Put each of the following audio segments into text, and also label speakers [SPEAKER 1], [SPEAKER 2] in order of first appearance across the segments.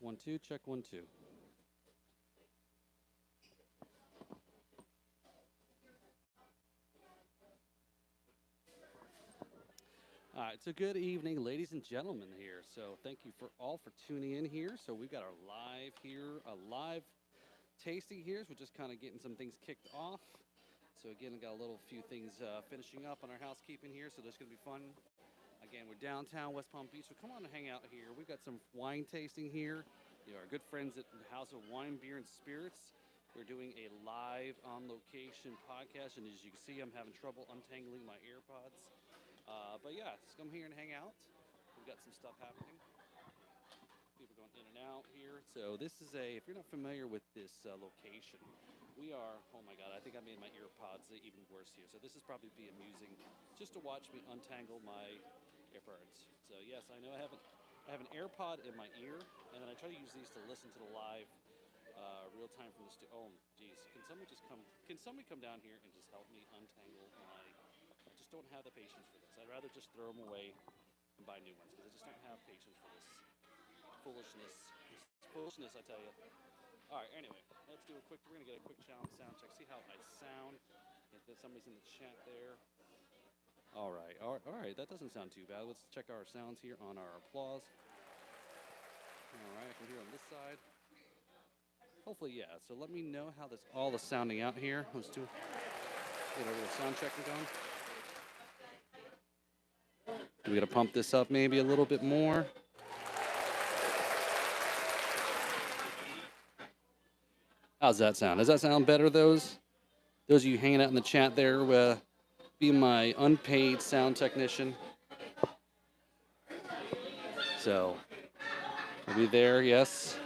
[SPEAKER 1] 1 2, check 1 2. All right, so good evening, ladies and gentlemen here. So thank you for all for tuning in here. So we've got our live here, a live tasting here. So we're just kind of getting some things kicked off. So again, we got a little few things finishing up on our housekeeping here. So that's going to be fun. Again, we're downtown West Palm Beach, so come on and hang out here. We've got some wine tasting here. You know, our good friends at the House of Wine, Beer, and Spirits. We're doing a live on-location podcast, and as you can see, I'm having trouble untangling my AirPods. But yeah, just come here and hang out. We've got some stuff happening. People going in and out here. So this is if you're not familiar with this location, we are, oh my God, I think I made my AirPods even worse here. So this is probably be amusing just to watch me untangle my AirPods. So yes, I know I have an AirPod in my ear, and then I try to use these to listen to the live real time from the studio. Oh, geez, can somebody come down here and just help me untangle my? I just don't have the patience for this. I'd rather just throw them away and buy new ones because I just don't have patience for this foolishness. This foolishness, I tell you. All right, anyway, let's do we're gonna get a quick sound check. See how I sound. If somebody's in the chat there. All right, that doesn't sound too bad. Let's check our sounds here on our applause. All right, I can hear on this side. Hopefully, yeah. So let me know how all is sounding out here. Let's get over the sound checking going. We gotta pump this up maybe a little bit more. How's that sound? Does that sound better, those of you hanging out in the chat there, being my unpaid sound technician? So, are we there? Yes.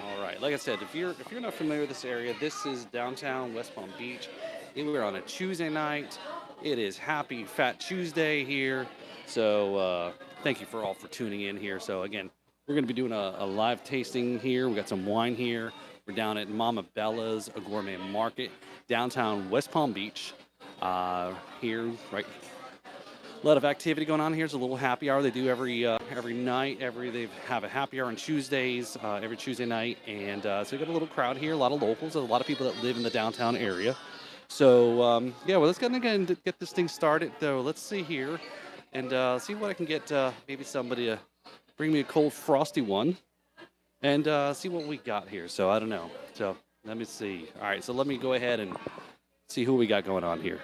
[SPEAKER 1] All right. Like I said, if you're not familiar with this area, this is downtown West Palm Beach. We're on a Tuesday night. It is Happy Fat Tuesday here. So thank you for tuning in here. So again, we're going to be doing a live tasting here. We got some wine here. We're down at Mama Bella's, a gourmet market, downtown West Palm Beach. Here, right. A lot of activity going on here. It's a little happy hour they do every night. They have a happy hour on Tuesdays, every Tuesday night, and so we got a little crowd here. A lot of locals, a lot of people that live in the downtown area. So yeah, well, let's go again to get this thing started. Though, let's see here, and see what I can get. Maybe somebody to bring me a cold frosty one, and see what we got here. So I don't know. So let me see. All right, so let me go ahead and see who we got going on here.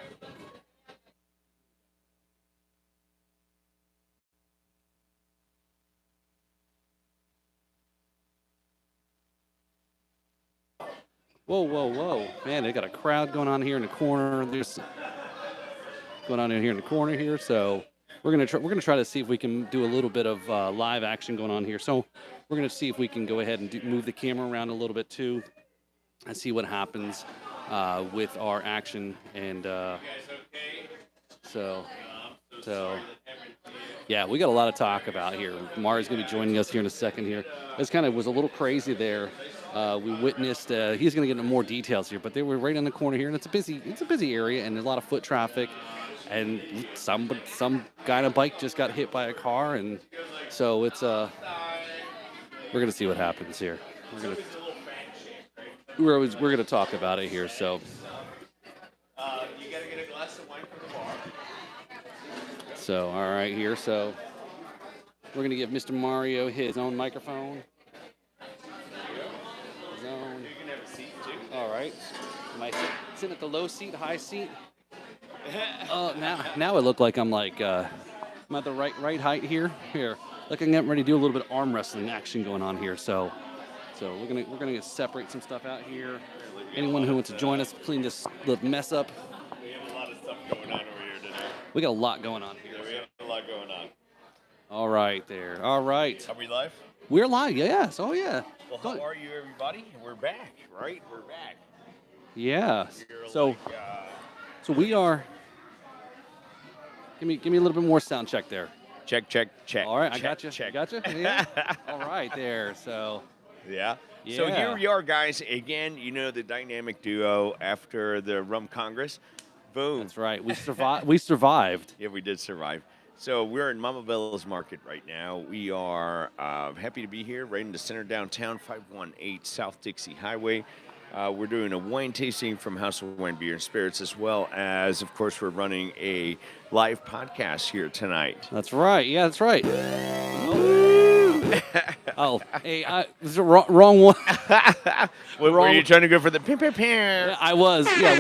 [SPEAKER 1] Whoa. Man, they got a crowd going on here in the corner. There's going on in here in the corner here. So we're gonna try to see if we can do a little bit of live action going on here. So we're gonna see if we can go ahead and move the camera around a little bit too, and see what happens with our action. And so yeah, we got a lot of talk about here. Mari's gonna be joining us here in a second here. This kind of was a little crazy there. We witnessed. He's going to get into more details here, but they were right in the corner here, and it's a busy area, and there's a lot of foot traffic. And some guy on a bike just got hit by a car, and so it's we're going to see what happens here. We're going to talk about it here. So
[SPEAKER 2] you got to get a glass of wine from the bar.
[SPEAKER 1] So all right here. So we're going to give Mr. Mario his own microphone. All right. Am I sitting at the low seat, high seat? Oh, now I look like I'm like I'm at the right height here. Like I'm getting ready to do a little bit of arm wrestling action going on here. So we're gonna separate some stuff out here. Anyone who wants to join us, clean this little mess up.
[SPEAKER 2] We have a lot of stuff going on over here today.
[SPEAKER 1] We got a lot going on here.
[SPEAKER 2] Yeah, we have a lot going on.
[SPEAKER 1] All right there. All right.
[SPEAKER 2] Are we live?
[SPEAKER 1] We're live. Yes. Oh yeah.
[SPEAKER 2] Well, how are you, everybody? We're back, right? We're back.
[SPEAKER 1] Yeah. So we are. Give me a little bit more sound check there.
[SPEAKER 2] Check.
[SPEAKER 1] All right,
[SPEAKER 2] check,
[SPEAKER 1] I got you.
[SPEAKER 2] Check.
[SPEAKER 1] Got you. Yeah. All right there. So.
[SPEAKER 2] Yeah. So here we are, guys. Again, you know the dynamic duo after the Rum Congress. Boom.
[SPEAKER 1] That's right. We survived.
[SPEAKER 2] Yeah, we did survive. So we're in Mama Bella's Market right now. We are happy to be here, right in the center downtown, 518 South Dixie Highway. We're doing a wine tasting from House of Wine, Beer, and Spirits, as well as, of course, we're running a live podcast here tonight.
[SPEAKER 1] That's right. Yeah, that's right. Oh, hey, this is the wrong one.
[SPEAKER 2] Were you trying to go for the pim?
[SPEAKER 1] Yeah, I was. Yeah,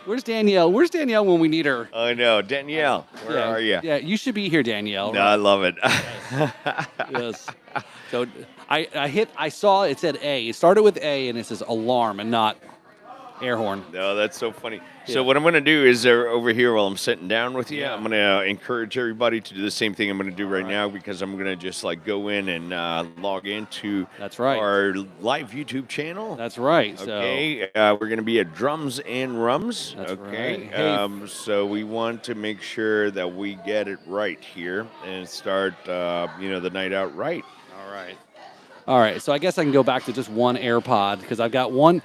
[SPEAKER 1] where's Danielle? Where's Danielle when we need her?
[SPEAKER 2] Oh, no. Danielle, where are you?
[SPEAKER 1] Yeah, you should be here, Danielle.
[SPEAKER 2] No,
[SPEAKER 1] right?
[SPEAKER 2] I love it.
[SPEAKER 1] Yes. So I saw it said A. It started with A, and it says alarm and not air horn.
[SPEAKER 2] No, that's so funny.
[SPEAKER 1] Yeah.
[SPEAKER 2] So what I'm going to do is over here while I'm sitting down with you,
[SPEAKER 1] Yeah.
[SPEAKER 2] I'm going to encourage everybody to do the same thing I'm going to do right now, because I'm going to just like go in and log into
[SPEAKER 1] That's right.
[SPEAKER 2] our live YouTube channel.
[SPEAKER 1] That's right.
[SPEAKER 2] Okay, we're going to be at Drums and Rums.
[SPEAKER 1] That's
[SPEAKER 2] okay,
[SPEAKER 1] right. Hey.
[SPEAKER 2] So we want to make sure that we get it right here and start, the night out right.
[SPEAKER 1] All right. All right. So I guess I can go back to just one AirPod because I've got one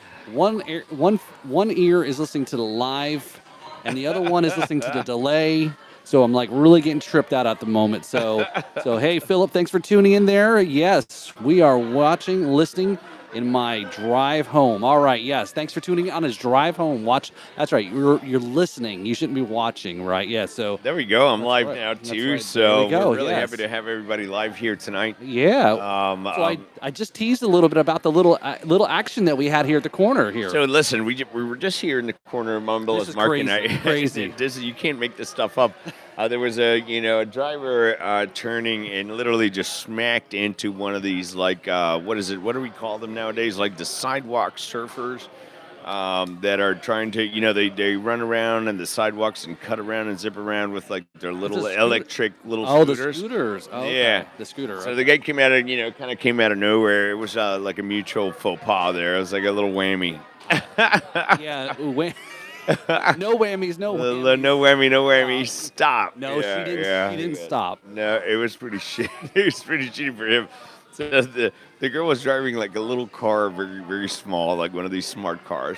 [SPEAKER 1] ear is listening to the live, and the other one is listening to the delay. So I'm like really getting tripped out at the moment. So hey, Philip, thanks for tuning in there. Yes, we are listening in my drive home. All right, yes, thanks for tuning in on his drive home. Watch. That's right. You're listening. You shouldn't be watching, right? Yeah. So
[SPEAKER 2] there we go. I'm live
[SPEAKER 1] right.
[SPEAKER 2] now
[SPEAKER 1] That's
[SPEAKER 2] too.
[SPEAKER 1] right.
[SPEAKER 2] So
[SPEAKER 1] There we go.
[SPEAKER 2] we're really
[SPEAKER 1] Yes.
[SPEAKER 2] happy to have everybody live here tonight.
[SPEAKER 1] Yeah. So I just teased a little bit about the little action that we had here at the corner here.
[SPEAKER 2] So listen, we were just here in the corner of Mama Bella's Market.
[SPEAKER 1] Crazy.
[SPEAKER 2] You can't make this stuff up. There was a driver turning and literally just smacked into one of these what do we call them nowadays? Like the sidewalk surfers that are trying to they run around on the sidewalks and cut around and zip around with like their little electric little scooters.
[SPEAKER 1] The scooters. Oh, okay.
[SPEAKER 2] Yeah,
[SPEAKER 1] the scooter.
[SPEAKER 2] So the guy came out of kind of came out of nowhere. It was like a mutual faux pas there. It was like a little whammy.
[SPEAKER 1] Yeah. No whammies, no whammies.
[SPEAKER 2] No whammy, stop.
[SPEAKER 1] No,
[SPEAKER 2] Yeah,
[SPEAKER 1] she didn't stop.
[SPEAKER 2] No, it was pretty shitty. It was pretty shitty for him. So the girl was driving like a little car, very, very small, like one of these smart cars.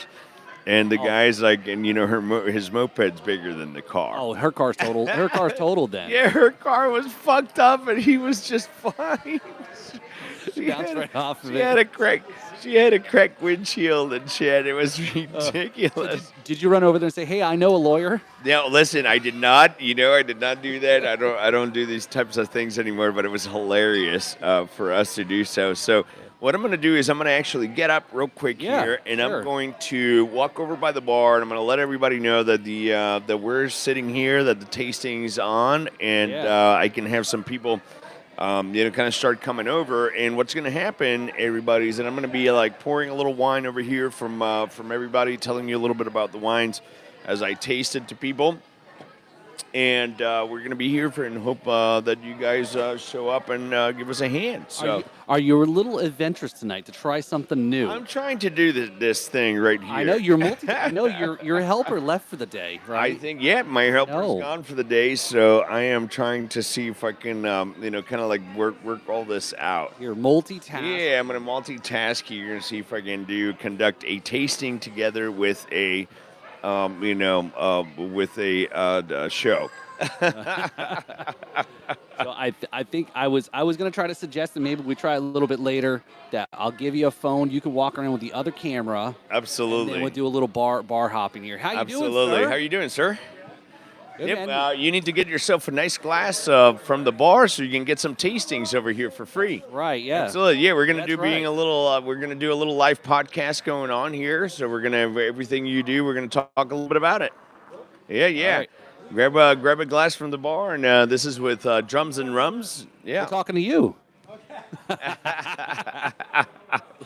[SPEAKER 2] And the guy's like, and his moped's bigger than the car.
[SPEAKER 1] Oh, her car's totaled. Her car's totaled then.
[SPEAKER 2] Yeah, her car was fucked up and he was just fine.
[SPEAKER 1] She bounced right off of it.
[SPEAKER 2] She had a cracked windshield and shit. It was ridiculous.
[SPEAKER 1] So did you run over there and say, "Hey, I know a lawyer"?
[SPEAKER 2] No, listen, I did not. I did not do that. I don't do these types of things anymore. But it was hilarious for us to do so. So what I'm going to do is I'm going to actually get up real quick here, and I'm going to walk over by the bar, and I'm going to let everybody know that that we're sitting here, that the tasting's on, and I can have some people. Kind of start coming over, and what's going to happen, everybody, is that I'm going to be like pouring a little wine over here from everybody, telling you a little bit about the wines as I taste it to people, and we're going to be here and hope that you guys show up and give us a hand. So,
[SPEAKER 1] are you a little adventurous tonight to try something new?
[SPEAKER 2] I'm trying to do this thing right here.
[SPEAKER 1] I know your helper left for the day, right?
[SPEAKER 2] I think my helper's gone for the day, so I am trying to see if I can kind of like work all this out.
[SPEAKER 1] You're multitasking.
[SPEAKER 2] Yeah, I'm going to multitask here and see if I can conduct a tasting together with a with a show.
[SPEAKER 1] So I think I was going to try to suggest that maybe we try a little bit later. That I'll give you a phone. You can walk around with the other camera.
[SPEAKER 2] Absolutely.
[SPEAKER 1] And then we'll do a little bar hopping here. How you doing, sir?
[SPEAKER 2] How are you doing, sir?
[SPEAKER 1] Good,
[SPEAKER 2] yep. You need to get yourself a nice glass from the bar so you can get some tastings over here for free.
[SPEAKER 1] Right. Yeah.
[SPEAKER 2] Absolutely. Yeah, we're gonna do we're gonna do a little live podcast going on here. So we're gonna have everything you do. We're gonna talk a little bit about it. Yeah. Right. Grab a glass from the bar, and this is with Drums and Rums. Yeah.
[SPEAKER 1] We're talking to you.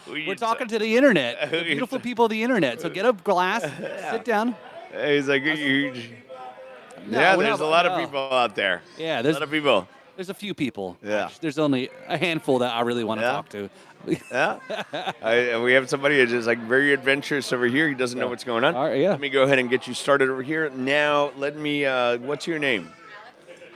[SPEAKER 1] We're talking to the internet, the beautiful people of the internet. So get a glass, sit down.
[SPEAKER 2] He's like, there's a lot of people out there.
[SPEAKER 1] Yeah,
[SPEAKER 2] there's a lot of people.
[SPEAKER 1] There's a few people.
[SPEAKER 2] Yeah.
[SPEAKER 1] There's only a handful that I really want to talk to.
[SPEAKER 2] Yeah. We have somebody who's just like very adventurous over here. He doesn't know what's going on.
[SPEAKER 1] All right, yeah.
[SPEAKER 2] Let me go ahead and get you started over here. Now, let me, what's your name?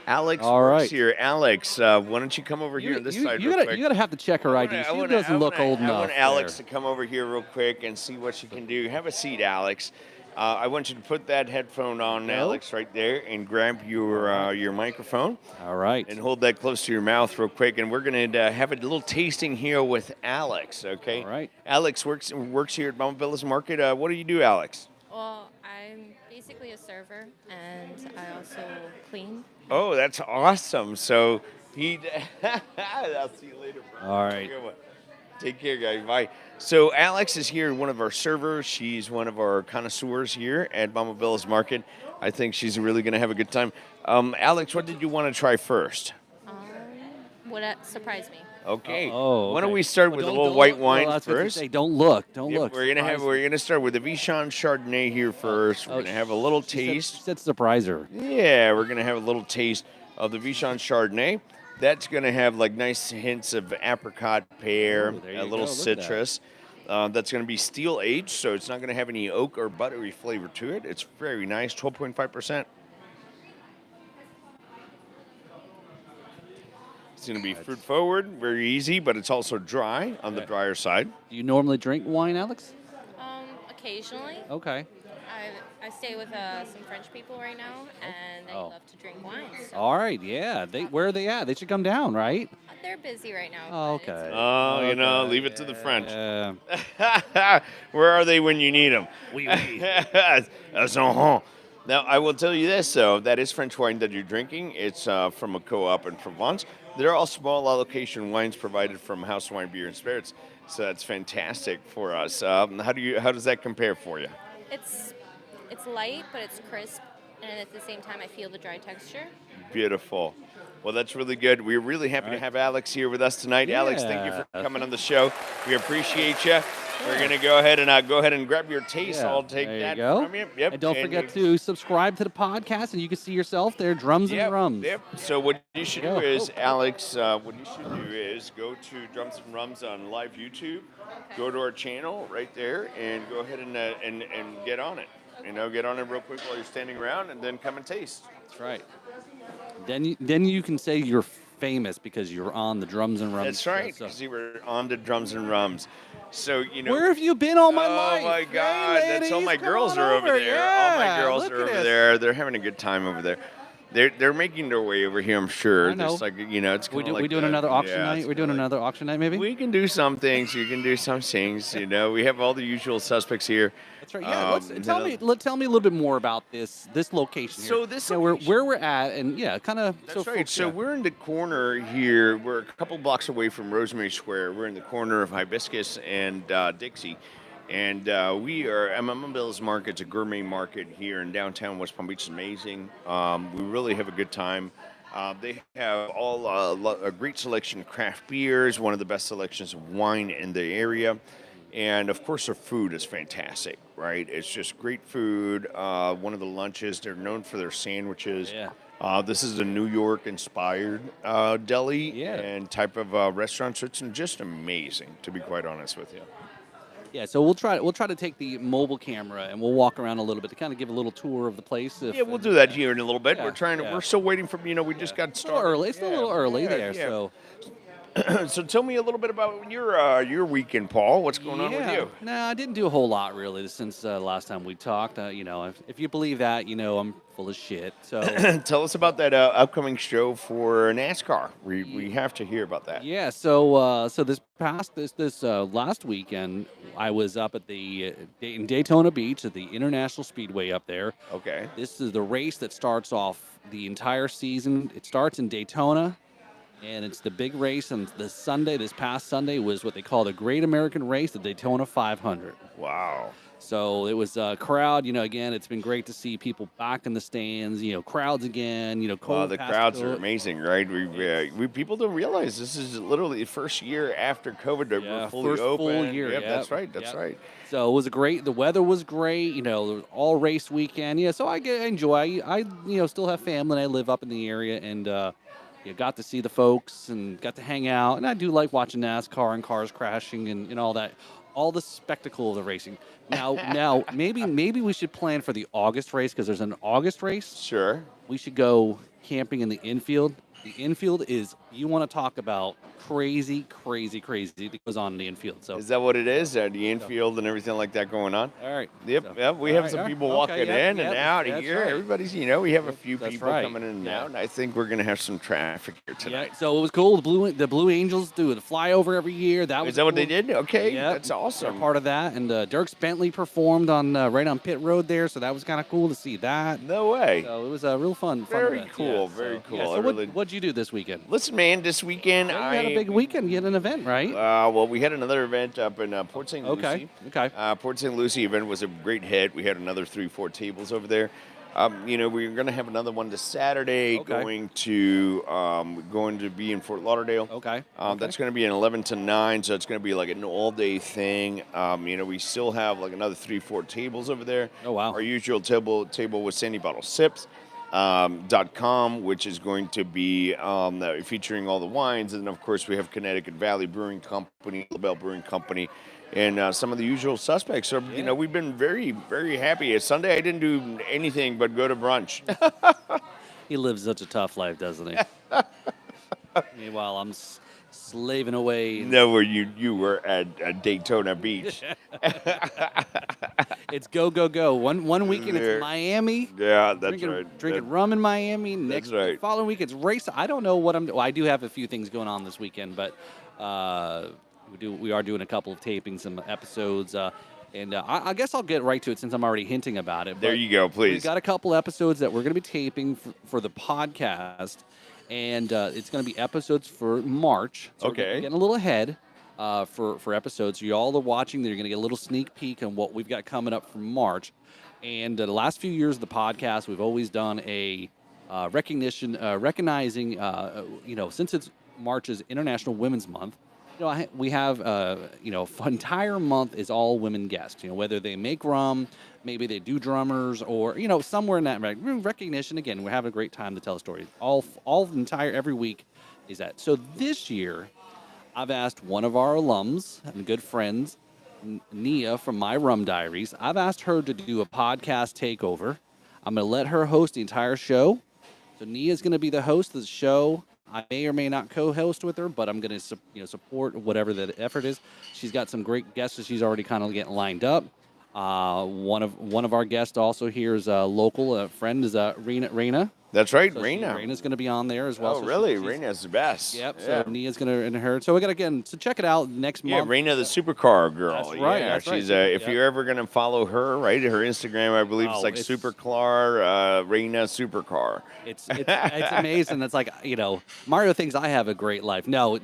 [SPEAKER 2] Alex.
[SPEAKER 1] All right.
[SPEAKER 2] Works here. Alex, why don't you come over here on this side real quick?
[SPEAKER 1] You got to have to check her ID. She doesn't look old enough.
[SPEAKER 2] I want Alex to come over here real quick and see what she can do. Have a seat, Alex. I want you to put that headphone on, Alex, right there, and grab your microphone.
[SPEAKER 1] All right.
[SPEAKER 2] And hold that close to your mouth real quick. And we're going to have a little tasting here with Alex, okay?
[SPEAKER 1] All right.
[SPEAKER 2] Alex works here at Mama Bella's Market. What do you do, Alex?
[SPEAKER 3] Well, I'm basically a server, and I also clean.
[SPEAKER 2] Oh, that's awesome. So I'll see you later, bro.
[SPEAKER 1] All right.
[SPEAKER 2] Good one. Take care, guys. Bye. So Alex is here, one of our servers. She's one of our connoisseurs here at Mama Bella's Market. I think she's really going to have a good time. Alex, what did you want to try first?
[SPEAKER 3] Would surprise me.
[SPEAKER 2] Okay.
[SPEAKER 1] Oh,
[SPEAKER 2] Why don't
[SPEAKER 1] okay.
[SPEAKER 2] we start
[SPEAKER 1] Well,
[SPEAKER 2] with a
[SPEAKER 1] don't-
[SPEAKER 2] little
[SPEAKER 1] don't
[SPEAKER 2] white
[SPEAKER 1] look-
[SPEAKER 2] wine
[SPEAKER 1] well, that's what you
[SPEAKER 2] first?
[SPEAKER 1] say. Don't look. Don't
[SPEAKER 2] Yep,
[SPEAKER 1] look.
[SPEAKER 2] we're gonna start with the Vichon Chardonnay here first. We're gonna have a little
[SPEAKER 1] She
[SPEAKER 2] taste.
[SPEAKER 1] said surprise her.
[SPEAKER 2] Yeah, we're gonna have a little taste of the Vichon Chardonnay. That's gonna have like nice hints of apricot, pear,
[SPEAKER 1] Ooh, there
[SPEAKER 2] a
[SPEAKER 1] you
[SPEAKER 2] little
[SPEAKER 1] go. Look at that.
[SPEAKER 2] citrus. That's gonna be steel aged, so it's not gonna have any oak or buttery flavor to it. It's very nice, 12.5%. It's gonna be fruit forward, very easy, but it's also dry on the
[SPEAKER 1] Okay.
[SPEAKER 2] drier side.
[SPEAKER 1] Do you normally drink wine, Alex?
[SPEAKER 3] Occasionally.
[SPEAKER 1] Okay.
[SPEAKER 3] I stay with some French people right now, and they
[SPEAKER 1] Oh.
[SPEAKER 3] love to drink wine. So
[SPEAKER 1] All right. Yeah. Where are they at? They should come down, right?
[SPEAKER 3] they're busy right now.
[SPEAKER 1] Oh,
[SPEAKER 3] but it's
[SPEAKER 1] okay.
[SPEAKER 2] Oh, you know,
[SPEAKER 1] Okay,
[SPEAKER 2] leave it to the French.
[SPEAKER 1] Yeah.
[SPEAKER 2] Where are they when you need them?
[SPEAKER 1] Oui, oui.
[SPEAKER 2] Now, I will tell you this, though. That is French wine that you're drinking. It's from a co-op in Provence. They're all small allocation wines provided from House Wine Beer and Spirits. So that's fantastic for us. How does that compare for you?
[SPEAKER 3] it's light, but it's crisp, and at the same time, I feel the dry texture.
[SPEAKER 2] Beautiful. Well, that's really good. We're really happy to have Alex here with us tonight. Alex, thank you for
[SPEAKER 1] Yeah.
[SPEAKER 2] coming on the show. We appreciate you. We're gonna go ahead and grab your taste.
[SPEAKER 1] Yeah,
[SPEAKER 2] I'll take
[SPEAKER 1] there
[SPEAKER 2] that
[SPEAKER 1] you go.
[SPEAKER 2] from you. Yep.
[SPEAKER 1] And don't forget to subscribe to the podcast, and you can see yourself there, Drums and Rums.
[SPEAKER 2] Yep. So what you should do
[SPEAKER 1] Go.
[SPEAKER 2] is, Alex, what you should do is go to Drums and Rums on live YouTube. Go to our channel right there, and go ahead and get on it. You know, get on it real quick while you're standing around, and then come and taste.
[SPEAKER 1] That's right. Then you can say you're famous because you're on the Drums and Rums.
[SPEAKER 2] That's right.
[SPEAKER 1] show.
[SPEAKER 2] Because we were on to Drums and Rums. So you know.
[SPEAKER 1] Where have you been all my life?
[SPEAKER 2] Oh my God!
[SPEAKER 1] Hey,
[SPEAKER 2] That's all
[SPEAKER 1] ladies,
[SPEAKER 2] my
[SPEAKER 1] come
[SPEAKER 2] girls
[SPEAKER 1] on
[SPEAKER 2] are over there. All my
[SPEAKER 1] Yeah,
[SPEAKER 2] girls
[SPEAKER 1] look
[SPEAKER 2] are
[SPEAKER 1] at
[SPEAKER 2] over
[SPEAKER 1] this.
[SPEAKER 2] there. They're having a good time over there. They're making their way over here. I'm sure.
[SPEAKER 1] I know.
[SPEAKER 2] Just like it's
[SPEAKER 1] We
[SPEAKER 2] kinda like
[SPEAKER 1] doing
[SPEAKER 2] the-
[SPEAKER 1] another auction
[SPEAKER 2] yeah,
[SPEAKER 1] night.
[SPEAKER 2] it's
[SPEAKER 1] We're doing
[SPEAKER 2] kinda like-
[SPEAKER 1] another auction night, maybe.
[SPEAKER 2] We can do some things. You can do some things. You know, we have all the usual suspects here.
[SPEAKER 1] That's right. Yeah.
[SPEAKER 2] Um,
[SPEAKER 1] Tell me a little bit more about this location here.
[SPEAKER 2] So this
[SPEAKER 1] where
[SPEAKER 2] location-
[SPEAKER 1] we're at, and yeah, kind of.
[SPEAKER 2] That's right. So we're in the corner here. We're a couple blocks away from Rosemary Square. We're in the corner of Hibiscus and DIXIE. And we are at Mama Bella's Market. It's a gourmet market here in downtown West Palm Beach. It's amazing. We really have a good time. They have a great selection of craft beers, one of the best selections of wine in the area. And of course, their food is fantastic, right? It's just great food. One of the lunches, they're known for their sandwiches.
[SPEAKER 1] Yeah.
[SPEAKER 2] This is a New York inspired deli
[SPEAKER 1] Yeah.
[SPEAKER 2] and type of restaurant. So it's just amazing, to be quite honest with you.
[SPEAKER 1] Yeah, so we'll try to take the mobile camera and we'll walk around a little bit to kind of give a little tour of the place.
[SPEAKER 2] Yeah, we'll do that here in a little bit.
[SPEAKER 1] Yeah,
[SPEAKER 2] We're still waiting for, we just got
[SPEAKER 1] It's a little
[SPEAKER 2] started.
[SPEAKER 1] early. It's still a little early there.
[SPEAKER 2] yeah.
[SPEAKER 1] So
[SPEAKER 2] So tell me a little bit about your weekend, Paul. What's going on with you?
[SPEAKER 1] No, I didn't do a whole lot really since last time we talked. If you believe that, I'm full of shit. So
[SPEAKER 2] Tell us about that upcoming show for NASCAR. We have to hear about that.
[SPEAKER 1] yeah. So this last weekend, I was up at in Daytona Beach at the International Speedway up there.
[SPEAKER 2] Okay.
[SPEAKER 1] This is the race that starts off the entire season. It starts in Daytona. And it's the big race, and this past Sunday, was what they call the Great American Race, the Daytona 500.
[SPEAKER 2] Wow.
[SPEAKER 1] So it was a crowd, again, it's been great to see people back in the stands, crowds again,
[SPEAKER 2] Well, the
[SPEAKER 1] past
[SPEAKER 2] crowds are
[SPEAKER 1] COVID.
[SPEAKER 2] amazing, right? We people don't realize this is literally the first year after COVID that
[SPEAKER 1] Yeah,
[SPEAKER 2] we're fully
[SPEAKER 1] first
[SPEAKER 2] open.
[SPEAKER 1] full year,
[SPEAKER 2] Yep,
[SPEAKER 1] yep,
[SPEAKER 2] that's right. That's
[SPEAKER 1] yep.
[SPEAKER 2] right.
[SPEAKER 1] So it was the weather was great, there was all race weekend. Yeah, so I enjoy, I still have family, and I live up in the area, and, got to see the folks and got to hang out. And I do like watching NASCAR and cars crashing and all that, all the spectacle of the racing. Now, maybe we should plan for the August race because there's an August race.
[SPEAKER 2] Sure.
[SPEAKER 1] We should go camping in the infield. The infield is, you want to talk about crazy that goes on in the infield. So
[SPEAKER 2] Is that what it is? The infield and everything like that going on?
[SPEAKER 1] all right.
[SPEAKER 2] Yep,
[SPEAKER 1] So,
[SPEAKER 2] yep. We
[SPEAKER 1] all
[SPEAKER 2] have
[SPEAKER 1] right,
[SPEAKER 2] some
[SPEAKER 1] all right.
[SPEAKER 2] people
[SPEAKER 1] Okay,
[SPEAKER 2] walking
[SPEAKER 1] yep,
[SPEAKER 2] in and
[SPEAKER 1] yep,
[SPEAKER 2] out
[SPEAKER 1] that's
[SPEAKER 2] here.
[SPEAKER 1] right.
[SPEAKER 2] Everybody's, we have a few
[SPEAKER 1] That's
[SPEAKER 2] people
[SPEAKER 1] right.
[SPEAKER 2] coming in and
[SPEAKER 1] Yeah.
[SPEAKER 2] out. And I think we're going to have some traffic here tonight.
[SPEAKER 1] Yeah, so it was cool. The Blue Angels do the flyover every year. That was
[SPEAKER 2] Is that what
[SPEAKER 1] cool.
[SPEAKER 2] they did? Okay,
[SPEAKER 1] Yep,
[SPEAKER 2] that's
[SPEAKER 1] they're
[SPEAKER 2] awesome.
[SPEAKER 1] part of that. And Dirks Bentley performed on right on pit road there, so that was kind of cool to see that.
[SPEAKER 2] No way.
[SPEAKER 1] So it was a real fun
[SPEAKER 2] Very
[SPEAKER 1] event.
[SPEAKER 2] cool,
[SPEAKER 1] Yeah,
[SPEAKER 2] very cool.
[SPEAKER 1] Yeah,
[SPEAKER 2] I
[SPEAKER 1] so
[SPEAKER 2] really-
[SPEAKER 1] what'd you do this weekend?
[SPEAKER 2] Listen, man, this weekend
[SPEAKER 1] Yeah, you had a big weekend. You had an event, right?
[SPEAKER 2] Well, we had another event up in Port St. Lucie.
[SPEAKER 1] Okay.
[SPEAKER 2] Port St. Lucie event was a great hit. We had another 3-4 tables over there. We're going to have another one this Saturday.
[SPEAKER 1] Okay.
[SPEAKER 2] Going to be in Fort Lauderdale.
[SPEAKER 1] Okay.
[SPEAKER 2] That's going to be an 11 to 9, so it's going to be like an all-day thing. We still have like another 3-4 tables over there.
[SPEAKER 1] Oh, wow.
[SPEAKER 2] Our usual table with Sandy Bottle Sips. .com, which is going to be featuring all the wines, and of course we have Connecticut Valley Brewing Company, LaBelle Brewing Company, and some of the usual suspects. So we've been very, very happy. Sunday I didn't do anything but go to brunch.
[SPEAKER 1] He lives such a tough life, doesn't he? Meanwhile, I'm slaving away.
[SPEAKER 2] No, where you were at Daytona Beach.
[SPEAKER 1] It's go. One weekend it's Miami.
[SPEAKER 2] Yeah, that's right.
[SPEAKER 1] Drinking rum in Miami. Next
[SPEAKER 2] right.
[SPEAKER 1] following week it's race. I don't know what I'm. Well, I do have a few things going on this weekend, but we are doing a couple of tapings, some episodes. I guess I'll get right to it since I'm already hinting about it.
[SPEAKER 2] There you go, please.
[SPEAKER 1] We've got a couple episodes that we're going to be taping for the podcast, and it's going to be episodes for March. So
[SPEAKER 2] Okay.
[SPEAKER 1] we're getting a little ahead for episodes. So y'all are watching. You're going to get a little sneak peek on what we've got coming up for March. And the last few years of the podcast, we've always done a recognizing, since March is International Women's Month. We have, entire month is all women guests. Whether they make rum, maybe they do drummers, or somewhere in that recognition. Again, we're having a great time to tell stories. Every week is that. So this year, I've asked one of our alums and good friends, Nia from My Rum Diaries. I've asked her to do a podcast takeover. I'm going to let her host the entire show. So Nia's going to be the host of the show. I may or may not co-host with her, but I'm going to support whatever the effort is. She's got some great guests that she's already kind of getting lined up. One of our guests also here is a local friend is Raina.
[SPEAKER 2] That's right,
[SPEAKER 1] So
[SPEAKER 2] Raina.
[SPEAKER 1] Raina's going to be on there as well.
[SPEAKER 2] Oh,
[SPEAKER 1] So
[SPEAKER 2] really?
[SPEAKER 1] she's-
[SPEAKER 2] Raina's the best.
[SPEAKER 1] Yep.
[SPEAKER 2] Yeah.
[SPEAKER 1] So Nia's going to and her. So we got so check it out next
[SPEAKER 2] Yeah,
[SPEAKER 1] month.
[SPEAKER 2] Raina the supercar girl.
[SPEAKER 1] That's right,
[SPEAKER 2] Yeah,
[SPEAKER 1] that's right.
[SPEAKER 2] she's if
[SPEAKER 1] Yep.
[SPEAKER 2] you're ever gonna follow her, right? Her Instagram, I believe,
[SPEAKER 1] Oh,
[SPEAKER 2] it's like
[SPEAKER 1] it's-
[SPEAKER 2] Supercar, Raina Supercar.
[SPEAKER 1] It's amazing. It's like Mario thinks I have a great life. No,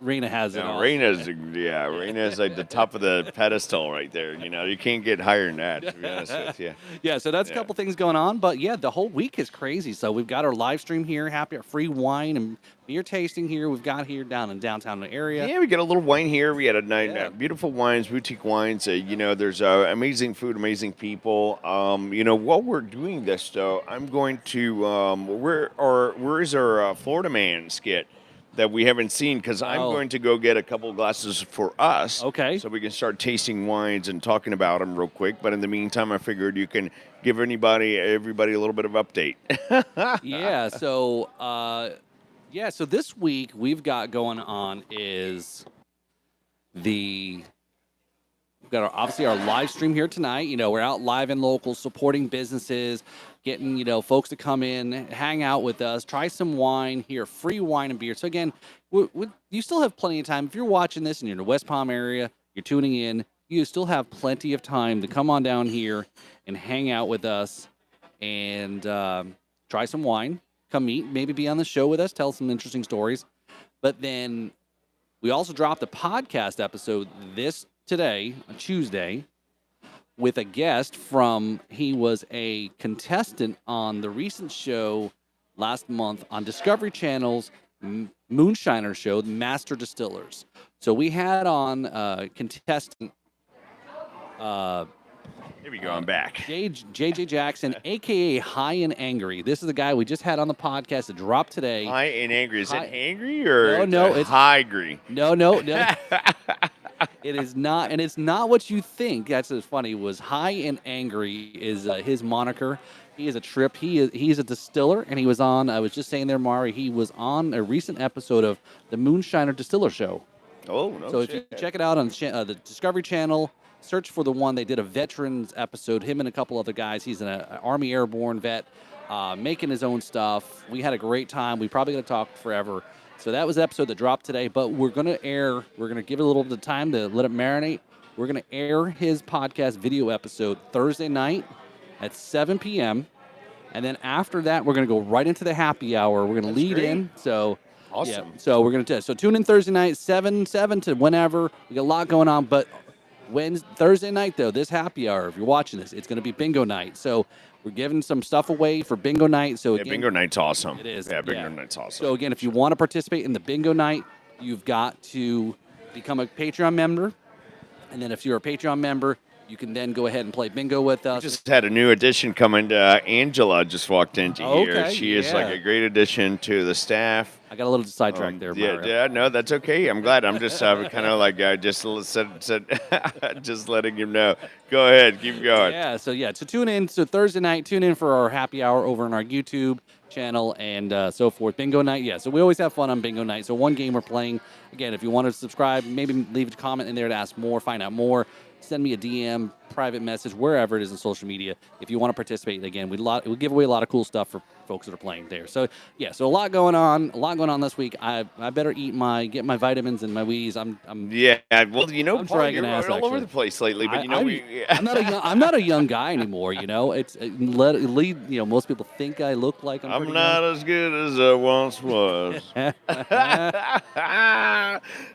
[SPEAKER 1] Raina has it.
[SPEAKER 2] No,
[SPEAKER 1] all.
[SPEAKER 2] Raina's like the top of the pedestal right there. You can't get higher than that. To be honest with you.
[SPEAKER 1] Yeah, so that's a couple things going on, but yeah, the whole week is crazy. So we've got our live stream here, free wine and beer tasting here. We've got here down in downtown area.
[SPEAKER 2] Yeah, we got a little wine here. We had a night,
[SPEAKER 1] Yeah.
[SPEAKER 2] beautiful wines, boutique wines. There's amazing food, amazing people. While we're doing this, though, I'm going to where is our Florida Man skit that we haven't seen? Because I'm going to go get a couple glasses for us.
[SPEAKER 1] Okay.
[SPEAKER 2] So we can start tasting wines and talking about them real quick. But in the meantime, I figured you can give everybody a little bit of update.
[SPEAKER 1] Yeah. So this week we've got going on is we've got obviously our live stream here tonight. We're out live and local, supporting businesses, getting folks to come in, hang out with us, try some wine here, free wine and beer. So again, you still have plenty of time. If you're watching this and you're in the West Palm area, you're tuning in, you still have plenty of time to come on down here and hang out with us and try some wine. Come meet, maybe be on the show with us, tell some interesting stories. But then we also dropped a podcast episode today, on Tuesday, with a guest he was a contestant on the recent show last month on Discovery Channel's Moonshiner show, the Master Distillers. So we had on contestant
[SPEAKER 2] Here we go. I'm back.
[SPEAKER 1] JJ Jackson, a.k.a. High and Angry. This is the guy we just had on the podcast that dropped today.
[SPEAKER 2] High and angry. Is
[SPEAKER 1] High-
[SPEAKER 2] it angry or
[SPEAKER 1] No,
[SPEAKER 2] it's
[SPEAKER 1] it's-
[SPEAKER 2] high-gry?
[SPEAKER 1] No. It is not, and it's not what you think. That's what's funny. Was High and Angry is his moniker. He is a trip. He's a distiller, and he was on. I was just saying there, Mari. He was on a recent episode of the Moonshiner Distiller Show.
[SPEAKER 2] Oh, no
[SPEAKER 1] So
[SPEAKER 2] shit.
[SPEAKER 1] if you check it out on the Discovery Channel, search for the one. They did a veterans episode. Him and a couple other guys. He's an Army Airborne vet, making his own stuff. We had a great time. We probably gonna talk forever. So that was the episode that dropped today. But we're gonna give it a little bit of time to let it marinate. We're gonna air his podcast video episode Thursday night at 7 p.m. And then after that, we're gonna go right into the happy hour. We're gonna lead
[SPEAKER 2] great.
[SPEAKER 1] in. So.
[SPEAKER 2] Awesome.
[SPEAKER 1] Yeah, so we're gonna so tune in Thursday night, 7 to whenever. We got a lot going on, but Thursday night though, this happy hour, if you're watching this, it's gonna be bingo night. So we're giving some stuff away for bingo night. So again,
[SPEAKER 2] bingo night's awesome.
[SPEAKER 1] It is.
[SPEAKER 2] Yeah, bingo night's awesome.
[SPEAKER 1] So again, if you want to participate in the bingo night, you've got to become a Patreon member, and then if you're a Patreon member, you can then go ahead and play bingo with us.
[SPEAKER 2] We just had a new addition coming. Angela just walked into here.
[SPEAKER 1] Okay,
[SPEAKER 2] She is like a great addition to the staff.
[SPEAKER 1] I got a little sidetracked there, Mario.
[SPEAKER 2] Yeah, no, that's okay. I'm glad. I'm just kind of like just said just letting him know. Go ahead, keep going.
[SPEAKER 1] Yeah, so tune in. So Thursday night, tune in for our happy hour over on our YouTube channel and so forth. Bingo night, yeah. So we always have fun on bingo night. So one game we're playing. Again, if you want to subscribe, maybe leave a comment in there to ask more, find out more. Send me a DM, private message, wherever it is on social media. If you want to participate, again, we give away a lot of cool stuff for folks that are playing there. So yeah, so a lot going on this week. I better get my vitamins and my wheeze.
[SPEAKER 2] Well,
[SPEAKER 1] I'm
[SPEAKER 2] Paul,
[SPEAKER 1] dragging
[SPEAKER 2] you're
[SPEAKER 1] ass,
[SPEAKER 2] all over
[SPEAKER 1] actually.
[SPEAKER 2] the place lately, but
[SPEAKER 1] I'm not a young guy anymore. It's most people think I look like I'm.
[SPEAKER 2] I'm not as good as I once was.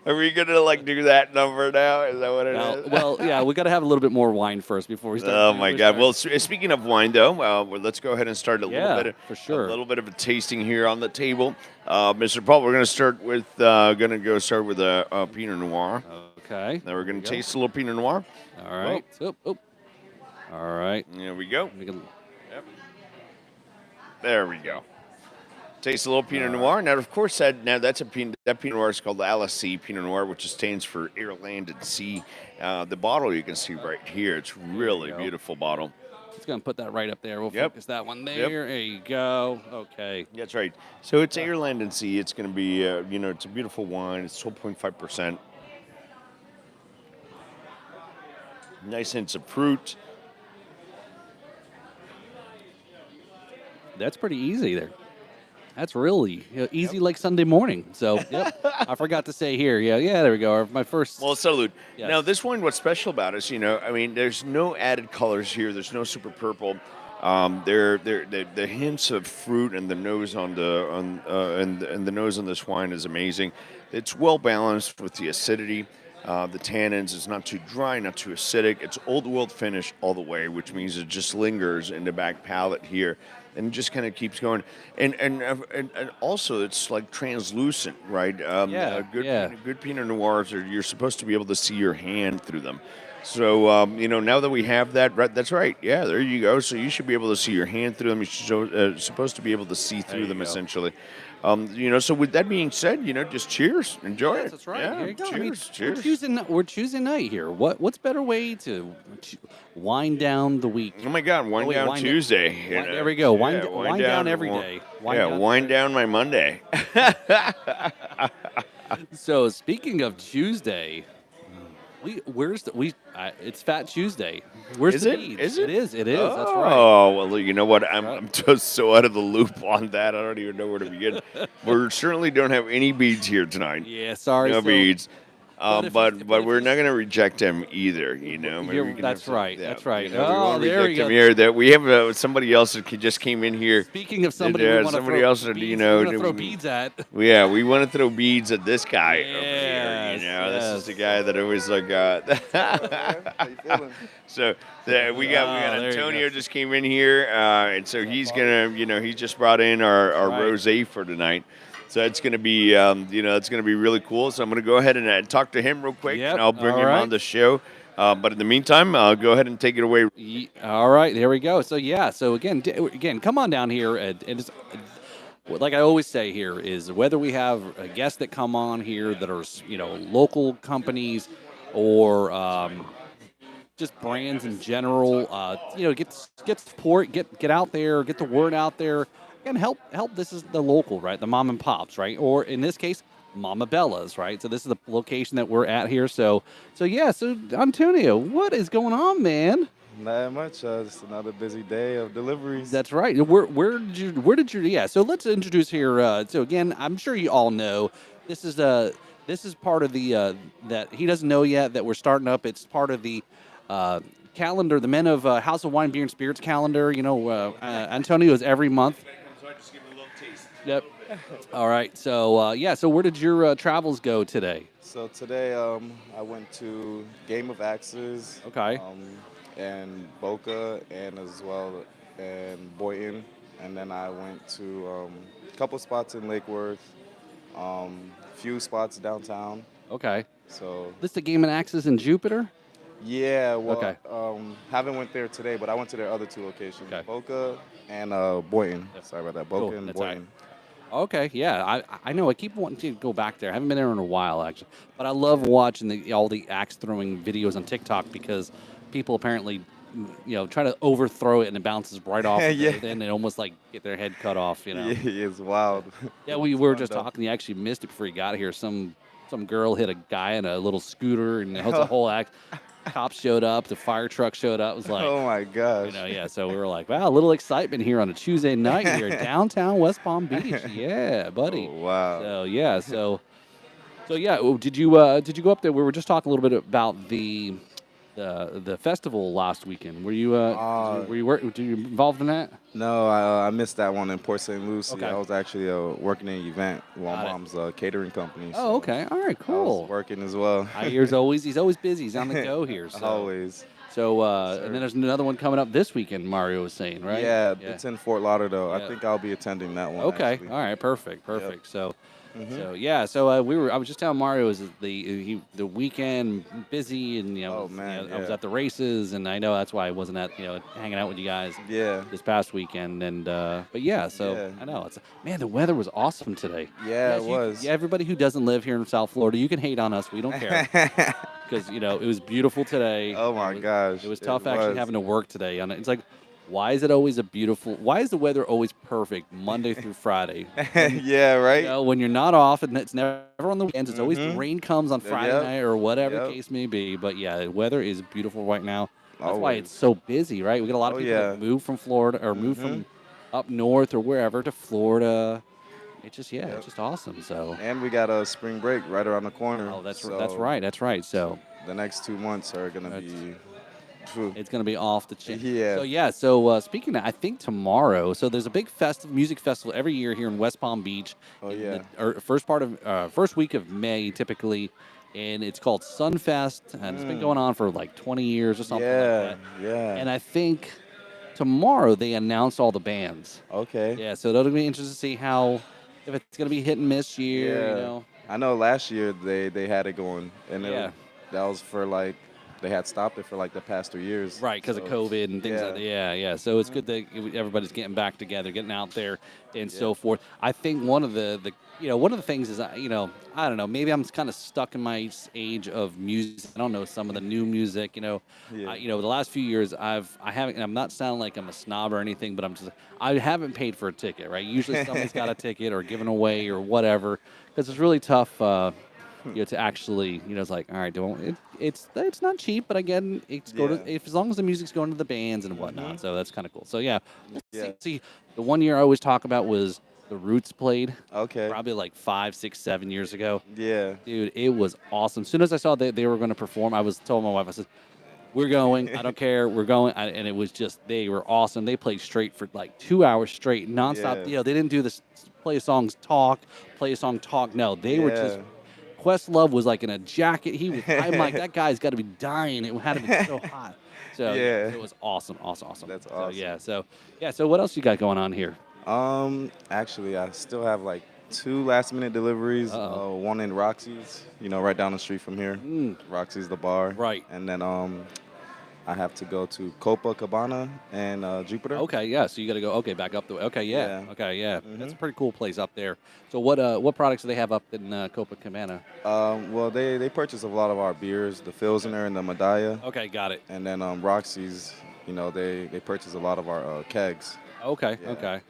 [SPEAKER 2] Are we gonna do that number now? Is that what it is?
[SPEAKER 1] Well, yeah, we got to have a little bit more wine first before we start.
[SPEAKER 2] Oh my God! Well, speaking of wine, though, let's go ahead and start a little bit of a tasting here on the table. Mr. Paul, we're going to start with a Pinot Noir.
[SPEAKER 1] Okay.
[SPEAKER 2] Now we're going to taste a little Pinot Noir.
[SPEAKER 1] All right. All right.
[SPEAKER 2] There we go. Yep. There we go. Taste a little Pinot Noir. Now, of course, that Pinot Noir is called the LSC Pinot Noir, which stands for Ireland and Sea. The bottle you can see right here. It's really beautiful bottle.
[SPEAKER 1] Just going to put that right up there. We'll focus that one there. There you go. Okay.
[SPEAKER 2] That's right. So it's Ireland and Sea. It's going to be, it's a beautiful wine. It's 12.5%. Nice hints of fruit.
[SPEAKER 1] That's pretty easy there. That's really easy like Sunday morning. So, I forgot to say here. Yeah, there we go. My first.
[SPEAKER 2] Well, salute.
[SPEAKER 1] Yes.
[SPEAKER 2] Now, this wine, what's special about it is, there's no added colors here. There's no super purple. The hints of fruit and the nose on the nose on this wine is amazing. It's well balanced with the acidity. The tannins is not too dry, not too acidic. It's old world finish all the way, which means it just lingers in the back palate here. And just kind of keeps going, and also it's like translucent, right? Good Pinot Noirs you're supposed to be able to see your hand through them. So now that we have that, that's right. Yeah, there you go. So you should be able to see your hand through them. You're supposed to be able to see through them essentially. So with that being said, just cheers, enjoy it.
[SPEAKER 1] That's right.
[SPEAKER 2] Yeah,
[SPEAKER 1] Here you go.
[SPEAKER 2] Cheers.
[SPEAKER 1] We're choosing night here. What's better way to wind down the week?
[SPEAKER 2] Oh my God, wind down Tuesday.
[SPEAKER 1] There we go. Wind down every day.
[SPEAKER 2] Wind down my Monday.
[SPEAKER 1] So speaking of Tuesday, it's Fat Tuesday. Where's the beads?
[SPEAKER 2] Is it?
[SPEAKER 1] It is. That's right.
[SPEAKER 2] Oh, well, you know what? I'm just so out of the loop on that. I don't even know where to begin. We certainly don't have any beads here tonight.
[SPEAKER 1] Yeah, sorry.
[SPEAKER 2] No beads. But we're not going to reject them either,
[SPEAKER 1] That's right. That's right.
[SPEAKER 2] There we go. We have somebody else that just came in here.
[SPEAKER 1] Speaking of somebody we want to throw beads at.
[SPEAKER 2] Yeah, we want to throw beads at this guy over here. This is the guy that always So we got Antonio just came in here, and so he's gonna, he just brought in our rosé for tonight. So it's going to be, it's going to be really cool. So I'm going to go ahead and talk to him real quick, and I'll bring him on the show. But in the meantime, go ahead and take it away.
[SPEAKER 1] All right, there we go. So so again, come on down here. And it's, like I always say here is whether we have guests that come on here that are, local companies, or just brands in general. Get support, get out there, get the word out there, and help. This is the local, right? The mom and pops, right? Or in this case, Mama Bella's, right? So this is the location that we're at here. So yeah. So Antonio, what is going on, man?
[SPEAKER 4] Not much. Just another busy day of deliveries.
[SPEAKER 1] That's right. Where did you? Yeah. So let's introduce here. So again, I'm sure you all know this is part of the that he doesn't know yet that we're starting up. It's part of the calendar, the Men of House of Wine, Beer and Spirits calendar. Antonio's every month. Yep. All right. So yeah. So where did your travels go today?
[SPEAKER 4] So today, I went to Game of Axes.
[SPEAKER 1] Okay.
[SPEAKER 4] And Boca, and as well, and Boynton, and then I went to a couple spots in Lake Worth, few spots downtown.
[SPEAKER 1] Okay.
[SPEAKER 4] So
[SPEAKER 1] This the Game and Axes in Jupiter.
[SPEAKER 4] yeah, well,
[SPEAKER 1] Okay.
[SPEAKER 4] Haven't went there today, but I went to their other two locations,
[SPEAKER 1] Okay.
[SPEAKER 4] Boca and Boynton.
[SPEAKER 1] Yep.
[SPEAKER 4] Sorry about that, Boca
[SPEAKER 1] Cool,
[SPEAKER 4] and
[SPEAKER 1] that's all
[SPEAKER 4] Boynton.
[SPEAKER 1] Okay, yeah, I know. I keep wanting to go back there. I haven't been there in a while, actually. But I love watching all the axe throwing videos on TikTok because people apparently, try to overthrow it and it bounces right off.
[SPEAKER 4] Yeah.
[SPEAKER 1] And they almost like get their head cut off.
[SPEAKER 4] Yeah, it's wild.
[SPEAKER 1] Yeah,
[SPEAKER 4] It's
[SPEAKER 1] we were
[SPEAKER 4] fun,
[SPEAKER 1] just
[SPEAKER 4] though.
[SPEAKER 1] talking. You actually missed it before you got here. Some girl hit a guy in a little scooter and it was a whole axe. Cops showed up. The fire truck showed up. It was like,
[SPEAKER 4] Oh my gosh.
[SPEAKER 1] yeah. So we were like, wow, a little excitement here on a Tuesday night here in downtown West Palm Beach. Yeah, buddy.
[SPEAKER 4] Oh, wow.
[SPEAKER 1] So yeah, so yeah. Did you go up there? We were just talking a little bit about the festival last weekend. Were you were you involved in that?
[SPEAKER 4] No, I missed that one in Port St. Lucie.
[SPEAKER 1] Okay.
[SPEAKER 4] I was actually working in an event with my
[SPEAKER 1] Got it.
[SPEAKER 4] mom's catering company.
[SPEAKER 1] Oh,
[SPEAKER 4] so
[SPEAKER 1] okay. All right,
[SPEAKER 4] I was
[SPEAKER 1] cool.
[SPEAKER 4] working as well.
[SPEAKER 1] He's always busy. He's on the go here. So.
[SPEAKER 4] Always.
[SPEAKER 1] So
[SPEAKER 4] Sir.
[SPEAKER 1] and then there's another one coming up this weekend. Mario was saying, right?
[SPEAKER 4] Yeah, it's in Fort Lauderdale.
[SPEAKER 1] Yeah.
[SPEAKER 4] I think I'll be attending that one.
[SPEAKER 1] Okay.
[SPEAKER 4] actually.
[SPEAKER 1] All right. Perfect. So.
[SPEAKER 4] Mhm.
[SPEAKER 1] So yeah, so I was just telling Mario is the weekend busy and
[SPEAKER 4] Oh, man,
[SPEAKER 1] I was
[SPEAKER 4] yeah.
[SPEAKER 1] at the races and I know that's why I wasn't at hanging out with you guys
[SPEAKER 4] Yeah.
[SPEAKER 1] this past weekend and but yeah, so
[SPEAKER 4] Yeah.
[SPEAKER 1] I know the weather was awesome today.
[SPEAKER 4] Yeah, it
[SPEAKER 1] Yes,
[SPEAKER 4] was.
[SPEAKER 1] Yeah, everybody who doesn't live here in South Florida, you can hate on us. We don't care because it was beautiful today.
[SPEAKER 4] Oh, my gosh.
[SPEAKER 1] It was
[SPEAKER 4] It
[SPEAKER 1] tough actually
[SPEAKER 4] was.
[SPEAKER 1] having to work today on it. It's like. Why is the weather always perfect Monday through Friday?
[SPEAKER 4] Yeah, right?
[SPEAKER 1] When you're not off, and it's never on the weekends. It's always the
[SPEAKER 4] Mhm.
[SPEAKER 1] rain comes on Friday
[SPEAKER 4] Yep.
[SPEAKER 1] night or whatever the
[SPEAKER 4] Yep.
[SPEAKER 1] case may be. But yeah, the weather is beautiful right now. That's why it's
[SPEAKER 4] Always.
[SPEAKER 1] so busy, right? We got a lot of
[SPEAKER 4] Oh,
[SPEAKER 1] people that
[SPEAKER 4] yeah.
[SPEAKER 1] move from Florida or move from up north or wherever to Florida. It's just
[SPEAKER 4] Yep.
[SPEAKER 1] it's just awesome. So
[SPEAKER 4] And we got a spring break right around the corner.
[SPEAKER 1] that's
[SPEAKER 4] so
[SPEAKER 1] right. That's right. So
[SPEAKER 4] The next 2 months are going to be... phew.
[SPEAKER 1] it's going to be off the chain.
[SPEAKER 4] Yeah.
[SPEAKER 1] So speaking of, I think tomorrow. So there's a big music festival every year here in West Palm Beach.
[SPEAKER 4] Oh,
[SPEAKER 1] in
[SPEAKER 4] yeah.
[SPEAKER 1] the first week of May typically, and it's called Sunfest, and it's been going on for like 20 years or something like
[SPEAKER 4] Yeah,
[SPEAKER 1] that.
[SPEAKER 4] yeah.
[SPEAKER 1] And I think tomorrow they announce all the bands.
[SPEAKER 4] Okay.
[SPEAKER 1] Yeah, so that'll be interesting to see if it's going to be hit and miss year.
[SPEAKER 4] Yeah. I know last year they had it going, and
[SPEAKER 1] Yeah.
[SPEAKER 4] that was for like they had stopped it for like the past 3 years.
[SPEAKER 1] Right, because of
[SPEAKER 4] So,
[SPEAKER 1] COVID and things
[SPEAKER 4] yeah.
[SPEAKER 1] like that. Yeah. So it's good that everybody's getting back together, getting out there, and so forth. I think one of the things is I don't know, maybe I'm kind of stuck in my age of music. I don't know some of the new music.
[SPEAKER 4] Yeah.
[SPEAKER 1] The last few years I'm not sounding like I'm a snob or anything, but I haven't paid for a ticket. Right, usually somebody's got a ticket or given away or whatever, because it's really tough. To actually, it's like, all right, it's not cheap, but again, as long as the music's going to the bands and whatnot, so that's kind of cool. So yeah,
[SPEAKER 4] Yeah.
[SPEAKER 1] see, the one year I always talk about was the Roots played,
[SPEAKER 4] Okay.
[SPEAKER 1] probably like 5, 6, 7 years ago.
[SPEAKER 4] Yeah.
[SPEAKER 1] Dude, it was awesome. As soon as I saw that they were going to perform, I told my wife, I said, we're going. I don't care. We're going. And it was they were awesome. They played straight for like 2 hours straight, nonstop.
[SPEAKER 4] Yeah.
[SPEAKER 1] They didn't do this, play a song, talk. No, they were just.
[SPEAKER 4] Yeah.
[SPEAKER 1] Questlove was like in a jacket. I'm like, that guy's got to be dying. It had to be so hot. So
[SPEAKER 4] Yeah.
[SPEAKER 1] it was awesome.
[SPEAKER 4] That's
[SPEAKER 1] So,
[SPEAKER 4] awesome.
[SPEAKER 1] So what else you got going on here?
[SPEAKER 4] Actually, I still have like 2 last-minute deliveries.
[SPEAKER 1] Uh-oh.
[SPEAKER 4] One in Roxy's, right down the street from here.
[SPEAKER 1] Mm,
[SPEAKER 4] Roxy's the bar.
[SPEAKER 1] Right.
[SPEAKER 4] And then I have to go to Copacabana and Jupiter.
[SPEAKER 1] Okay, yeah. So you got to go. Okay, back up the way. Okay, yeah.
[SPEAKER 4] Yeah.
[SPEAKER 1] Okay, yeah. That's
[SPEAKER 4] hmm
[SPEAKER 1] a pretty cool place up there. So what products do they have up in Copacabana?
[SPEAKER 4] Well, they purchase a lot of our beers, the Pilsner and the Medalla,
[SPEAKER 1] Okay, got it.
[SPEAKER 4] and then Roxy's. They purchase a lot of our kegs.
[SPEAKER 1] Okay,
[SPEAKER 4] Yeah.
[SPEAKER 1] okay.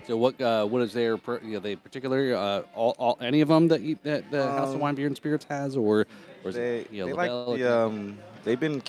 [SPEAKER 1] So what is their they particular all any of them that that the House of
[SPEAKER 4] Um,
[SPEAKER 1] Wine Beer and Spirits has, or is it
[SPEAKER 4] they like
[SPEAKER 1] Labelle or
[SPEAKER 4] the
[SPEAKER 1] Canadian?
[SPEAKER 4] they've been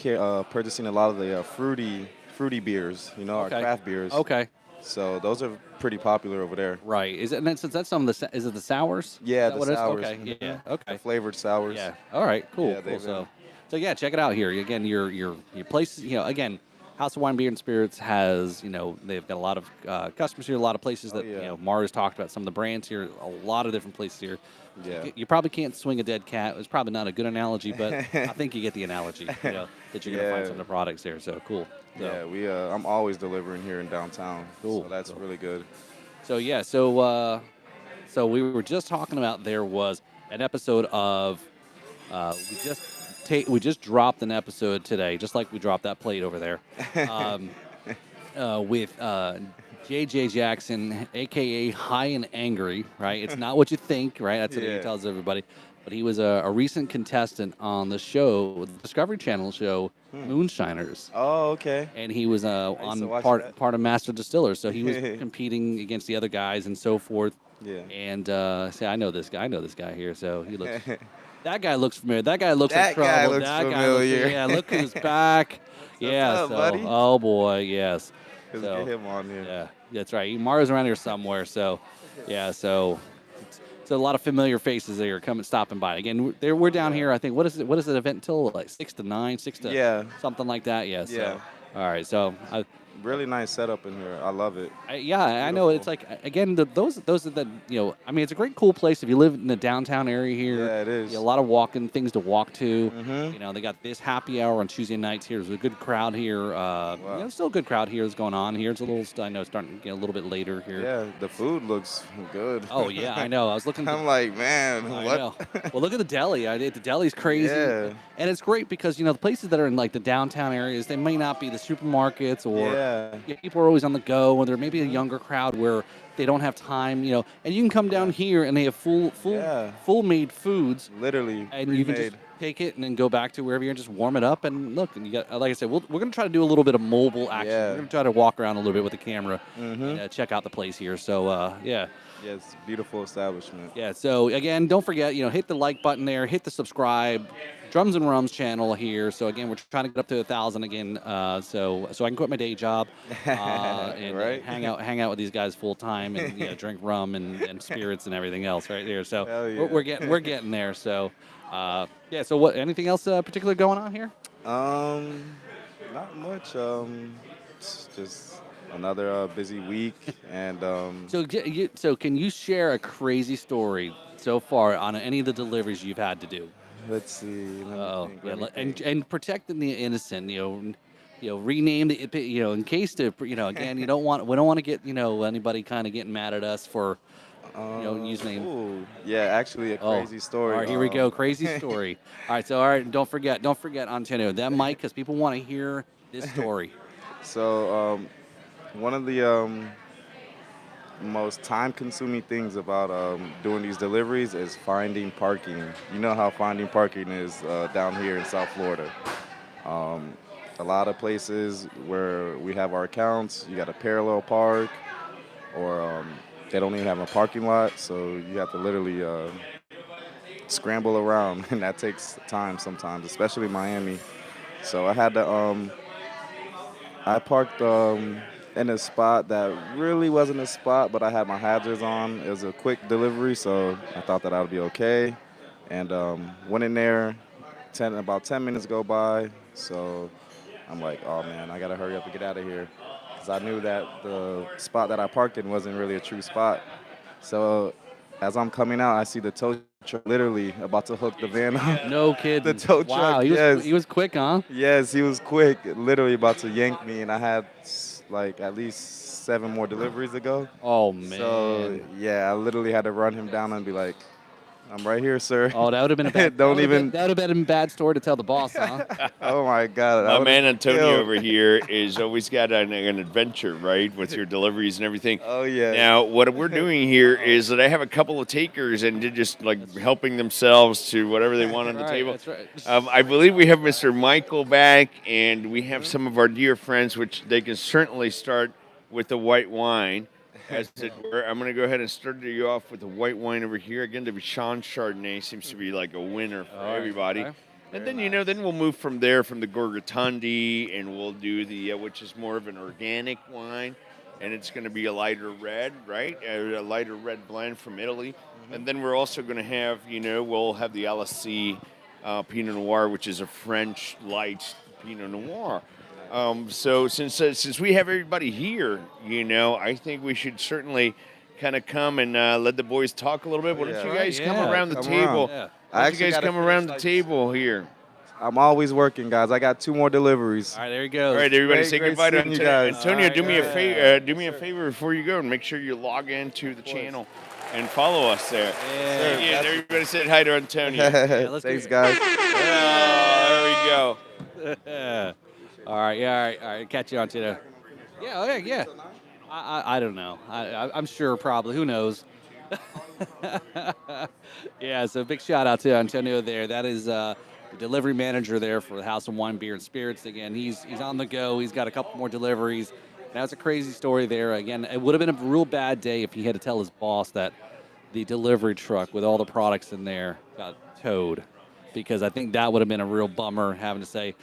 [SPEAKER 4] purchasing a lot of the fruity beers. Our
[SPEAKER 1] Okay,
[SPEAKER 4] craft beers.
[SPEAKER 1] okay,
[SPEAKER 4] So those are pretty popular over there.
[SPEAKER 1] right. Is it and then since that's some of the is it the sours? Is
[SPEAKER 4] Yeah,
[SPEAKER 1] that
[SPEAKER 4] the
[SPEAKER 1] what it is?
[SPEAKER 4] sours.
[SPEAKER 1] Okay, yeah,
[SPEAKER 4] The
[SPEAKER 1] okay.
[SPEAKER 4] flavored sours.
[SPEAKER 1] Yeah. All right. Cool.
[SPEAKER 4] Yeah,
[SPEAKER 1] Cool.
[SPEAKER 4] they've been.
[SPEAKER 1] So yeah, check it out here. Again, your place. Again, House of Wine Beer and Spirits has they've got a lot of customers here, a lot of places
[SPEAKER 4] Oh
[SPEAKER 1] that
[SPEAKER 4] yeah.
[SPEAKER 1] Mara's talked about some of the brands here, a lot of different places here.
[SPEAKER 4] Yeah.
[SPEAKER 1] You probably can't swing a dead cat. It's probably not a good analogy, but I think you get the analogy. That you're gonna find
[SPEAKER 4] Yeah.
[SPEAKER 1] some of the products there. So cool. So,
[SPEAKER 4] Yeah, I'm always delivering here in downtown.
[SPEAKER 1] Cool,
[SPEAKER 4] So that's
[SPEAKER 1] cool.
[SPEAKER 4] really good.
[SPEAKER 1] So yeah. So we were just talking about there was an episode of we just dropped an episode today, just like we dropped that plate over there, um, with JJ Jackson, aka High and Angry. Right, it's not what you think. Right, that's what he
[SPEAKER 4] Yeah.
[SPEAKER 1] tells everybody. But he was a recent contestant on the show, the Discovery Channel show, Moonshiners.
[SPEAKER 4] Oh, okay.
[SPEAKER 1] And he was
[SPEAKER 4] used
[SPEAKER 1] on
[SPEAKER 4] to watch that.
[SPEAKER 1] part of Master Distillers, so he was competing against the other guys and so forth.
[SPEAKER 4] Yeah.
[SPEAKER 1] And see, I know this guy here, so he looks. That guy looks familiar. That guy looks like
[SPEAKER 4] That guy
[SPEAKER 1] trouble.
[SPEAKER 4] looks
[SPEAKER 1] that
[SPEAKER 4] familiar.
[SPEAKER 1] Guy looks, yeah, look who's back. Yeah,
[SPEAKER 4] up,
[SPEAKER 1] so
[SPEAKER 4] buddy?
[SPEAKER 1] oh boy, yes.
[SPEAKER 4] Let's
[SPEAKER 1] So,
[SPEAKER 4] get him on here.
[SPEAKER 1] yeah, that's right. Mara's around here somewhere, so yeah, so it's a lot of familiar faces that are stopping by. Again, we're down here. I think what is the event until like 6 to 9, 6 to
[SPEAKER 4] Yeah.
[SPEAKER 1] something like that. Yeah. So,
[SPEAKER 4] Yeah.
[SPEAKER 1] all right. So
[SPEAKER 4] Really nice setup in here. I love it.
[SPEAKER 1] I know. It's like again, those are the I mean, it's a great, cool place if you live in the downtown area here.
[SPEAKER 4] Yeah, it is.
[SPEAKER 1] A lot of walking things to walk to.
[SPEAKER 4] Mhm.
[SPEAKER 1] They got this happy hour on Tuesday nights here. There's a good crowd here. Still a good crowd here is going on here. It's a little, I know, starting to get a little bit later here.
[SPEAKER 4] Yeah, the food looks good.
[SPEAKER 1] Oh yeah, I know. I was looking.
[SPEAKER 4] I'm like, man,
[SPEAKER 1] I
[SPEAKER 4] what?
[SPEAKER 1] know. Well, look at the deli. The deli's crazy.
[SPEAKER 4] Yeah.
[SPEAKER 1] And it's great because the places that are in like the downtown areas, they may not be the supermarkets or
[SPEAKER 4] Yeah.
[SPEAKER 1] people are always on the go, or there may be a younger crowd where they don't have time. And you can come down here and they have
[SPEAKER 4] Yeah.
[SPEAKER 1] full made foods,
[SPEAKER 4] Literally.
[SPEAKER 1] and you can
[SPEAKER 4] pre-made.
[SPEAKER 1] just take it and then go back to wherever you're and just warm it up and look. And you got, like I said, we're going to try to do a little bit of mobile action.
[SPEAKER 4] Yeah.
[SPEAKER 1] We're going to try to walk around a little bit with the camera
[SPEAKER 4] Mhm.
[SPEAKER 1] and check out the place here. So yeah.
[SPEAKER 4] Yes, beautiful establishment.
[SPEAKER 1] Yeah, so again, don't forget, hit the like button there, hit the subscribe, Drums and Rums channel here. So again, we're trying to get up to 1,000 again, so I can quit my day job and
[SPEAKER 4] Right.
[SPEAKER 1] hang out with these guys full time and drink rum and spirits and everything else right there. So
[SPEAKER 4] Hell yeah.
[SPEAKER 1] we're getting there. So yeah. So what? Anything else particular going on here?
[SPEAKER 4] Not much. It's just another busy week, and
[SPEAKER 1] So can you share a crazy story so far on any of the deliveries you've had to do?
[SPEAKER 4] let's see. Let me
[SPEAKER 1] Oh,
[SPEAKER 4] think,
[SPEAKER 1] yeah,
[SPEAKER 4] let me
[SPEAKER 1] and
[SPEAKER 4] think.
[SPEAKER 1] and protecting the innocent, rename the, in case to, again, we don't want to get, anybody kind of getting mad at us for, username.
[SPEAKER 4] Ooh, yeah, actually a
[SPEAKER 1] Oh,
[SPEAKER 4] crazy story.
[SPEAKER 1] All right, here we go, crazy story. All right, so all right, don't forget, Antonio, that mic, because people want to hear this story.
[SPEAKER 4] So, one of the most time-consuming things about doing these deliveries is finding parking. You know how finding parking is down here in South Florida. A lot of places where we have our accounts, you got to parallel park, or they don't even have a parking lot, so you have to literally scramble around, and that takes time sometimes, especially in Miami. So I had to, I parked in a spot that really wasn't a spot, but I had my hazards on. It was a quick delivery, so I thought that I would be okay. And went in there, about 10 minutes go by, so I'm like, oh man, I gotta hurry up and get out of here. Because I knew that the spot that I parked in wasn't really a true spot. So as I'm coming out, I see the tow truck literally about to hook the van up.
[SPEAKER 1] No kidding.
[SPEAKER 4] The tow
[SPEAKER 1] Wow,
[SPEAKER 4] truck,
[SPEAKER 1] he was,
[SPEAKER 4] yes.
[SPEAKER 1] he was quick, huh?
[SPEAKER 4] Yes, he was quick, literally about to yank me, and I had like at least 7 more deliveries to go.
[SPEAKER 1] Oh man.
[SPEAKER 4] So yeah, I literally had to run him down and be like, I'm right here, sir.
[SPEAKER 1] Oh, that would have been a bad.
[SPEAKER 4] Don't even.
[SPEAKER 1] That would have been a bad story to tell the boss, huh?
[SPEAKER 4] Oh my God.
[SPEAKER 2] My man Antonio
[SPEAKER 4] killed.
[SPEAKER 2] over here is always got an adventure, right, with your deliveries and everything.
[SPEAKER 4] Oh yeah.
[SPEAKER 2] Now, what we're doing here is that I have a couple of takers, and they're just like helping themselves to whatever they want on the
[SPEAKER 1] Right,
[SPEAKER 2] table.
[SPEAKER 1] that's right.
[SPEAKER 2] I believe we have Mr. Michael back, and we have some of our dear friends, which they can certainly start with the white wine. As it were, I'm going to go ahead and start you off with the white wine over here. Again, the Bichon Chardonnay seems to be like a winner for everybody.
[SPEAKER 1] Okay.
[SPEAKER 2] And then, then we'll move from there from the Gorgatundi, and we'll do the, which is more of an organic wine. And it's going to be a lighter red, right? A lighter red blend from Italy. And then we're also going to have, we'll have the LSC Pinot Noir, which is a French light Pinot Noir. So since we have everybody here, I think we should certainly kind of come and let the boys talk a little bit. Why don't you guys come around the
[SPEAKER 4] come
[SPEAKER 2] table?
[SPEAKER 4] around.
[SPEAKER 1] Yeah.
[SPEAKER 2] Why don't you guys come around the table here?
[SPEAKER 4] I'm always working, guys. I got 2 more deliveries.
[SPEAKER 1] All right, there he goes.
[SPEAKER 2] All right, everybody,
[SPEAKER 4] Great-
[SPEAKER 2] say
[SPEAKER 4] great
[SPEAKER 2] goodbye to
[SPEAKER 4] seeing you
[SPEAKER 2] Antonio.
[SPEAKER 4] guys.
[SPEAKER 2] Antonio,
[SPEAKER 1] All right,
[SPEAKER 2] do me a
[SPEAKER 1] yeah.
[SPEAKER 2] favor. Do me a favor before you go, and make sure you log into the channel and follow us there.
[SPEAKER 1] Yeah.
[SPEAKER 2] Yeah, everybody said hi to Antonio.
[SPEAKER 1] let's
[SPEAKER 4] Thanks,
[SPEAKER 1] do it.
[SPEAKER 4] guys.
[SPEAKER 2] Oh, there we go.
[SPEAKER 1] All right, yeah, all right. Catch you on today. Yeah, okay, yeah. I don't know. I'm sure, probably. Who knows? Yeah. So big shout out to Antonio there. That is the delivery manager there for the House of Wine, Beer, and Spirits. Again, he's on the go. He's got a couple more deliveries. That's a crazy story there. Again, it would have been a real bad day if he had to tell his boss that the delivery truck with all the products in there got towed, because I think that would have been a real bummer having to say,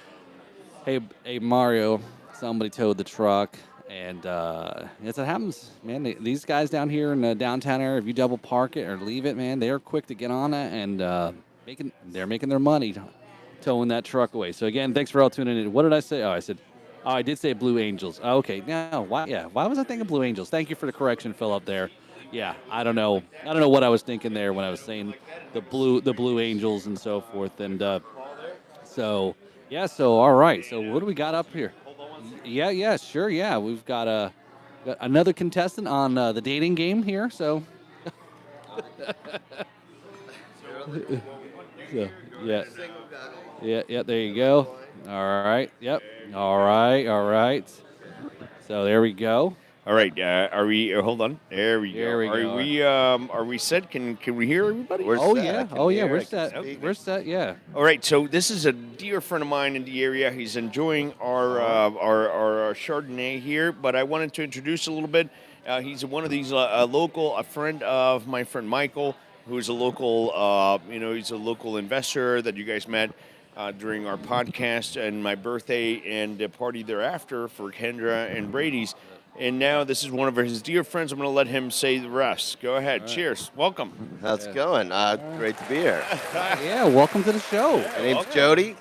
[SPEAKER 1] Hey, Mario, somebody towed the truck, and yes, it happens, man. These guys down here in the downtown area, if you double park it or leave it, man, they are quick to get on it, and they're making their money towing that truck away. So again, thanks for all tuning in. What did I say? I did say Blue Angels. Oh, okay, now why was I thinking Blue Angels? Thank you for the correction, Philip. There, yeah, I don't know what I was thinking there when I was saying the Blue Angels and so forth, and so. Yeah, so all right. So what do we got up here? Yeah, sure. Yeah, we've got another contestant on the dating game here. So, yeah. There you go. All right. Yep. All right. So there we go.
[SPEAKER 2] All right, are we? Hold on. There we go.
[SPEAKER 1] There we go.
[SPEAKER 2] Are we set? Can we hear everybody?
[SPEAKER 5] We're
[SPEAKER 1] Oh
[SPEAKER 5] set.
[SPEAKER 1] yeah.
[SPEAKER 5] I can
[SPEAKER 1] Oh yeah.
[SPEAKER 5] hear,
[SPEAKER 1] We're
[SPEAKER 5] I can
[SPEAKER 1] set.
[SPEAKER 5] speak.
[SPEAKER 1] We're set. Yeah.
[SPEAKER 2] All right, so this is a dear friend of mine in the area. He's enjoying our Chardonnay here, but I wanted to introduce a little bit. He's one of these a friend of my friend Michael, who's a local, he's a local investor that you guys met during our podcast and my birthday and the party thereafter for Kendra and Brady's. And now this is one of his dear friends. I'm going to let him say the rest. Go ahead. Cheers. Welcome.
[SPEAKER 5] How's it going? Great to be here.
[SPEAKER 1] Yeah. Welcome to the show.
[SPEAKER 5] My name's Jody.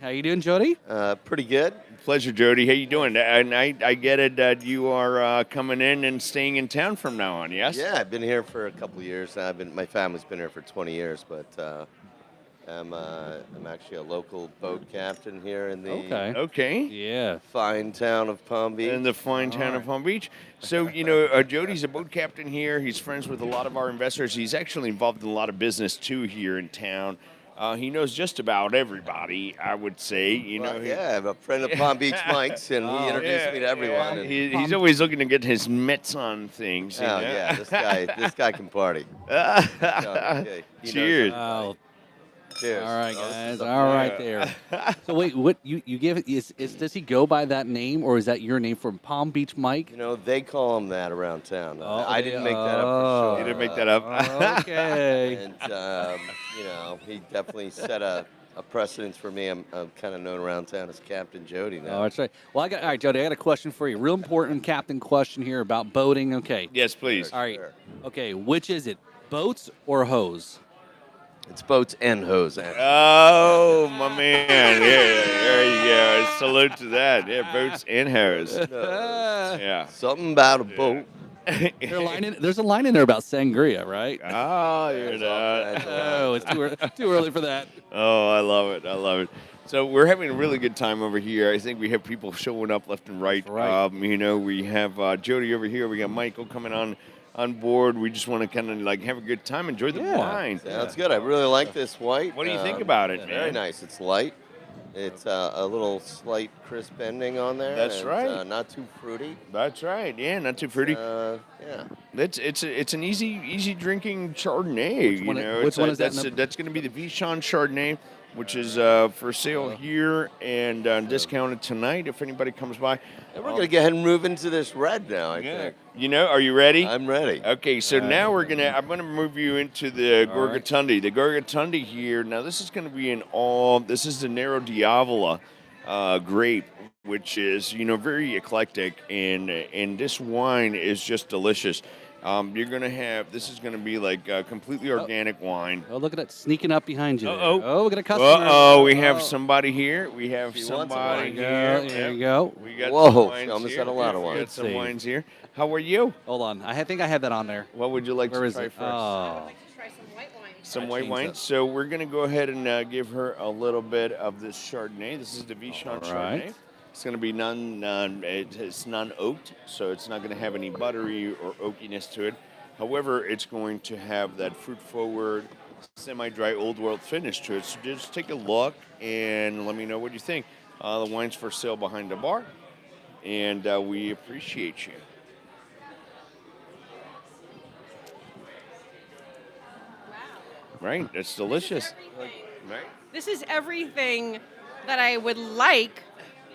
[SPEAKER 1] How you doing, Jody?
[SPEAKER 5] Pretty good.
[SPEAKER 2] Pleasure, Jody. How you doing? And I get it that you are coming in and staying in town from now on, yes?
[SPEAKER 5] Yeah, I've been here for a couple of years. My family's been here for 20 years, but I'm actually a local boat captain here in the
[SPEAKER 2] Okay.
[SPEAKER 1] Yeah.
[SPEAKER 5] fine town of Palm Beach.
[SPEAKER 2] In the fine town of Palm Beach. So, Jody's a boat captain here. He's friends with a lot of our investors. He's actually involved in a lot of business, too, here in town. He knows just about everybody, I would say.
[SPEAKER 5] Yeah, I'm a friend of Palm Beach Mike's, and he introduced me to everyone. and-
[SPEAKER 2] He's always looking to get his mitts on things.
[SPEAKER 5] Oh yeah, this guy can party. He knows
[SPEAKER 2] Cheers.
[SPEAKER 1] Oh.
[SPEAKER 5] Cheers.
[SPEAKER 1] All right,
[SPEAKER 5] Oh, this
[SPEAKER 1] guys.
[SPEAKER 5] is
[SPEAKER 1] All right, there. So wait, what you give it is does he go by that name, or is that your name from Palm Beach Mike?
[SPEAKER 5] They call him that around town.
[SPEAKER 1] Oh,
[SPEAKER 5] I didn't make that up for sure.
[SPEAKER 2] You didn't make that up.
[SPEAKER 1] Okay.
[SPEAKER 5] And he definitely set a precedence for me. I'm kind of known around town as Captain Jody now.
[SPEAKER 1] Oh, that's right. Well, all right, Jody. I got a question for you. Real important captain question here about boating. Okay.
[SPEAKER 2] Yes, please.
[SPEAKER 1] All right.
[SPEAKER 5] Sure.
[SPEAKER 1] Okay. Which is it, boats or hose?
[SPEAKER 5] It's boats and hose. Actually.
[SPEAKER 2] Oh, my man. Yeah, there you go. Salute to that. Yeah, boats and hose. Yeah.
[SPEAKER 5] Something about a boat.
[SPEAKER 1] There's a line in there about sangria, right?
[SPEAKER 2] Oh, you're not.
[SPEAKER 1] Oh, it's too early for that.
[SPEAKER 2] Oh, I love it. I love it. So we're having a really good time over here. I think we have people showing up left and right.
[SPEAKER 1] Right.
[SPEAKER 2] We have Jody over here. We got Michael coming on on board. We just want to kind of like have a good time, enjoy the
[SPEAKER 1] Yeah.
[SPEAKER 2] wine.
[SPEAKER 5] Sounds good. I really like this white.
[SPEAKER 2] What do you think about it,
[SPEAKER 5] yeah,
[SPEAKER 2] man?
[SPEAKER 5] Very nice. It's light. It's a little slight crisp ending on there.
[SPEAKER 2] That's
[SPEAKER 5] and,
[SPEAKER 2] right.
[SPEAKER 5] Not too fruity.
[SPEAKER 2] That's right. Yeah, not too fruity.
[SPEAKER 5] Yeah.
[SPEAKER 2] It's an easy drinking Chardonnay.
[SPEAKER 1] Which one-
[SPEAKER 2] you know,
[SPEAKER 1] which
[SPEAKER 2] It's
[SPEAKER 1] one is that in
[SPEAKER 2] that's
[SPEAKER 1] the-
[SPEAKER 2] that's going to be the Vichon Chardonnay, which is for sale here and discounted tonight. If anybody comes by,
[SPEAKER 5] And we're going to go ahead and move into this red now, I
[SPEAKER 2] yeah.
[SPEAKER 5] think.
[SPEAKER 2] You know, are you ready?
[SPEAKER 5] I'm ready.
[SPEAKER 2] Okay, so now I'm gonna move you into the
[SPEAKER 1] All right.
[SPEAKER 2] Gorgatundi. The Gorgatundi here. Now this is gonna be this is the Nero Diavola grape, which is very eclectic, and this wine is just delicious. You're gonna have this is gonna be like completely organic wine.
[SPEAKER 1] Oh, look at that sneaking up behind you. there.
[SPEAKER 2] Uh-oh.
[SPEAKER 1] Oh, we got a customer.
[SPEAKER 2] We have somebody here. We have
[SPEAKER 5] She wants a
[SPEAKER 2] somebody
[SPEAKER 5] wine.
[SPEAKER 2] here.
[SPEAKER 1] There you
[SPEAKER 2] Yep.
[SPEAKER 1] go.
[SPEAKER 2] We got
[SPEAKER 5] Whoa,
[SPEAKER 2] some wines
[SPEAKER 5] she almost
[SPEAKER 2] here.
[SPEAKER 5] got a lot of
[SPEAKER 2] We
[SPEAKER 5] wine.
[SPEAKER 2] got
[SPEAKER 1] Let's
[SPEAKER 2] some
[SPEAKER 1] see.
[SPEAKER 2] wines here. How are you?
[SPEAKER 1] Hold on. I think I had that on there.
[SPEAKER 2] What would you like
[SPEAKER 1] Where
[SPEAKER 2] to
[SPEAKER 1] is
[SPEAKER 2] try
[SPEAKER 1] it?
[SPEAKER 2] first?
[SPEAKER 1] Oh.
[SPEAKER 3] Try some white wine.
[SPEAKER 2] Some
[SPEAKER 1] I
[SPEAKER 2] white
[SPEAKER 1] changed
[SPEAKER 2] wine.
[SPEAKER 1] it.
[SPEAKER 2] So we're going to go ahead and give her a little bit of this Chardonnay. This is the Vichon
[SPEAKER 1] All
[SPEAKER 2] Chardonnay.
[SPEAKER 1] right.
[SPEAKER 2] It's going to be it's non-oaked, so it's not going to have any buttery or oakiness to it. However, it's going to have that fruit-forward, semi-dry old world finish to it. So just take a look and let me know what you think. The wine's for sale behind the bar, and we appreciate you. Right, that's delicious. Right.
[SPEAKER 6] This is everything that I would like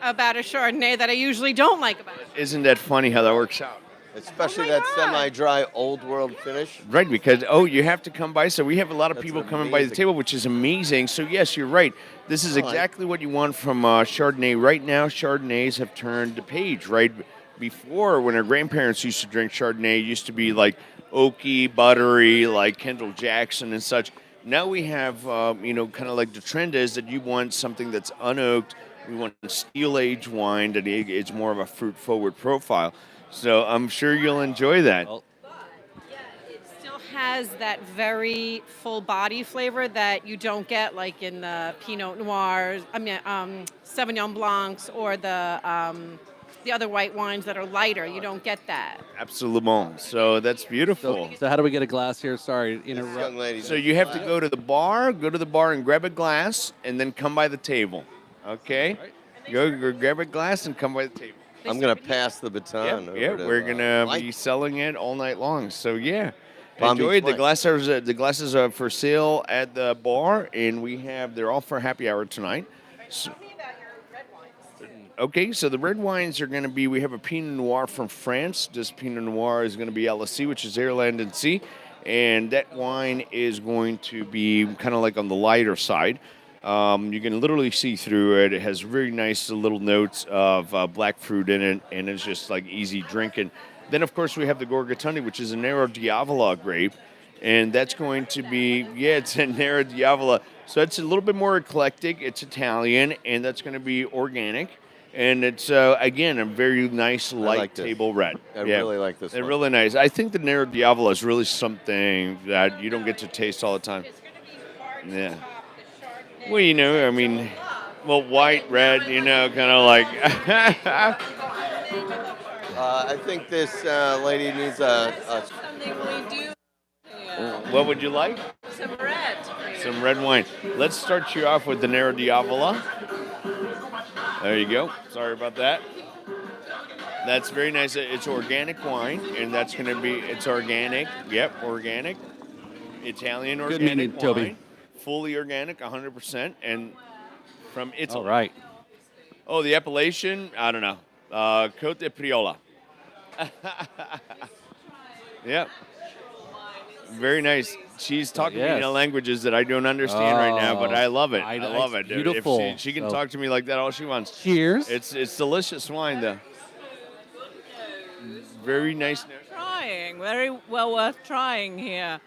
[SPEAKER 6] about a Chardonnay that I usually don't like about it.
[SPEAKER 2] Isn't that funny how that works out?
[SPEAKER 5] Especially
[SPEAKER 6] Oh my
[SPEAKER 5] that
[SPEAKER 6] God.
[SPEAKER 5] semi-dry old world finish.
[SPEAKER 2] Right, because you have to come by. So we have a lot of
[SPEAKER 5] That's
[SPEAKER 2] people coming by the
[SPEAKER 5] amazing.
[SPEAKER 2] table, which is amazing. So yes, you're right. This is
[SPEAKER 5] I like-
[SPEAKER 2] exactly what you want from Chardonnay. Right now, Chardonnays have turned the page. Right before, when our grandparents used to drink Chardonnay, it used to be like oaky, buttery, like Kendall Jackson and such. Now we have, kind of like the trend is that you want something that's unoaked. We want steel-aged wine that it's more of a fruit-forward profile. So I'm sure you'll enjoy that.
[SPEAKER 1] Well,
[SPEAKER 6] It still has that very full body flavor that you don't get like in the Pinot Noirs, Sauvignon Blancs, or the other white wines that are lighter. You don't get that.
[SPEAKER 2] Absolument. So that's beautiful.
[SPEAKER 1] so how do we get a glass here? Sorry to
[SPEAKER 5] This
[SPEAKER 1] interrupt.
[SPEAKER 5] young lady.
[SPEAKER 2] So you have to go to the bar and grab a glass, and then come by the table. Okay? Go grab a glass and come by the table.
[SPEAKER 5] I'm going to pass the baton.
[SPEAKER 2] Yeah,
[SPEAKER 5] over to,
[SPEAKER 2] we're gonna
[SPEAKER 5] Mike.
[SPEAKER 2] be selling it all night long. So yeah,
[SPEAKER 5] Palm
[SPEAKER 2] enjoy
[SPEAKER 5] Beach
[SPEAKER 2] it.
[SPEAKER 5] Mike.
[SPEAKER 2] The glasses are for sale at the bar, and they're all for happy hour tonight. So,
[SPEAKER 6] Tell me about your red wines, too.
[SPEAKER 2] okay, so the red wines are going to be. We have a Pinot Noir from France. This Pinot Noir is going to be LSC, which is Air, Land, and Sea, and that wine is going to be kind of like on the lighter side. You can literally see through it. It has very nice little notes of black fruit in it, and it's just like easy drinking. Then, of course, we have the Gorgatundi, which is a Nero Diavola grape, and that's going to be, it's a Nero Diavola. So it's a little bit more eclectic. It's Italian, and that's going to be organic. And it's, again, a very nice light
[SPEAKER 5] like this.
[SPEAKER 2] table red.
[SPEAKER 5] I really like this
[SPEAKER 2] They're
[SPEAKER 5] one.
[SPEAKER 2] really nice. I think the Nero Diavola is really something that you don't get to taste all the time.
[SPEAKER 6] It's going to be hard
[SPEAKER 2] Yeah.
[SPEAKER 6] to top the Chardonnay.
[SPEAKER 2] Well, I mean, well, white, red, kind of like.
[SPEAKER 5] I think this lady needs a
[SPEAKER 6] Something we do.
[SPEAKER 2] What would you like?
[SPEAKER 6] Some red.
[SPEAKER 2] Some red wine. Let's start you off with the Nero Diavola. There you go. Sorry about that. That's very nice. It's organic wine, and that's going to be, it's organic. Yep, organic. Italian
[SPEAKER 1] Good
[SPEAKER 2] organic
[SPEAKER 1] meeting,
[SPEAKER 2] wine.
[SPEAKER 1] Toby.
[SPEAKER 2] Fully organic, 100%, and from Italy.
[SPEAKER 1] All right.
[SPEAKER 2] Oh, the appellation? I don't know. Côte de Priola. Yep. Very nice. She's talking to me in
[SPEAKER 1] yes.
[SPEAKER 2] languages that I don't understand right now, but I love it. I love it.
[SPEAKER 1] It's beautiful.
[SPEAKER 2] If she can
[SPEAKER 1] So-
[SPEAKER 2] talk to me like that all she wants.
[SPEAKER 1] Cheers.
[SPEAKER 2] It's delicious wine, though. Very nice.
[SPEAKER 7] Trying, very well worth trying here.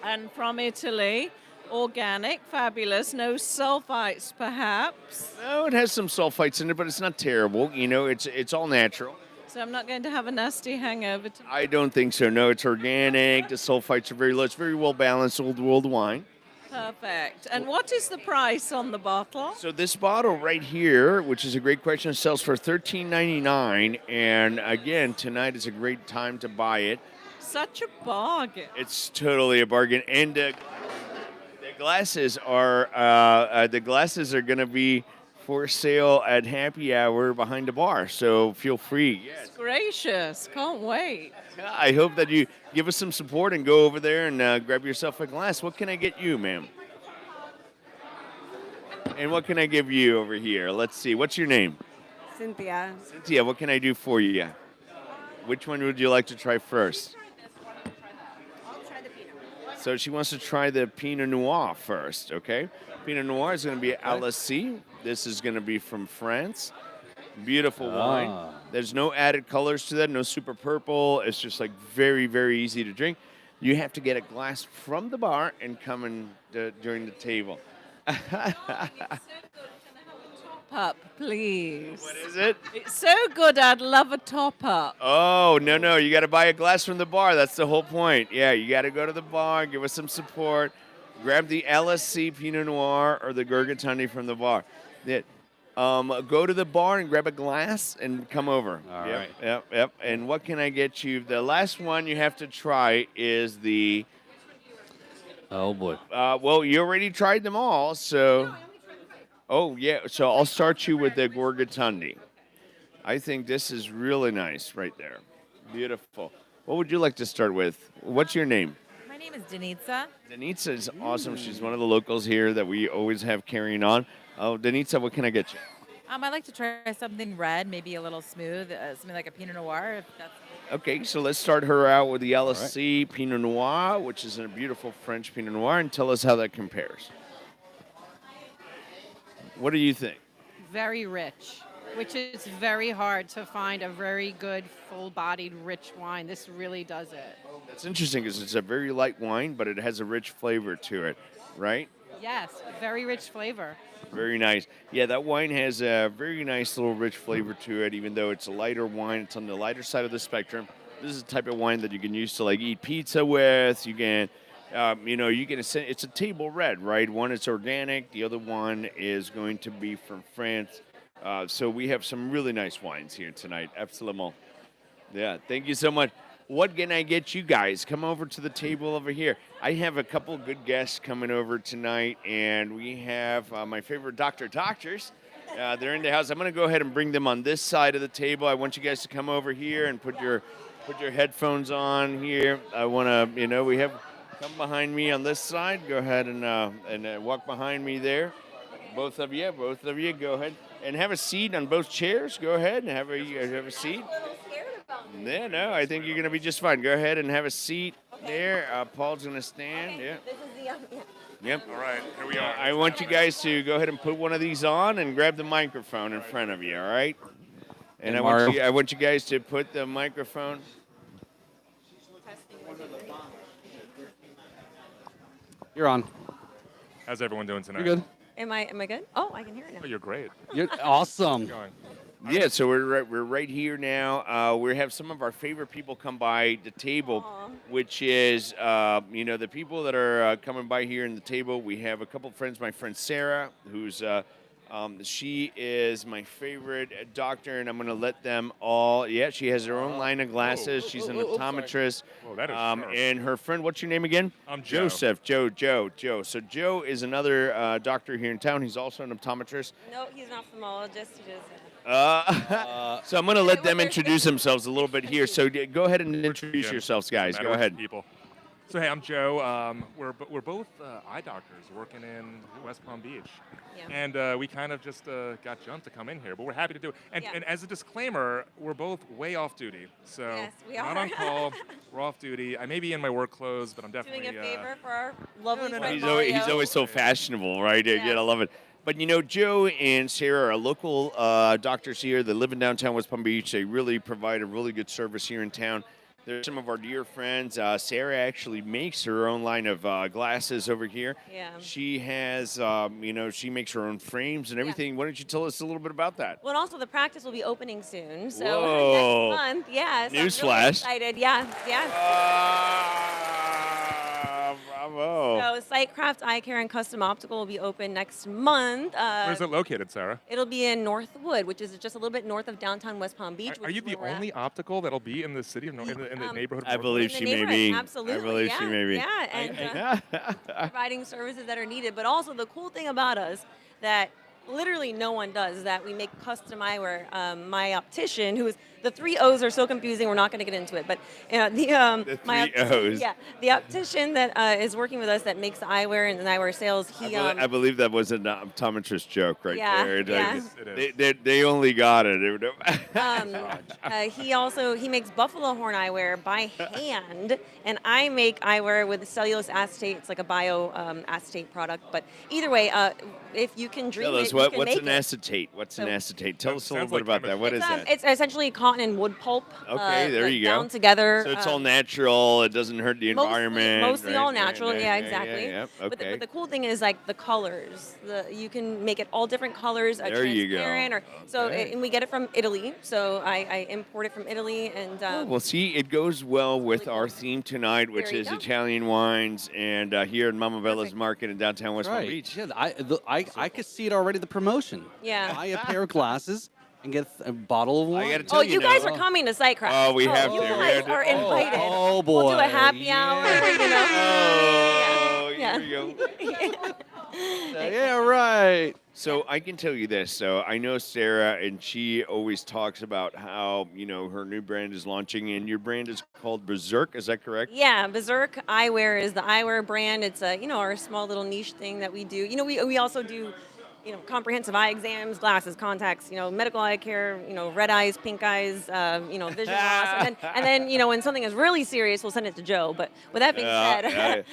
[SPEAKER 7] And from Italy, organic, fabulous, no sulfites perhaps.
[SPEAKER 2] No, it has some sulfites in it, but it's not terrible. It's all natural.
[SPEAKER 7] So I'm not going to have a nasty hangover tonight.
[SPEAKER 2] I don't think so. No, it's organic. The sulfites are very low. It's very well balanced old world wine.
[SPEAKER 7] Perfect. And what is the price on the bottle?
[SPEAKER 2] So this bottle right here, which is a great question, sells for $13.99. And again, tonight is a great time to buy it.
[SPEAKER 7] Such a bargain.
[SPEAKER 2] It's totally a bargain. And the glasses are going to be for sale at happy hour behind the bar. So feel free. Yes.
[SPEAKER 7] Gracious. Can't wait.
[SPEAKER 2] I hope that you give us some support and go over there and grab yourself a glass. What can I get you, ma'am? And what can I give you over here? Let's see. What's your name?
[SPEAKER 8] Cynthia.
[SPEAKER 2] Cynthia, what can I do for you? Which one would you like to try first?
[SPEAKER 8] I'll try the peanut.
[SPEAKER 2] So she wants to try the Pinot Noir first, okay? Pinot Noir is going to be LSC. This is going to be from France. Beautiful wine. There's no added colors to that, no super purple. It's just like very, very easy to drink. You have to get a glass from the bar and come in during the table.
[SPEAKER 7] Up, please.
[SPEAKER 2] What is it?
[SPEAKER 7] It's so good, I'd love a top up.
[SPEAKER 2] Oh, no. You got to buy a glass from the bar. That's the whole point. Yeah, you got to go to the bar, give us some support. Grab the LSC Pinot Noir or the Gurgatundy from the bar. Go to the bar and grab a glass and come over.
[SPEAKER 1] All right.
[SPEAKER 2] Yep. And what can I get you? The last one you have to try is the...
[SPEAKER 1] Oh, boy.
[SPEAKER 2] Well, you already tried them all, so... Oh, yeah. So I'll start you with the Gurgatundy. I think this is really nice right there. Beautiful. What would you like to start with? What's your name?
[SPEAKER 9] My name is Denitsa.
[SPEAKER 2] Denitsa is awesome. She's one of the locals here that we always have carrying on. Oh, Denitsa, what can I get you?
[SPEAKER 9] I'd like to try something red, maybe a little smooth, something like a Pinot Noir. If that's...
[SPEAKER 2] Okay, so let's start her out with the LSC Pinot Noir, which is a beautiful French Pinot Noir, and tell us how that compares. What do you think?
[SPEAKER 6] Very rich, which is very hard to find a very good, full-bodied, rich wine. This really does it.
[SPEAKER 2] That's interesting because it's a very light wine, but it has a rich flavor to it, right?
[SPEAKER 6] Yes, very rich flavor.
[SPEAKER 2] Very nice. Yeah, that wine has a very nice little rich flavor to it, even though it's a lighter wine. It's on the lighter side of the spectrum. This is the type of wine that you can use to like eat pizza with. You can, it's a table red, right? One is organic. The other one is going to be from France. So we have some really nice wines here tonight. Absolument. Yeah, thank you so much. What can I get you guys? Come over to the table over here. I have a couple good guests coming over tonight, and we have my favorite doctors. They're in the house. I'm going to go ahead and bring them on this side of the table. I want you guys to come over here and put your headphones on here. I want to, we have come behind me on this side. Go ahead and walk behind me there. Both of you, go ahead and have a seat on both chairs. Go ahead and have a seat. No, I think you're going to be just fine. Go ahead and have a seat there. Paul's going to stand. Yeah.
[SPEAKER 8] This is the
[SPEAKER 2] Yep. All right, here we are. I want you guys to go ahead and put one of these on and grab the microphone in front of you, all right? And I want you guys to put the microphone.
[SPEAKER 1] You're on.
[SPEAKER 10] How's everyone doing tonight?
[SPEAKER 1] You're good.
[SPEAKER 8] Am I good? Oh, I can hear it now.
[SPEAKER 10] Oh, you're great.
[SPEAKER 1] You're awesome.
[SPEAKER 10] How's it going?
[SPEAKER 2] Yeah, so we're right here now. We have some of our favorite people come by the table, which is the people that are coming by here in the table. We have a couple of friends. My friend Sarah, who's she is my favorite doctor, and I'm going to let them all. Yeah, she has her own line of glasses. She's an optometrist.
[SPEAKER 10] Whoa, that is sharp.
[SPEAKER 2] And her friend, what's your name again?
[SPEAKER 10] I'm Joe.
[SPEAKER 2] Joseph. Joe. So Joe is another doctor here in town. He's also an optometrist.
[SPEAKER 8] No, he's an ophthalmologist. He does.
[SPEAKER 2] So I'm going to let them introduce themselves a little bit here. So go ahead and introduce yourselves, guys. Go ahead.
[SPEAKER 10] People. So hey, I'm Joe. We're both eye doctors working in West Palm Beach, and we kind of just got jumped to come in here, but we're happy to do it. And as a disclaimer, we're both way off duty, so
[SPEAKER 8] Yes, we
[SPEAKER 10] not
[SPEAKER 8] are.
[SPEAKER 10] on call. We're off duty. I may be in my work clothes, but I'm definitely
[SPEAKER 8] Doing a favor for our lovely
[SPEAKER 10] no,
[SPEAKER 8] friend
[SPEAKER 2] He's always so fashionable, right?
[SPEAKER 8] Yeah.
[SPEAKER 2] Yeah, I love it. But, Joe and Sarah are local doctors here. They live in downtown West Palm Beach. They really provide a really good service here in town. They're some of our dear friends. Sarah actually makes her own line of glasses over here.
[SPEAKER 8] Yeah.
[SPEAKER 2] She has, she makes her own frames and everything. Why don't you tell us a little bit about that?
[SPEAKER 8] Well, and also the practice will be opening soon. So
[SPEAKER 2] Whoa.
[SPEAKER 8] next month, yes.
[SPEAKER 2] Newsflash.
[SPEAKER 8] I'm really excited. Yeah.
[SPEAKER 2] Bravo. Bravo.
[SPEAKER 8] So Sightcraft Eye Care and Custom Optical will be open next month.
[SPEAKER 10] Where's it located, Sarah?
[SPEAKER 8] It'll be in Northwood, which is just a little bit north of downtown West Palm Beach.
[SPEAKER 10] Are you the only optical that'll be in the city of in the neighborhood? Of
[SPEAKER 2] I believe
[SPEAKER 8] in
[SPEAKER 2] she
[SPEAKER 8] the
[SPEAKER 2] may
[SPEAKER 8] neighborhood,
[SPEAKER 2] be.
[SPEAKER 8] absolutely,
[SPEAKER 2] I believe she may be.
[SPEAKER 8] Yeah, and providing services that are needed. But also the cool thing about us that literally no one does is that we make custom eyewear. My optician, who is the 3 O's are so confusing, we're not going to get into it. But
[SPEAKER 2] The
[SPEAKER 8] my
[SPEAKER 2] 3 O's.
[SPEAKER 8] Yeah, the optician that is working with us that makes the eyewear and the eyewear sales. He
[SPEAKER 2] I believe that was an optometrist joke right
[SPEAKER 8] Yeah,
[SPEAKER 2] there.
[SPEAKER 8] yeah.
[SPEAKER 10] It is.
[SPEAKER 2] They only got it.
[SPEAKER 8] He makes buffalo horn eyewear by hand, and I make eyewear with cellulose acetate. It's like a bio acetate product. But either way, if you can dream
[SPEAKER 2] Tell
[SPEAKER 8] it,
[SPEAKER 2] us
[SPEAKER 8] you can
[SPEAKER 2] what's
[SPEAKER 8] make
[SPEAKER 2] an
[SPEAKER 8] it.
[SPEAKER 2] acetate? What's an
[SPEAKER 8] So-
[SPEAKER 2] acetate? Tell us a little
[SPEAKER 10] Sounds
[SPEAKER 2] bit
[SPEAKER 10] like
[SPEAKER 2] about that. What is that?
[SPEAKER 8] It's essentially cotton and wood pulp.
[SPEAKER 2] Okay, there you go.
[SPEAKER 8] Bound together.
[SPEAKER 2] So it's all natural. It doesn't hurt the environment.
[SPEAKER 8] Mostly
[SPEAKER 2] right?
[SPEAKER 8] all natural. Yeah,
[SPEAKER 2] yeah,
[SPEAKER 8] exactly.
[SPEAKER 2] yeah,
[SPEAKER 8] But,
[SPEAKER 2] okay.
[SPEAKER 8] but the cool thing is like the colors. You can make it all different colors.
[SPEAKER 2] There you go.
[SPEAKER 8] Transparent.
[SPEAKER 2] Okay.
[SPEAKER 8] And we get it from Italy. So I import it from Italy, and
[SPEAKER 2] Well, see, it goes well with our theme tonight, which
[SPEAKER 8] There you
[SPEAKER 2] is
[SPEAKER 8] go.
[SPEAKER 2] Italian wines, and here in Mama Bella's
[SPEAKER 8] Perfect.
[SPEAKER 2] Market in downtown West Palm
[SPEAKER 1] Right.
[SPEAKER 2] Beach.
[SPEAKER 1] Yeah, I could see it already. The promotion.
[SPEAKER 8] Yeah.
[SPEAKER 1] Buy a pair of glasses and get a bottle of wine.
[SPEAKER 2] gotta tell
[SPEAKER 8] Oh,
[SPEAKER 2] you
[SPEAKER 8] you guys
[SPEAKER 2] now.
[SPEAKER 8] are coming to Sightcraft.
[SPEAKER 2] Oh, we have
[SPEAKER 8] you
[SPEAKER 2] to. We
[SPEAKER 8] guys
[SPEAKER 2] have to.
[SPEAKER 8] are invited.
[SPEAKER 1] Oh, boy.
[SPEAKER 8] We'll do a happy
[SPEAKER 1] Yeah.
[SPEAKER 8] hour. You know.
[SPEAKER 2] Oh,
[SPEAKER 8] Yeah.
[SPEAKER 2] here we go.
[SPEAKER 1] Yeah, right.
[SPEAKER 2] So I can tell you this. So I know Sarah, and she always talks about how, her new brand is launching, and your brand is called Berserk. Is that correct?
[SPEAKER 8] Yeah, Berserk Eyewear is the eyewear brand. It's our small little niche thing that we do. We also do comprehensive eye exams, glasses, contacts, medical eye care, red eyes, pink eyes, vision loss. And then, when something is really serious, we'll send it to Joe. But with that being said,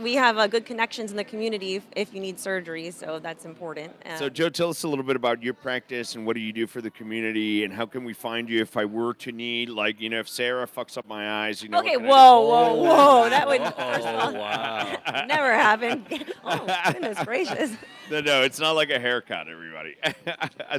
[SPEAKER 8] we have good connections in the community if you need surgery, so that's important.
[SPEAKER 2] So, Joe, tell us a little bit about your practice and what do you do for the community, and how can we find you if I were to need, if Sarah fucks up my eyes,
[SPEAKER 8] Okay,
[SPEAKER 2] what can I do?
[SPEAKER 8] whoa. That would
[SPEAKER 1] Oh, wow.
[SPEAKER 8] never happen. Oh, goodness gracious.
[SPEAKER 2] No, it's not like a haircut, everybody.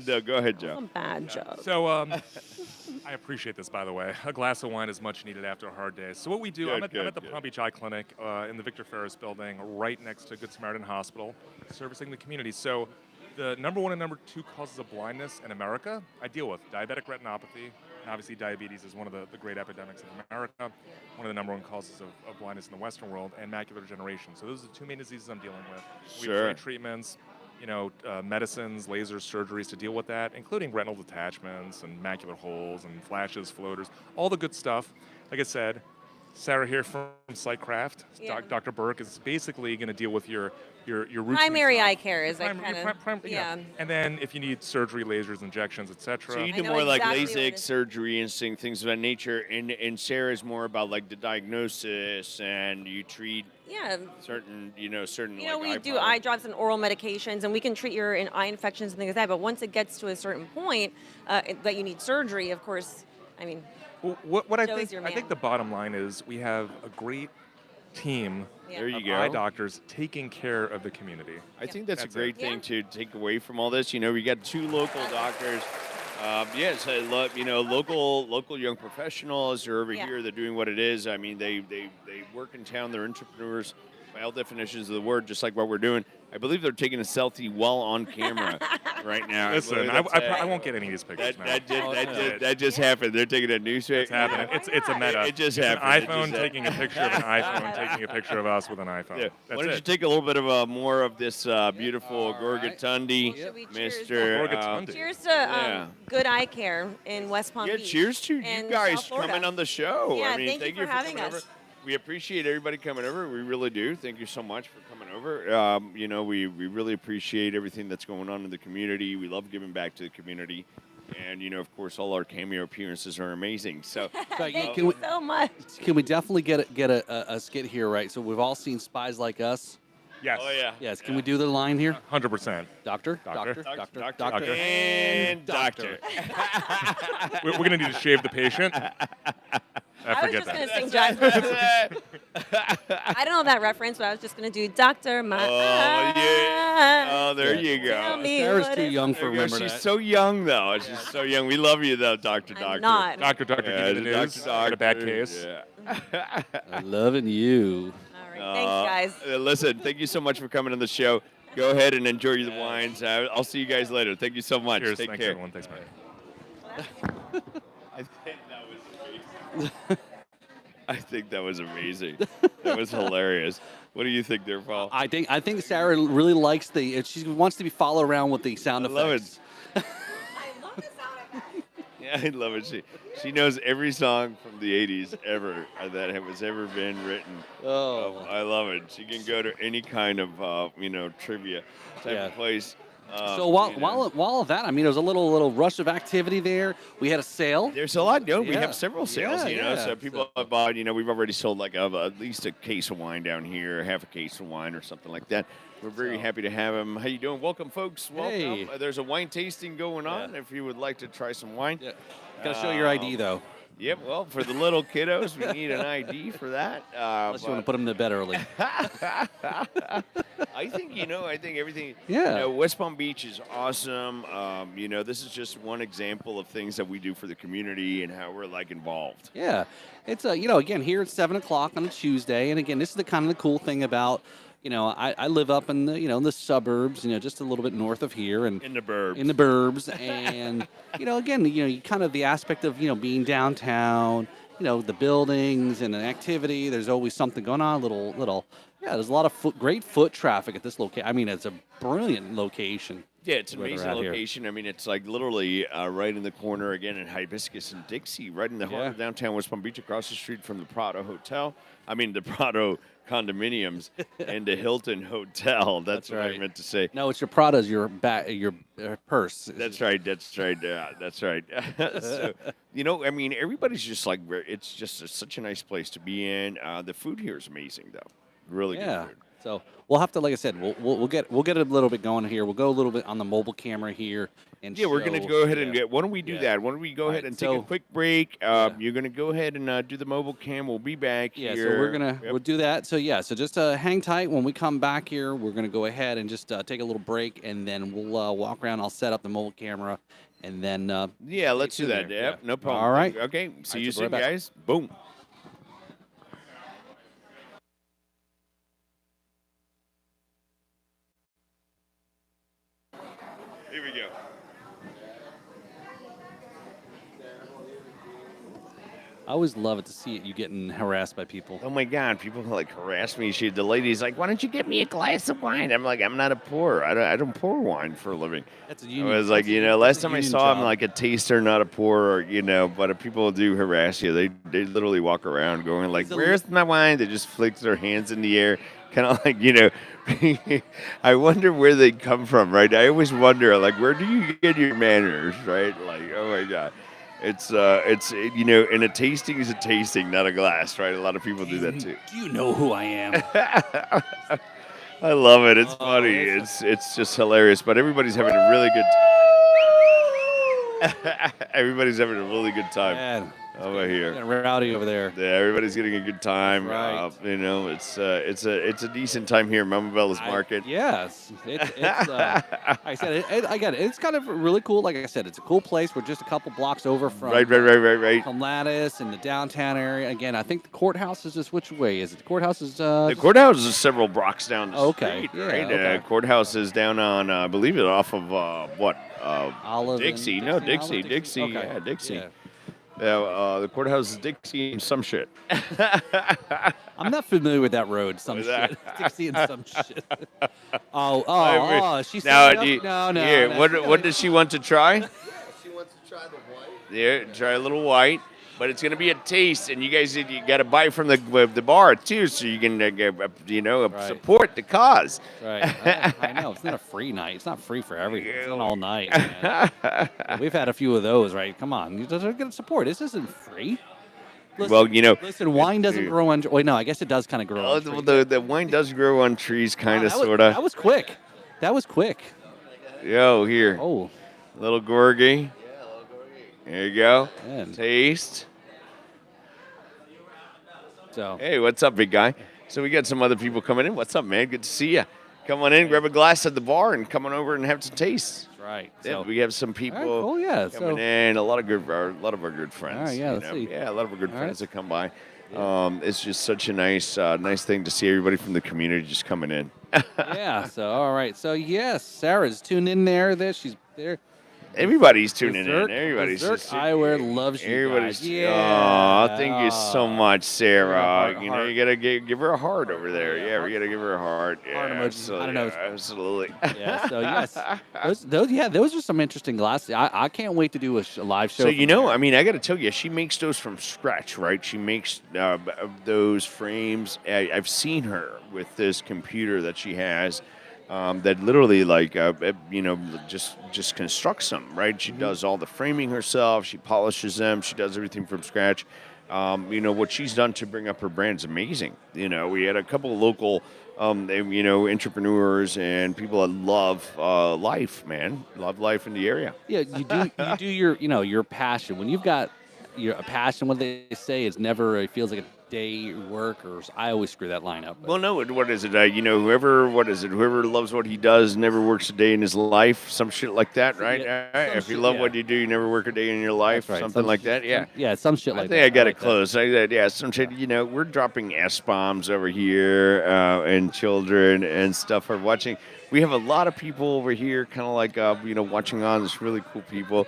[SPEAKER 2] No, go ahead,
[SPEAKER 8] That's a
[SPEAKER 2] Joe.
[SPEAKER 8] bad joke.
[SPEAKER 10] So I appreciate this, by the way. A glass of wine is much needed after a hard day. So what we do,
[SPEAKER 2] Good,
[SPEAKER 10] I'm at the
[SPEAKER 2] good.
[SPEAKER 10] Palm Beach Eye Clinic in the Victor Ferris building, right next to Good Samaritan Hospital, servicing the community. So the number 1 and number 2 causes of blindness in America, I deal with diabetic retinopathy. And obviously, diabetes is one of the great epidemics of America, one of the number 1 causes of blindness in the Western world, and macular degeneration. So those are the 2 main diseases I'm dealing with. We have
[SPEAKER 2] Sure.
[SPEAKER 10] great treatments, medicines, lasers, surgeries to deal with that, including retinal detachments and macular holes and flashes, floaters, all the good stuff. Like I said, Sarah here from Sightcraft.
[SPEAKER 8] Yeah.
[SPEAKER 10] Dr. Burke is basically going to deal with your routine
[SPEAKER 8] Primary
[SPEAKER 10] stuff.
[SPEAKER 8] eye care is like kind of,
[SPEAKER 10] yeah. And then if you need surgery, lasers, injections, etc.
[SPEAKER 2] So you do
[SPEAKER 8] know
[SPEAKER 2] more like
[SPEAKER 8] exactly what it
[SPEAKER 2] LASIK
[SPEAKER 8] is.
[SPEAKER 2] surgery and things of that nature, and Sarah's more about like the diagnosis, and you treat
[SPEAKER 8] yeah.
[SPEAKER 2] certain,
[SPEAKER 8] We
[SPEAKER 2] like
[SPEAKER 8] do eye drops and oral medications, and we can treat your eye infections and things like that. But once it gets to a certain point that you need surgery, of course,
[SPEAKER 10] Well, what I
[SPEAKER 8] Joe's
[SPEAKER 10] think
[SPEAKER 8] your
[SPEAKER 10] I think
[SPEAKER 8] man.
[SPEAKER 10] the bottom line is we have a great team
[SPEAKER 2] There you
[SPEAKER 10] of
[SPEAKER 2] go.
[SPEAKER 10] eye doctors taking care of the community.
[SPEAKER 2] I think that's a
[SPEAKER 10] That's
[SPEAKER 2] great
[SPEAKER 10] it.
[SPEAKER 2] thing to take away from all this. We got 2 local doctors. Yes, I love local young professionals are over
[SPEAKER 8] Yeah.
[SPEAKER 2] here. They're doing what it is. I mean, they work in town. They're entrepreneurs by all definitions of the word, just like what we're doing. I believe they're taking a selfie while on camera right now.
[SPEAKER 10] Listen,
[SPEAKER 2] believe
[SPEAKER 10] I
[SPEAKER 2] that's,
[SPEAKER 10] won't get any of these pictures now.
[SPEAKER 2] that just happened. They're taking a news.
[SPEAKER 10] It's happening. It's a meta.
[SPEAKER 2] It just
[SPEAKER 10] It's
[SPEAKER 2] happened.
[SPEAKER 10] an
[SPEAKER 2] It
[SPEAKER 10] iPhone
[SPEAKER 2] just
[SPEAKER 10] taking a picture of an iPhone taking a picture of us with an iPhone.
[SPEAKER 2] Yeah.
[SPEAKER 10] That's
[SPEAKER 2] Why don't you
[SPEAKER 10] it.
[SPEAKER 2] take a little bit of more of this beautiful
[SPEAKER 1] All right.
[SPEAKER 2] Gorgatundi,
[SPEAKER 8] Should we cheers
[SPEAKER 2] Mr.
[SPEAKER 10] Gorgatundi.
[SPEAKER 8] cheers to
[SPEAKER 2] Yeah.
[SPEAKER 8] good eye care in West Palm
[SPEAKER 2] Yeah,
[SPEAKER 8] Beach.
[SPEAKER 2] cheers to you
[SPEAKER 8] and
[SPEAKER 2] guys
[SPEAKER 8] South Florida.
[SPEAKER 2] coming on the show.
[SPEAKER 8] Yeah,
[SPEAKER 2] I mean,
[SPEAKER 8] thank you for having
[SPEAKER 2] coming
[SPEAKER 8] us.
[SPEAKER 2] over. We appreciate everybody coming over. We really do. Thank you so much for coming over. We really appreciate everything that's going on in the community. We love giving back to the community. And, of course, all our cameo appearances are amazing. So,
[SPEAKER 8] Thank
[SPEAKER 1] Can
[SPEAKER 8] you
[SPEAKER 1] we-
[SPEAKER 8] so much.
[SPEAKER 1] Can we definitely get a skit here, right? So we've all seen Spies Like Us.
[SPEAKER 10] Yes.
[SPEAKER 2] oh, yeah.
[SPEAKER 1] Yes. Can we do the line here?
[SPEAKER 10] 100%.
[SPEAKER 1] Doctor.
[SPEAKER 10] Doctor.
[SPEAKER 2] And doctor.
[SPEAKER 10] We're going to need to shave the patient.
[SPEAKER 8] I was
[SPEAKER 10] Forget
[SPEAKER 8] just going
[SPEAKER 10] that.
[SPEAKER 8] to sing Jack. I don't know that reference, but I was just going to do Dr. My
[SPEAKER 2] Oh,
[SPEAKER 8] Eye.
[SPEAKER 2] yeah. Oh, there you
[SPEAKER 8] Tell
[SPEAKER 2] go.
[SPEAKER 8] me
[SPEAKER 1] Sarah's
[SPEAKER 8] what
[SPEAKER 1] too
[SPEAKER 8] is-
[SPEAKER 1] young for
[SPEAKER 2] There you go.
[SPEAKER 1] remember
[SPEAKER 2] She's
[SPEAKER 1] that.
[SPEAKER 2] so young, though. She's so young. We love you, though, Doctor.
[SPEAKER 8] I'm not.
[SPEAKER 10] Doctor,
[SPEAKER 2] Yeah,
[SPEAKER 10] give me the news.
[SPEAKER 2] Doctor,
[SPEAKER 10] Got a bad case.
[SPEAKER 2] Yeah.
[SPEAKER 1] I'm loving you.
[SPEAKER 8] All right. Thanks, guys.
[SPEAKER 2] Listen, thank you so much for coming on the show. Go ahead and enjoy the wines. I'll see you guys later. Thank you so much.
[SPEAKER 10] Cheers.
[SPEAKER 2] Take
[SPEAKER 10] Thanks,
[SPEAKER 2] care.
[SPEAKER 10] everyone. Thanks, man.
[SPEAKER 2] I think that was amazing. I think that was amazing. That was hilarious. What do you think there, Paul?
[SPEAKER 1] I think Sarah really likes she wants to be followed around with the sound effects.
[SPEAKER 2] Love it.
[SPEAKER 8] I love the sound effects.
[SPEAKER 2] Yeah, I love it. She knows every song from the 80s ever that has ever been written.
[SPEAKER 1] Oh.
[SPEAKER 2] I love it. She can go to any kind of trivia type of place.
[SPEAKER 1] So while that, I mean, there was a little rush of activity there. We had a sale.
[SPEAKER 2] There's a lot going. We
[SPEAKER 1] Yeah.
[SPEAKER 2] have several sales,
[SPEAKER 1] Yeah,
[SPEAKER 2] so people have bought, we've already sold like at least a case of wine down here, half a case of wine or something like that. We're very happy to have them. How you doing? Welcome, folks. Welcome.
[SPEAKER 1] Hey.
[SPEAKER 2] There's a wine tasting going on if you would like to try some wine.
[SPEAKER 1] Yeah. Got to show your ID, though.
[SPEAKER 2] Yep, well, for the little kiddos, we need an ID for that.
[SPEAKER 1] Unless you want to put them to bed early.
[SPEAKER 2] I think everything.
[SPEAKER 1] Yeah.
[SPEAKER 2] West Palm Beach is awesome. This is just one example of things that we do for the community and how we're involved.
[SPEAKER 1] Yeah. It's, again, here it's 7 o'clock on a Tuesday. And again, this is the cool thing about, I live up in the, in the suburbs, just a little bit north of here. And
[SPEAKER 2] in the burbs.
[SPEAKER 1] In the burbs. And, again, you kind of the aspect of, being downtown, the buildings and the activity. There's always something going on, there's a lot of great foot traffic at this location. I mean, it's a brilliant location.
[SPEAKER 2] Yeah, it's an
[SPEAKER 1] where
[SPEAKER 2] amazing
[SPEAKER 1] they're at here.
[SPEAKER 2] location. I mean, it's literally right in the corner again in Hibiscus and Dixie, right in the heart of downtown West Palm Beach, across the street from the Prado Hotel. I mean, the Prado condominiums and the Hilton Hotel. That's what
[SPEAKER 1] right.
[SPEAKER 2] I meant to say.
[SPEAKER 1] No, it's your Prada's, your purse.
[SPEAKER 2] That's right. Yeah, that's right. So, I mean, everybody's just it's just such a nice place to be in. The food here is amazing, though. Really good food.
[SPEAKER 1] So we'll have to, like I said, we'll get a little bit going here. We'll go a little bit on the mobile camera here, and
[SPEAKER 2] we're going to go ahead and get. Why don't we do that? Why don't we go ahead and take a quick break? You're going to go ahead and do the mobile cam. We'll be back here.
[SPEAKER 1] Yeah, so we'll do that. So so just hang tight. When we come back here, we're going to go ahead and just take a little break, and then we'll walk around. I'll set up the mobile camera, and then
[SPEAKER 2] let's do that. Yep, no problem.
[SPEAKER 1] All right.
[SPEAKER 2] Okay. See you
[SPEAKER 1] so we're
[SPEAKER 2] soon,
[SPEAKER 1] back.
[SPEAKER 2] guys. Boom. Here we go.
[SPEAKER 1] I always love it to see you getting harassed by people.
[SPEAKER 2] Oh my God, people harass me. The lady's like, "Why don't you get me a glass of wine?" I'm like, "I'm not a pourer. I don't pour wine for a living."
[SPEAKER 1] That's a
[SPEAKER 2] I
[SPEAKER 1] union.
[SPEAKER 2] was like, last time I saw him, a taster, not a pourer, but people do harass you. They literally walk around going "Where's my wine?" They just flick their hands in the air, kind of I wonder where they come from, right? I always wonder, where do you get your manners, right? Oh my God. It's and a tasting is a tasting, not a glass, right? A lot of people do that too.
[SPEAKER 1] Do you know who I am?
[SPEAKER 2] I love it. It's funny. It's just hilarious. But everybody's having a really good everybody's having a really good time.
[SPEAKER 1] Man,
[SPEAKER 2] over here.
[SPEAKER 1] Getting rowdy over there.
[SPEAKER 2] Yeah, everybody's getting a good time.
[SPEAKER 1] Right.
[SPEAKER 2] It's a decent time here, Mama Bella's Market.
[SPEAKER 1] Yes, it's like I said, it's kind of really cool. Like I said, it's a cool place. We're just a couple blocks over from
[SPEAKER 2] Right.
[SPEAKER 1] from Lattice and the downtown area. Again, I think the courthouse is just which way is it? The courthouse is
[SPEAKER 2] the courthouse is several blocks down the
[SPEAKER 1] okay.
[SPEAKER 2] street.
[SPEAKER 1] Yeah,
[SPEAKER 2] right.
[SPEAKER 1] okay.
[SPEAKER 2] Courthouse is down on I believe it off of what
[SPEAKER 1] Olive
[SPEAKER 2] Dixie.
[SPEAKER 1] and
[SPEAKER 2] No,
[SPEAKER 1] Dixie.
[SPEAKER 2] Dixie.
[SPEAKER 1] Okay.
[SPEAKER 2] Yeah, Dixie.
[SPEAKER 1] Yeah.
[SPEAKER 2] The courthouse is Dixie and some shit.
[SPEAKER 1] I'm not familiar with that road. Some shit. Dixie and some shit. She said no.
[SPEAKER 2] Here, what does she want to try?
[SPEAKER 5] She wants to try the white.
[SPEAKER 2] Yeah, try a little white, but it's gonna be a taste, and you guys got to buy from the bar too, so you can support the cause.
[SPEAKER 1] Right. I know it's not a free night. It's not free for everything. It's not all night. Man. We've had a few of those, right? Come on, you guys are gonna support. This isn't free. Listen,
[SPEAKER 2] Well,
[SPEAKER 1] listen, wine doesn't grow on. Wait, no, I guess it does kind of grow. On trees.
[SPEAKER 2] The wine does grow on trees, kind of,
[SPEAKER 1] Wow,
[SPEAKER 2] sort of.
[SPEAKER 1] That was quick. That was quick.
[SPEAKER 2] Yo, here.
[SPEAKER 1] Oh,
[SPEAKER 2] little Gorgie.
[SPEAKER 5] Yeah, little Gorgie.
[SPEAKER 2] There you go.
[SPEAKER 1] Man.
[SPEAKER 2] Taste.
[SPEAKER 1] So.
[SPEAKER 2] Hey, what's up, big guy? So we got some other people coming in. What's up, man? Good to see you. Come on in, grab a glass at the bar, and come on over and have some taste.
[SPEAKER 1] That's right.
[SPEAKER 2] Yeah,
[SPEAKER 1] So,
[SPEAKER 2] we have some people
[SPEAKER 1] all right, cool, yeah,
[SPEAKER 2] coming in. A lot of our good friends.
[SPEAKER 1] All right, yeah, let's see.
[SPEAKER 2] Yeah, a lot of our good
[SPEAKER 1] All
[SPEAKER 2] friends that come by. It's just such a nice thing to see everybody from the community just coming in.
[SPEAKER 1] Yeah. So all right. So yes, Sarah's tuned in there. She's there.
[SPEAKER 2] Everybody's tuning
[SPEAKER 1] Berserk,
[SPEAKER 2] in. Everybody's
[SPEAKER 1] Berserk
[SPEAKER 2] just
[SPEAKER 1] Eyewear loves you
[SPEAKER 2] everybody's.
[SPEAKER 1] guys. Yeah.
[SPEAKER 2] Oh, thank you so much,
[SPEAKER 1] Heart,
[SPEAKER 2] Sarah. You know, you gotta give her a heart over there. Yeah, we gotta give her a heart. Yeah,
[SPEAKER 1] Heart emoji. I don't know.
[SPEAKER 2] Absolutely.
[SPEAKER 1] Yeah. So yes, those are some interesting glasses. I can't wait to do a live show.
[SPEAKER 2] So
[SPEAKER 1] from there.
[SPEAKER 2] I mean, I got to tell you, she makes those from scratch, right? She makes those frames. I've seen her with this computer that she has. That literally, just constructs them, right? She does all the framing herself. She polishes them. She does everything from scratch. What she's done to bring up her brand is amazing. We had a couple of local, entrepreneurs and people that love life, man. Love life in the area.
[SPEAKER 1] Yeah, you do your passion. When you've got a passion, what they say is never it feels like a day work, or I always screw that line up.
[SPEAKER 2] Well, no, what is it? Whoever loves what he does never works a day in his life. Some shit like that, right? If you love what you do, you never work a day in your life.
[SPEAKER 1] Right.
[SPEAKER 2] Something like that. Yeah.
[SPEAKER 1] Yeah, some shit like that.
[SPEAKER 2] I think I got
[SPEAKER 1] like
[SPEAKER 2] it close. Some shit. We're dropping S-bombs over here, and children and stuff are watching. We have a lot of people over here, kind of like, watching on. There's really cool people.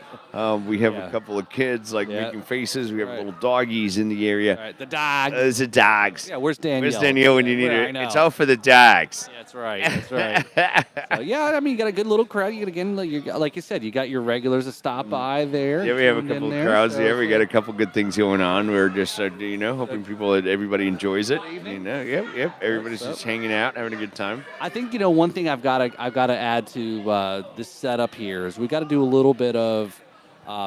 [SPEAKER 2] We have a couple of kids, making faces. We have little doggies in the area.
[SPEAKER 1] Right, the dogs.
[SPEAKER 2] There's the dogs.
[SPEAKER 1] Yeah, where's Danielle?
[SPEAKER 2] Where's Danielle when you need her?
[SPEAKER 1] I know.
[SPEAKER 2] It's all for the dogs.
[SPEAKER 1] Yeah, that's right. So, I mean, you got a good little crowd. Like you said, you got your regulars that stop by there.
[SPEAKER 2] Yeah, we have a couple of crowds there. We got a couple good things going on. We're just, hoping everybody enjoys it. Everybody's just hanging out, having a good time.
[SPEAKER 1] I think one thing I've got to add to this setup here is we got to do a little bit of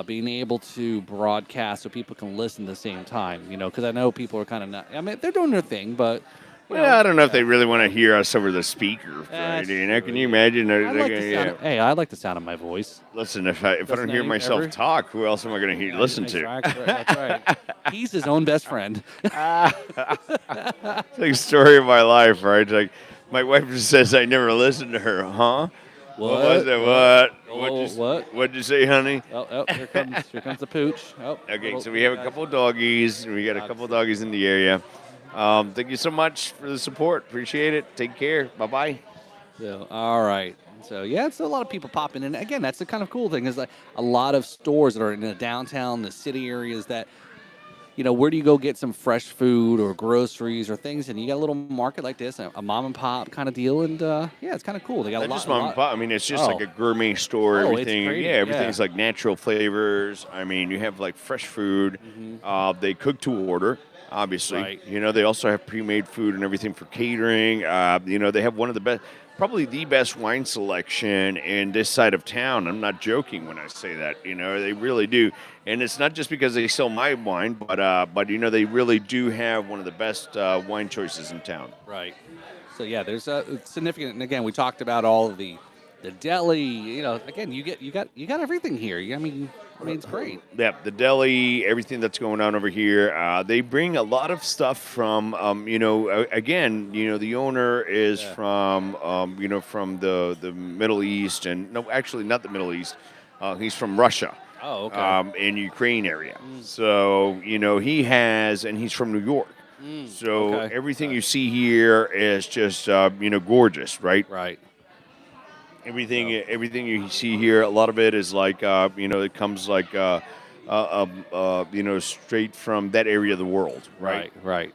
[SPEAKER 1] being able to broadcast so people can listen at the same time. Because I know people are kind of not. I mean, they're doing their thing, but.
[SPEAKER 2] I don't know if they really want to hear us over the speaker. Right? Can you imagine?
[SPEAKER 1] Hey, I like the sound of my voice.
[SPEAKER 2] Listen, if I don't hear myself talk, who else am I going to listen to?
[SPEAKER 1] That's right. He's his own best friend.
[SPEAKER 2] It's like a story of my life, right? It's like my wife just says I never listened to her. Huh? What was it? What? What'd you say, honey?
[SPEAKER 1] Oh, here comes the pooch. Oh,
[SPEAKER 2] okay, so we have a couple of doggies. We got a couple of doggies in the area. Thank you so much for the support. Appreciate it. Take care. Bye-bye.
[SPEAKER 1] So, all right. So, it's a lot of people popping in. Again, that's the kind of cool thing is like a lot of stores that are in the downtown, the city areas that, where do you go get some fresh food or groceries or things? And you got a little market like this, a mom and pop kind of deal. And, it's kind of cool. They got
[SPEAKER 2] Not
[SPEAKER 1] a lot.
[SPEAKER 2] Just mom and pop. I mean, it's just like a gourmet store. Everything. Everything's like natural flavors. I mean, you have like fresh food. Mm-hmm. They cook to order. Obviously,
[SPEAKER 1] right.
[SPEAKER 2] They also have pre-made food and everything for catering. They have one of the best, probably the best wine selection in this side of town. I'm not joking when I say that. They really do, and it's not just because they sell my wine, but they really do have one of the best wine choices in town.
[SPEAKER 1] Right. So there's a significant. And again, we talked about all of the deli. Again, you got everything here. I mean, it's great.
[SPEAKER 2] Yeah, the deli, everything that's going on over here. They bring a lot of stuff from, again, the owner is from, from the Middle East, and no, actually not the Middle East. He's from Russia.
[SPEAKER 1] Oh, okay.
[SPEAKER 2] In Ukraine area. So, he has, and he's from New York. So everything you see here is just, gorgeous, right?
[SPEAKER 1] Right.
[SPEAKER 2] Everything you see here, a lot of it is like, it comes like, straight from that area of the world, right?
[SPEAKER 1] Right.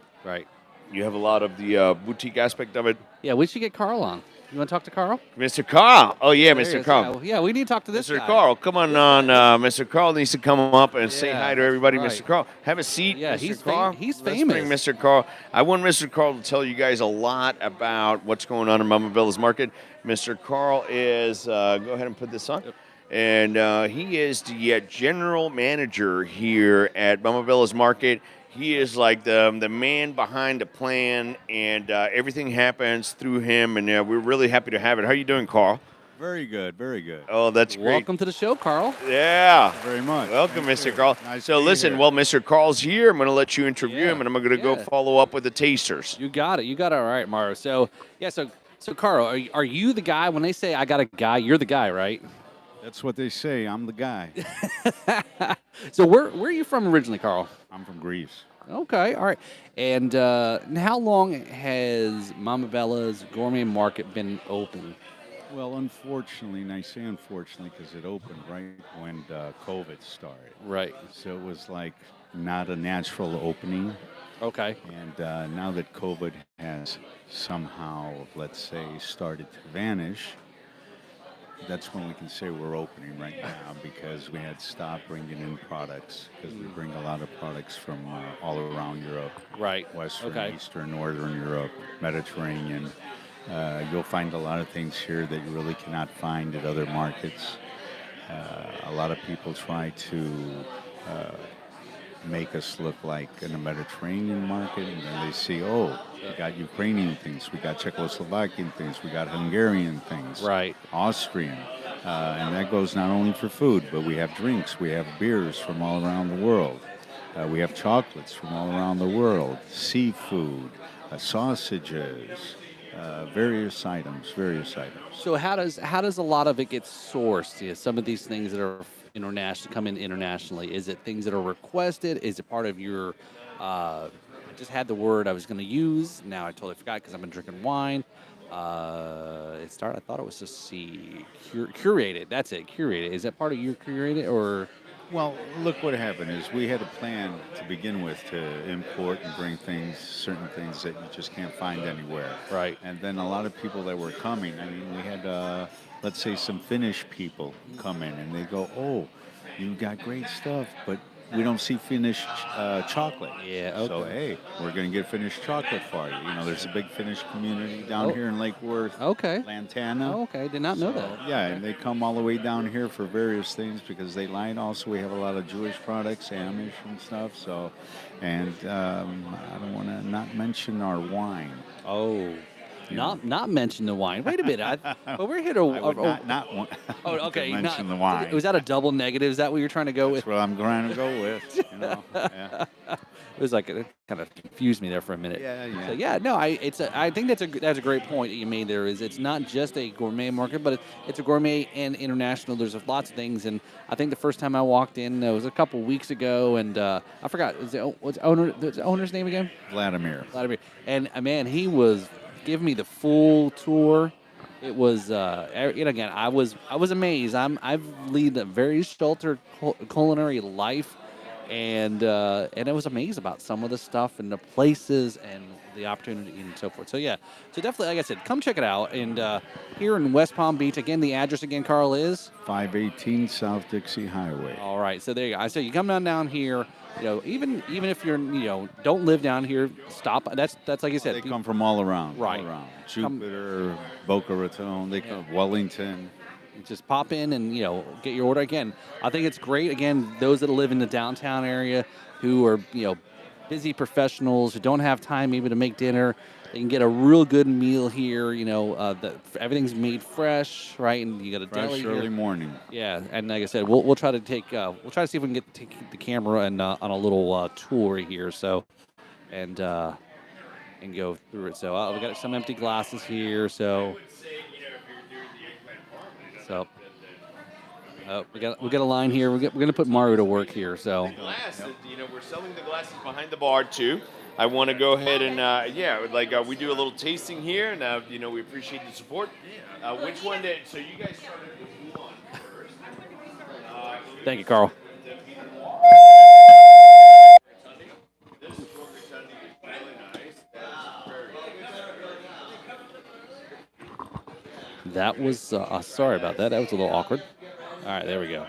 [SPEAKER 2] You have a lot of the boutique aspect of it.
[SPEAKER 1] Yeah, we should get Carl on. You want to talk to Carl?
[SPEAKER 2] Mr. Carl. Oh, yeah, Mr. Carl.
[SPEAKER 1] Yeah, we need to talk to this
[SPEAKER 2] Mr.
[SPEAKER 1] guy.
[SPEAKER 2] Carl, come on. Mr. Carl needs to come up and say hi to everybody. Right. Mr. Carl, have a seat.
[SPEAKER 1] Yeah,
[SPEAKER 2] Mr. Carl.
[SPEAKER 1] He's
[SPEAKER 2] Let's
[SPEAKER 1] famous.
[SPEAKER 2] bring Mr. Carl. I want Mr. Carl to tell you guys a lot about what's going on in Mama Bella's Market. Mr. Carl is, go ahead and put this on. Yep. And he is the general manager here at Mama Bella's Market. He is like the man behind the plan, and everything happens through him, and we're really happy to have it. How are you doing, Carl?
[SPEAKER 11] Very good, very good.
[SPEAKER 2] Oh, that's great.
[SPEAKER 1] Welcome to the show, Carl.
[SPEAKER 2] Yeah.
[SPEAKER 11] Very much.
[SPEAKER 2] Welcome, Mr. Carl.
[SPEAKER 11] Nice
[SPEAKER 2] so listen,
[SPEAKER 11] here.
[SPEAKER 2] well, Mr. Carl's here. I'm going to let you interview him, and I'm going to go follow up with the tasters.
[SPEAKER 1] You got it. All right, Mario. So Carl, are you the guy? When they say I got a guy, you're the guy, right?
[SPEAKER 11] That's what they say. I'm the guy.
[SPEAKER 1] So where are you from originally, Carl?
[SPEAKER 11] I'm from Greece.
[SPEAKER 1] Okay, all right. And how long has Mama Bella's Gourmet Market been open?
[SPEAKER 11] Well, unfortunately, and I say unfortunately because it opened right when COVID started.
[SPEAKER 1] Right.
[SPEAKER 11] So it was like not a natural opening.
[SPEAKER 1] Okay.
[SPEAKER 11] And now that COVID has somehow, let's say, started to vanish, that's when we can say we're opening right now because we had stopped bringing in products because we bring a lot of products from all around Europe.
[SPEAKER 1] Right.
[SPEAKER 11] Western,
[SPEAKER 1] Okay.
[SPEAKER 11] Eastern, Northern Europe, Mediterranean. You'll find a lot of things here that you really cannot find at other markets. A lot of people try to make us look like in a Mediterranean market, and then they see, oh, we got Ukrainian things, we got Czechoslovakian things, we got Hungarian things,
[SPEAKER 1] Right.
[SPEAKER 11] Austrian, and that goes not only for food, but we have drinks, we have beers from all around the world, we have chocolates from all around the world, seafood, sausages, various items,
[SPEAKER 1] So how does a lot of it get sourced? Yeah, some of these things that are international come in internationally. Is it things that are requested? Is it part of your? I just had the word I was going to use. Now I totally forgot because I've been drinking wine. It started. I thought it was just curated. That's it. Curated. Is that part of your curated or?
[SPEAKER 11] Well, look what happened is we had a plan to begin with to import and bring things, certain things that you just can't find anywhere.
[SPEAKER 1] Right.
[SPEAKER 11] And then a lot of people that were coming, I mean, we had, let's say, some Finnish people come in and they go, oh, you got great stuff, but we don't see Finnish chocolate.
[SPEAKER 1] Yeah, okay.
[SPEAKER 11] So, hey, we're going to get Finnish chocolate for you. You know, there's a big Finnish community down here in Lake Worth,
[SPEAKER 1] Okay.
[SPEAKER 11] Lantana.
[SPEAKER 1] Oh, okay. Did not know that.
[SPEAKER 11] Yeah, and they come all the way down here for various things because they like. Also, we have a lot of Jewish products, Amish and stuff. So, and I don't want to not mention our wine.
[SPEAKER 1] Oh. Not mention the wine. Wait a minute. But we're here to.
[SPEAKER 11] I would not want
[SPEAKER 1] Oh, okay.
[SPEAKER 11] to mention the wine.
[SPEAKER 1] Was that a double negative? Is that what you're trying to go with?
[SPEAKER 11] That's what I'm trying to go with. You know. Yeah.
[SPEAKER 1] It was like it kind of confused me there for a minute.
[SPEAKER 11] Yeah.
[SPEAKER 1] So yeah, no, I think that's a great point that you made there. Is it's not just a gourmet market, but it's a gourmet and international. There's lots of things, and I think the first time I walked in was a couple weeks ago, and I forgot what's the owner's name again?
[SPEAKER 11] Vladimir.
[SPEAKER 1] And man, he was giving me the full tour. It was, and again, I was amazed. I've lead a very sheltered culinary life, and I was amazed about some of the stuff and the places and the opportunity and so forth. So yeah, so definitely, like I said, come check it out. And here in West Palm Beach, again, the address again, Carl, is
[SPEAKER 11] 518 South Dixie Highway.
[SPEAKER 1] All right, so there you go. I say you come down here. You know, even if you're don't live down here, stop. That's like you said.
[SPEAKER 11] They come from all around.
[SPEAKER 1] Right.
[SPEAKER 11] All around. Jupiter, Boca Raton. They come Wellington.
[SPEAKER 1] Just pop in and get your order. Again, I think it's great. Again, those that live in the downtown area who are busy professionals who don't have time even to make dinner, they can get a real good meal here. Everything's made fresh, right? And you got a deli
[SPEAKER 11] Fresh early
[SPEAKER 1] here.
[SPEAKER 11] morning.
[SPEAKER 1] Yeah, and like I said, we'll try to take we'll try to see if we can take the camera and on a little tour here. So, and go through it. So we got some empty glasses here. So we got a line here. We're gonna put Mario to work here. So
[SPEAKER 2] Glass, we're selling the glasses behind the bar too. I want to go ahead and we do a little tasting here, and we appreciate the support. Which one did? So you guys started with one first.
[SPEAKER 1] Thank you, Carl.
[SPEAKER 2] This is what we're telling you. It's really nice.
[SPEAKER 1] That was sorry about that. That was a little awkward. All right, there we go.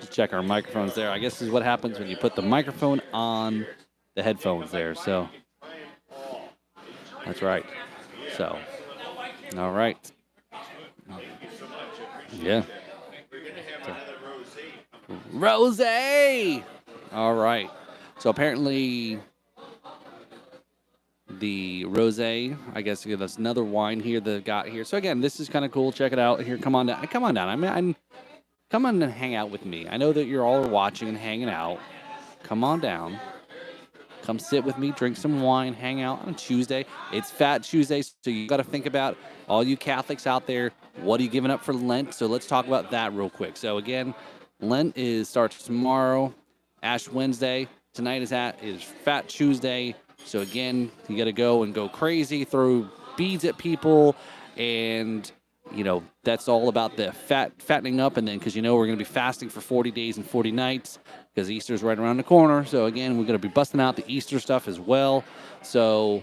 [SPEAKER 1] Just check our microphones there. I guess this is what happens when you put the microphone on the headphones there. So that's right. So all right. Yeah. Rosé. All right. So apparently the rosé, I guess that's another wine here that got here. So again, this is kind of cool. Check it out. Here, come on down. Come on down. Come on and hang out with me. I know that you're all watching and hanging out. Come on down. Come sit with me, drink some wine, hang out on Tuesday. It's Fat Tuesday, so you got to think about all you Catholics out there. What are you giving up for Lent? So let's talk about that real quick. So again, Lent starts tomorrow, Ash Wednesday. tonight is Fat Tuesday. So again, you got to go crazy, throw beads at people, and that's all about the fattening up. And then because we're going to be fasting for 40 days and 40 nights because Easter's right around the corner. So again, we're going to be busting out the Easter stuff as well. So.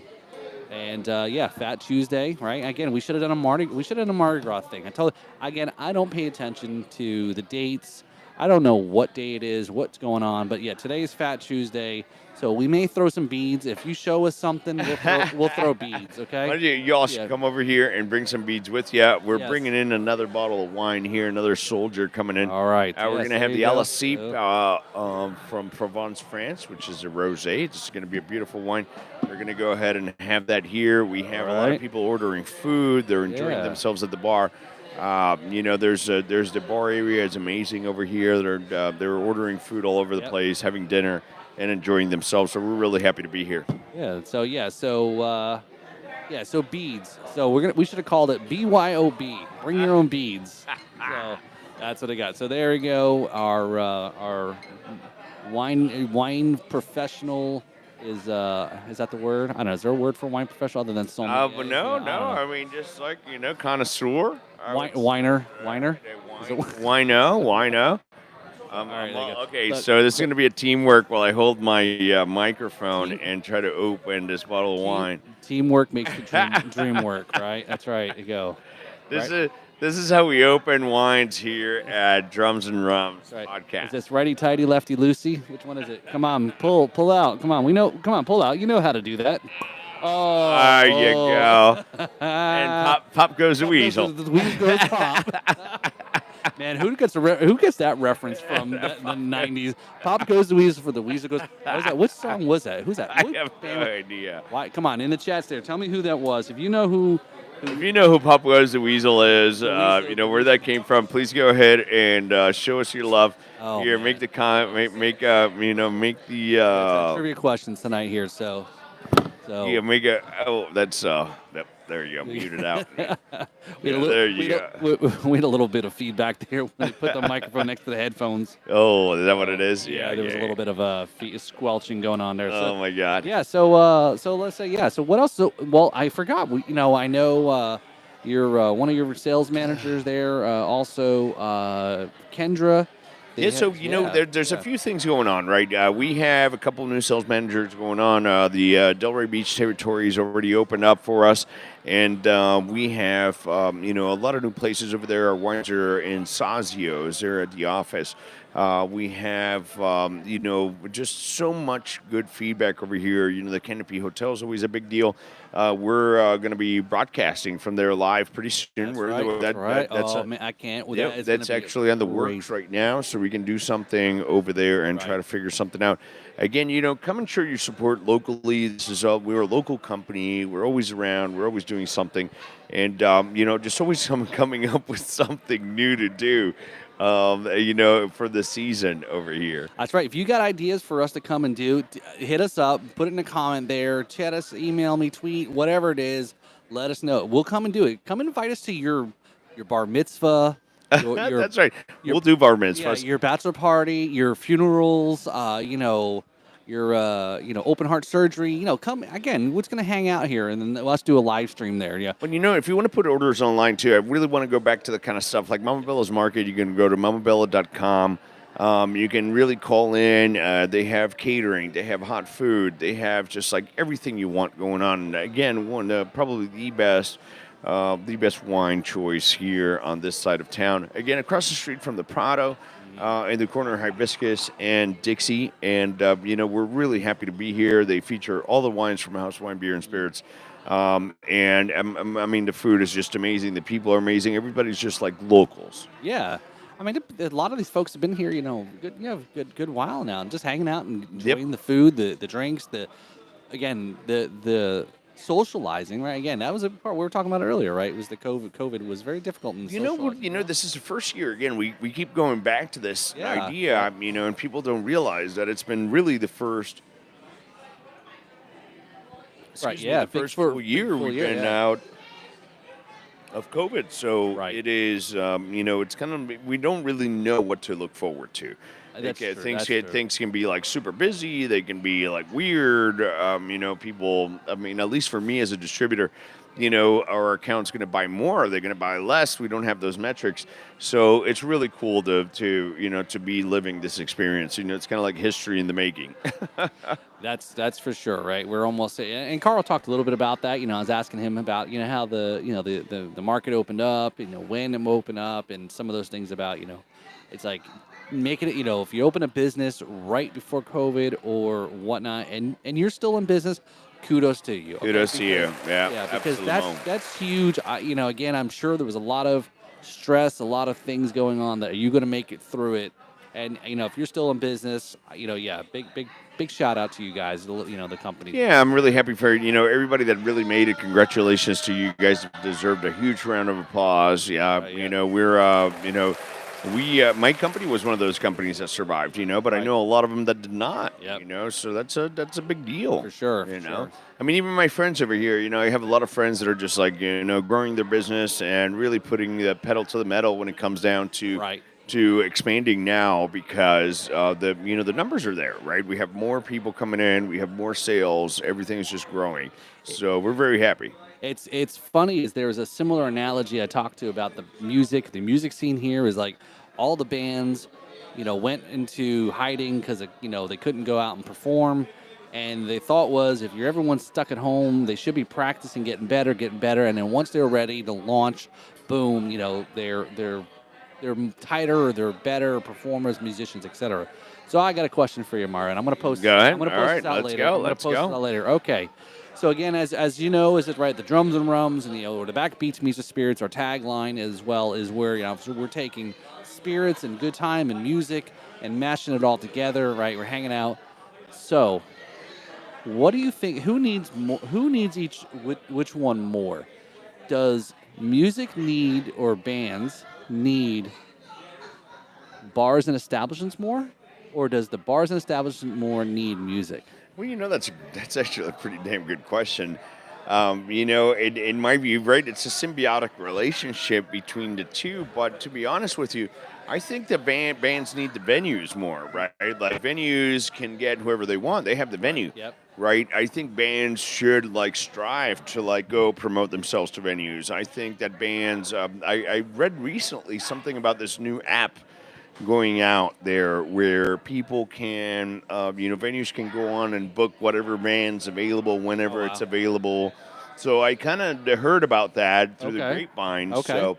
[SPEAKER 1] And Fat Tuesday, right? Again, we should have done a Mardi Gras thing. I don't pay attention to the dates. I don't know what day it is, what's going on, but yeah, today is Fat Tuesday, so we may throw some beads. If you show us something, we'll throw beads, okay?
[SPEAKER 2] Why don't you all should come over here and bring some beads with you. We're bringing in another bottle of wine here, another soldier coming in.
[SPEAKER 1] All right.
[SPEAKER 2] We're going to have the LSC from Provence, France, which is a rosé. It's going to be a beautiful wine. We're going to go ahead and have that here. We have a lot of people ordering food. They're enjoying themselves at the bar. There's the bar area. It's amazing over here. They're ordering food all over the place, having dinner, and enjoying themselves. So we're really happy to be here.
[SPEAKER 1] Yeah. So beads. So we should have called it BYOB. Bring your own beads. So that's what I got. So there we go. Our wine professional. Is that the word? I don't know. Is there a word for wine professional other than sommelier?
[SPEAKER 2] But no. I mean, just like connoisseur.
[SPEAKER 1] Winer.
[SPEAKER 2] Wino. Okay, so this is going to be a teamwork while I hold my microphone and try to open this bottle of wine.
[SPEAKER 1] Teamwork makes the dream work, right? That's right. You go.
[SPEAKER 2] This is how we open wines here at Drums and Rums podcast.
[SPEAKER 1] Is this righty tighty, lefty loosey? Which one is it? Come on, pull out. Come on, Come on, pull out. You know how to do that. Oh,
[SPEAKER 2] there you go. And pop goes the weasel.
[SPEAKER 1] The weasel goes pop. Man, who gets that reference from the 90s? Pop goes the weasel for the weasel goes. What was that? What song was that? Who's that?
[SPEAKER 2] I have no idea.
[SPEAKER 1] Why? Come on, in the chats there. Tell me who that was. If you know who.
[SPEAKER 2] If you know who Pop Goes the Weasel is, where that came from, please go ahead and show us your love. Here,
[SPEAKER 1] man.
[SPEAKER 2] make the comment, make the
[SPEAKER 1] trivia questions tonight here. So
[SPEAKER 2] yeah, there you go, mute it out.
[SPEAKER 1] We had a little bit of feedback there when we put the microphone next to the headphones.
[SPEAKER 2] Oh, is that what it is?
[SPEAKER 1] Yeah, there was a little bit of squelching going on there.
[SPEAKER 2] Oh my God.
[SPEAKER 1] Yeah. So let's say So what else? I forgot. I know you're one of your sales managers there. Also, Kendra.
[SPEAKER 2] There's a few things going on, right? We have a couple new sales managers going on. The Delray Beach territory is already opened up for us, and we have a lot of new places over there. Our wines are in Sazio's. They're at the office. We have just so much good feedback over here. The Canopy Hotel is always a big deal. We're going to be broadcasting from there live pretty soon.
[SPEAKER 1] That's right. I can't. Well,
[SPEAKER 2] that's actually on the works right now, so we can do something over there and try to figure something out. Again, come and show your support locally. We're a local company. We're always around. We're always doing something, and just always coming up with something new to do. For the season over here.
[SPEAKER 1] That's right. If you got ideas for us to come and do, hit us up, put it in a comment there, chat us, email me, tweet, whatever it is, let us know. We'll come and do it. Come and invite us to your bar mitzvah.
[SPEAKER 2] That's right. We'll do bar mitzvahs.
[SPEAKER 1] Yeah, your bachelor party, your funerals, your open heart surgery. Come again. What's going to hang out here, and then let's do a live stream there. Yeah.
[SPEAKER 2] But if you want to put orders online too, I really want to go back to the kind of stuff like Mama Bella's Market. You can go to mamabella.com. You can really call in. They have catering. They have hot food. They have just like everything you want going on. And again, probably the best wine choice here on this side of town. Again, across the street from the Prado. In the corner of Hibiscus and DIXIE, and we're really happy to be here. They feature all the wines from House Wine, Beer, and Spirits, and the food is just amazing. The people are amazing. Everybody's just like locals.
[SPEAKER 1] Yeah, a lot of these folks have been here, good while now, and just hanging out and enjoying the food, the drinks, the socializing, right? Again, that was a part we were talking about earlier, right? It was the COVID. COVID was very difficult in
[SPEAKER 2] this is the first year. Again, we keep going back to this idea, and people don't realize that it's been really the first.
[SPEAKER 1] The first full
[SPEAKER 2] year we've been out. of COVID. So it is, it's kind of, we don't really know what to look forward to.
[SPEAKER 1] That's true.
[SPEAKER 2] Things can be like super busy. They can be like weird. People. I mean, at least for me as a distributor, our account's going to buy more. Are they going to buy less? We don't have those metrics. So it's really cool to be living this experience. It's kind of like history in the making.
[SPEAKER 1] That's for sure, right? We're almost, and Carl talked a little bit about that. I was asking him about how the market opened up, when it opened up, and some of those things about it's like making it, if you open a business right before COVID or whatnot, and you're still in business, kudos to you.
[SPEAKER 2] Kudos to you. Yeah,
[SPEAKER 1] because
[SPEAKER 2] absolutely.
[SPEAKER 1] that's huge. Again, I'm sure there was a lot of stress, a lot of things going on. That are you going to make it through it? And if you're still in business, big shout out to you guys. The company.
[SPEAKER 2] Yeah, I'm really happy for everybody that really made it. Congratulations to you guys. Deserved a huge round of applause. Yeah, we're my company was one of those companies that survived. But I know a lot of them that did not.
[SPEAKER 1] Yep.
[SPEAKER 2] So that's a big deal
[SPEAKER 1] for sure.
[SPEAKER 2] Sure. I mean, even my friends over here. I have a lot of friends that are just like growing their business and really putting the pedal to the metal when it comes down to expanding now because the numbers are there, right? We have more people coming in, we have more sales, everything is just growing. So we're very happy.
[SPEAKER 1] It's funny is there's a similar analogy I talked to about the music. The music scene here is like all the bands, went into hiding because they couldn't go out and perform. And the thought was, if everyone's stuck at home, they should be practicing, getting better. And then once they're ready to launch, boom, they're tighter or they're better performers, musicians, etc. So I got a question for you, Mario, and I'm going to post.
[SPEAKER 2] Go ahead.
[SPEAKER 1] I'm going to post this out later.
[SPEAKER 2] Let's go.
[SPEAKER 1] It out later. Okay. So again, as you know, is it right? The drums and rums and or the backbeats meets the spirits. Our tagline as well is where so we're taking spirits and good time and music and mashing it all together. Right? We're hanging out. So, what do you think? Who needs more? Who needs which one more? Does music need or bands need bars and establishments more, or does the bars and establishment more need music?
[SPEAKER 2] Well, that's actually a pretty damn good question. In my view, right, it's a symbiotic relationship between the two. But to be honest with you, I think the bands need the venues more, right? Like venues can get whoever they want; they have the venue.
[SPEAKER 1] Yep.
[SPEAKER 2] Right. I think bands should strive to go promote themselves to venues. I think that bands. I read recently something about this new app going out there where people can, venues can go on and book whatever band's available whenever it's available. So I kind of heard about that through the grapevine.
[SPEAKER 1] Okay.
[SPEAKER 2] So,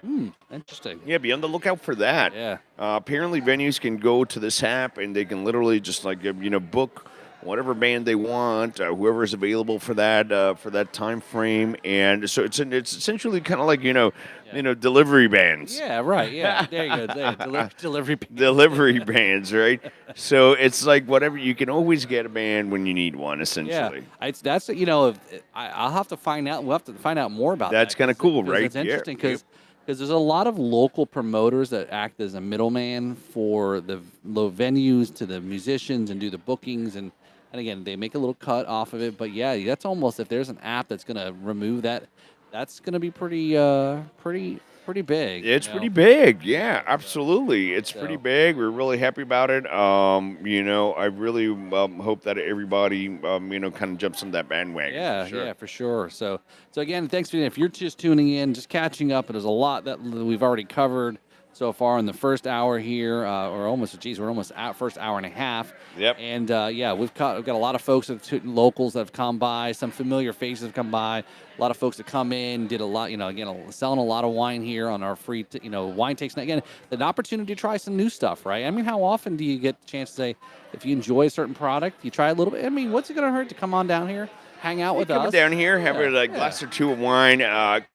[SPEAKER 1] interesting.
[SPEAKER 2] Yeah, be on the lookout for that.
[SPEAKER 1] Yeah.
[SPEAKER 2] Apparently, venues can go to this app and they can literally just book whatever band they want, whoever is available for that time frame, and so it's essentially kind of like delivery bands.
[SPEAKER 1] Yeah, right. Yeah, there you go. Delivery bands.
[SPEAKER 2] Delivery bands, right? So it's like whatever you can always get a band when you need one, essentially.
[SPEAKER 1] Yeah, I'll have to find out. We'll have to find out more about that.
[SPEAKER 2] That's kind of cool, right?
[SPEAKER 1] It's interesting because there's a lot of local promoters that act as a middleman for the venues to the musicians and do the bookings and again, they make a little cut off of it, but yeah, that's almost, if there's an app that's going to remove that, that's going to be pretty big.
[SPEAKER 2] It's pretty big, yeah, absolutely. It's pretty big. We're really happy about it. I really hope that everybody, kind of jumps on that bandwagon.
[SPEAKER 1] Yeah, yeah, for sure. So again, thanks for if you're just tuning in, just catching up. There's a lot that we've already covered so far in the first hour here, we're almost at first hour and a half.
[SPEAKER 2] Yep.
[SPEAKER 1] And we've got a lot of folks, locals that have come by, some familiar faces have come by, a lot of folks that come in, did a lot, again, selling a lot of wine here on our free, wine takes. And again, an opportunity to try some new stuff, right? I mean, how often do you get a chance to say, if you enjoy a certain product, you try a little bit? I mean, what's it going to hurt to come on down here? Hang out with us.
[SPEAKER 2] Come down here, have a glass or two of wine.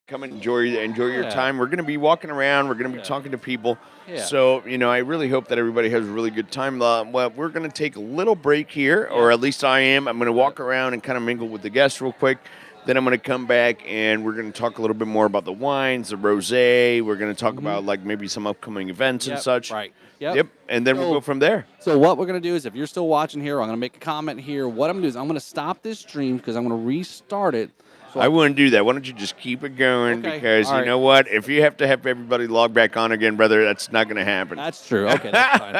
[SPEAKER 2] Come and enjoy your time. We're going to be walking around. We're going to be talking to people.
[SPEAKER 1] Yeah.
[SPEAKER 2] So, I really hope that everybody has a really good time. Well, we're going to take a little break here, or at least I am. I'm going to walk around and kind of mingle with the guests real quick. Then I'm going to come back and we're going to talk a little bit more about the wines, the rosé. We're going to talk about maybe some upcoming events and such.
[SPEAKER 1] Right.
[SPEAKER 2] Yep. And then we'll go from there.
[SPEAKER 1] So what we're going to do is, if you're still watching here, I'm going to make a comment here. What I'm going to do is I'm going to stop this stream because I'm going to restart it. So
[SPEAKER 2] I wouldn't do that. Why don't you just keep it going?
[SPEAKER 1] Okay,
[SPEAKER 2] Because
[SPEAKER 1] all
[SPEAKER 2] you
[SPEAKER 1] right.
[SPEAKER 2] know what? If you have to have everybody log back on again, brother, that's not going to happen.
[SPEAKER 1] That's true. Okay, that's fine.